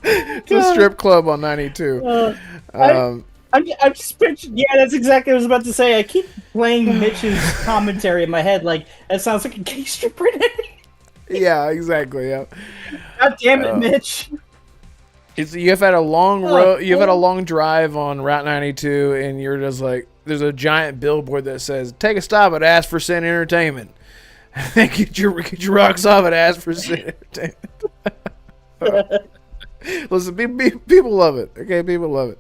It's a strip club on 92. I'm just picturing. Yeah, that's exactly what I was about to say. I keep playing Mitch's commentary in my head, like that sounds like a gay stripper. Yeah, exactly. Yeah. God damn it, Mitch. You've had a long road. You've had a long drive on Route 92, and you're just like, there's a giant billboard that says, "Take a stop at Ask for Sin Entertainment." get your rocks off at Ask for Sin Entertainment. Listen, people love it. Okay, people love it.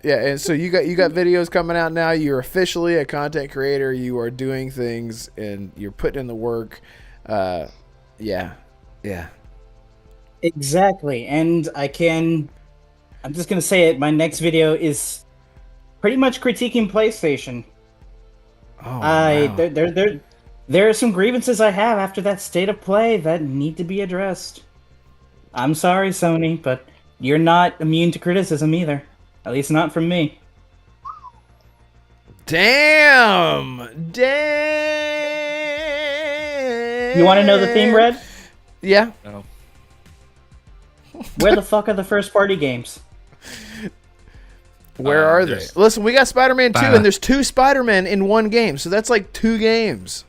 Yeah, and so you got videos coming out now. You're officially a content creator. You are doing things, and you're putting in the work. Yeah. Exactly, and I'm just gonna say it. My next video is pretty much critiquing PlayStation. Oh, wow. There are some grievances I have after that state of play that need to be addressed. I'm sorry, Sony, but you're not immune to criticism either. At least not from me. Damn. You want to know the theme, Red? Yeah. No. Where the fuck are the first party games? Where are they? Listen, we got Spider-Man 2, and there's 2 Spider-Men in one game, so that's like 2 games.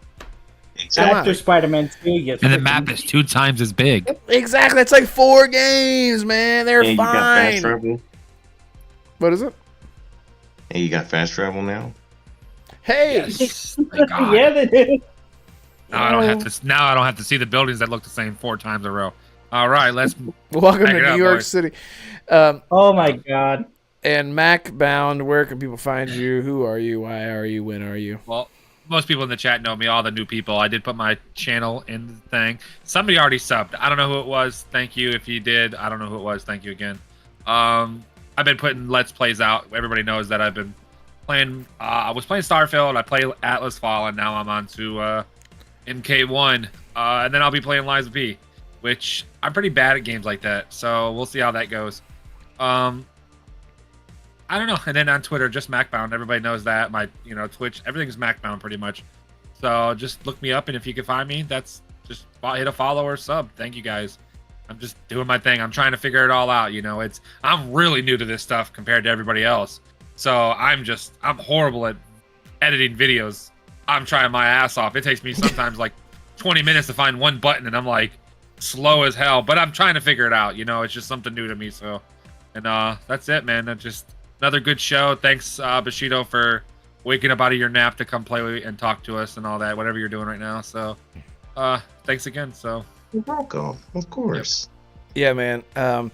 After Spider-Man 2, you and the map is 2 times as big. Exactly, that's like 4 games, man. They're And you got fast fine. travel. What is it? And you got fast travel now. Hey. Yes. Thank God. Yeah, they do. Now I don't have to see the buildings that look the same 4 times in a row. All right, let's Welcome to it New out, York boys. City. Oh my God. And Mac Bound, where can people find you? Who are you? Why are you? When are you? Well, most people in the chat know me, all the new people. I did put my channel in the thing. Somebody already subbed. I don't know who it was. Thank you if you did. I don't know who it was. Thank you again. I've been putting Let's Plays out. Everybody knows that I've been playing. I was playing Starfield. I play Atlas Fallen. Now I'm on to MK1. And then I'll be playing Lies of P, which I'm pretty bad at games like that. So we'll see how that goes. I don't know. And then on Twitter, just MacBound. Everybody knows that. My, Twitch, everything's MacBound pretty much. So just look me up, and if you can find me, that's just hit a follow or sub. Thank you guys. I'm just doing my thing. I'm trying to figure it all out. I'm really new to this stuff compared to everybody else. So I'm horrible at editing videos. I'm trying my ass off. It takes me sometimes like 20 minutes to find one button, and I'm like slow as hell. But I'm trying to figure it out. It's just something new to me. So, and that's it, man. That's just another good show. Thanks, Bushido, for waking up out of your nap to come play and talk to us and all that, whatever you're doing right now. So, thanks again. So, You're welcome. Of course. Yeah, man. And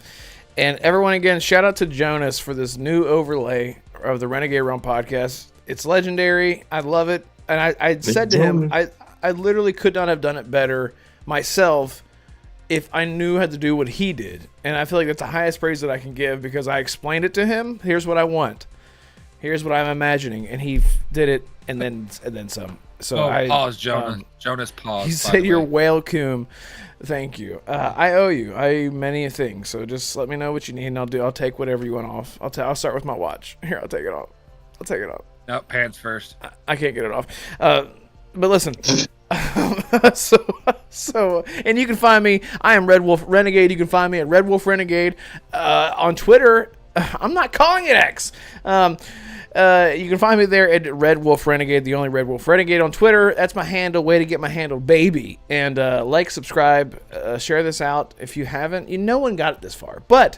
everyone, again, shout out to Jonas for this new overlay of the Renegade Realm podcast. It's legendary. I love it. And I said to him, I literally could not have done it better myself if I knew how to do what he did. And I feel like that's the highest praise that I can give, because I explained it to him. Here's what I want. Here's what I'm imagining. And he did it, and then some. So pause, Jonas. Jonas, pause. He said you're welcome. Thank you. I owe you. Many a thing. So just let me know what you need, and I'll take whatever you want off. I'll start with my watch. Here, I'll take it off. No, pants first. I can't get it off. But listen. So, and you can find me. I am Red Wolf Renegade. You can find me at Red Wolf Renegade on Twitter. I'm not calling it X. You can find me there at Red Wolf Renegade, the only Red Wolf Renegade on Twitter. That's my handle. Way to get my handle, baby. And like, subscribe, share this out if you haven't. No one got it this far. But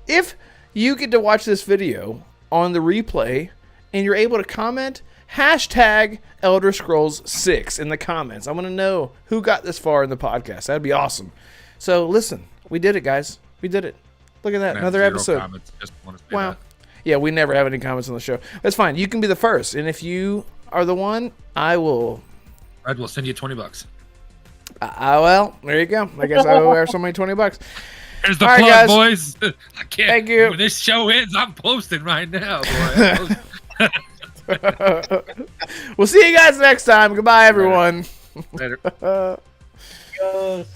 if you get to watch this video on the replay and you're able to comment, hashtag Elder Scrolls 6 in the comments. I want to know who got this far in the podcast. That'd be awesome. So listen, we did it, guys. We did it. Look at that. Another episode. Comments. Just want to say Wow. that. Yeah, we never have any comments on the show. That's fine. You can be the first. And if you are the one, I will. Red will send you $20. Well, there you go. I guess I owe her somebody $20. There's the All right, plug, guys. boys. I can't. Thank you. When this show ends, I'm posting right now, boy. We'll see you guys next time. Goodbye, everyone. Later. Adios.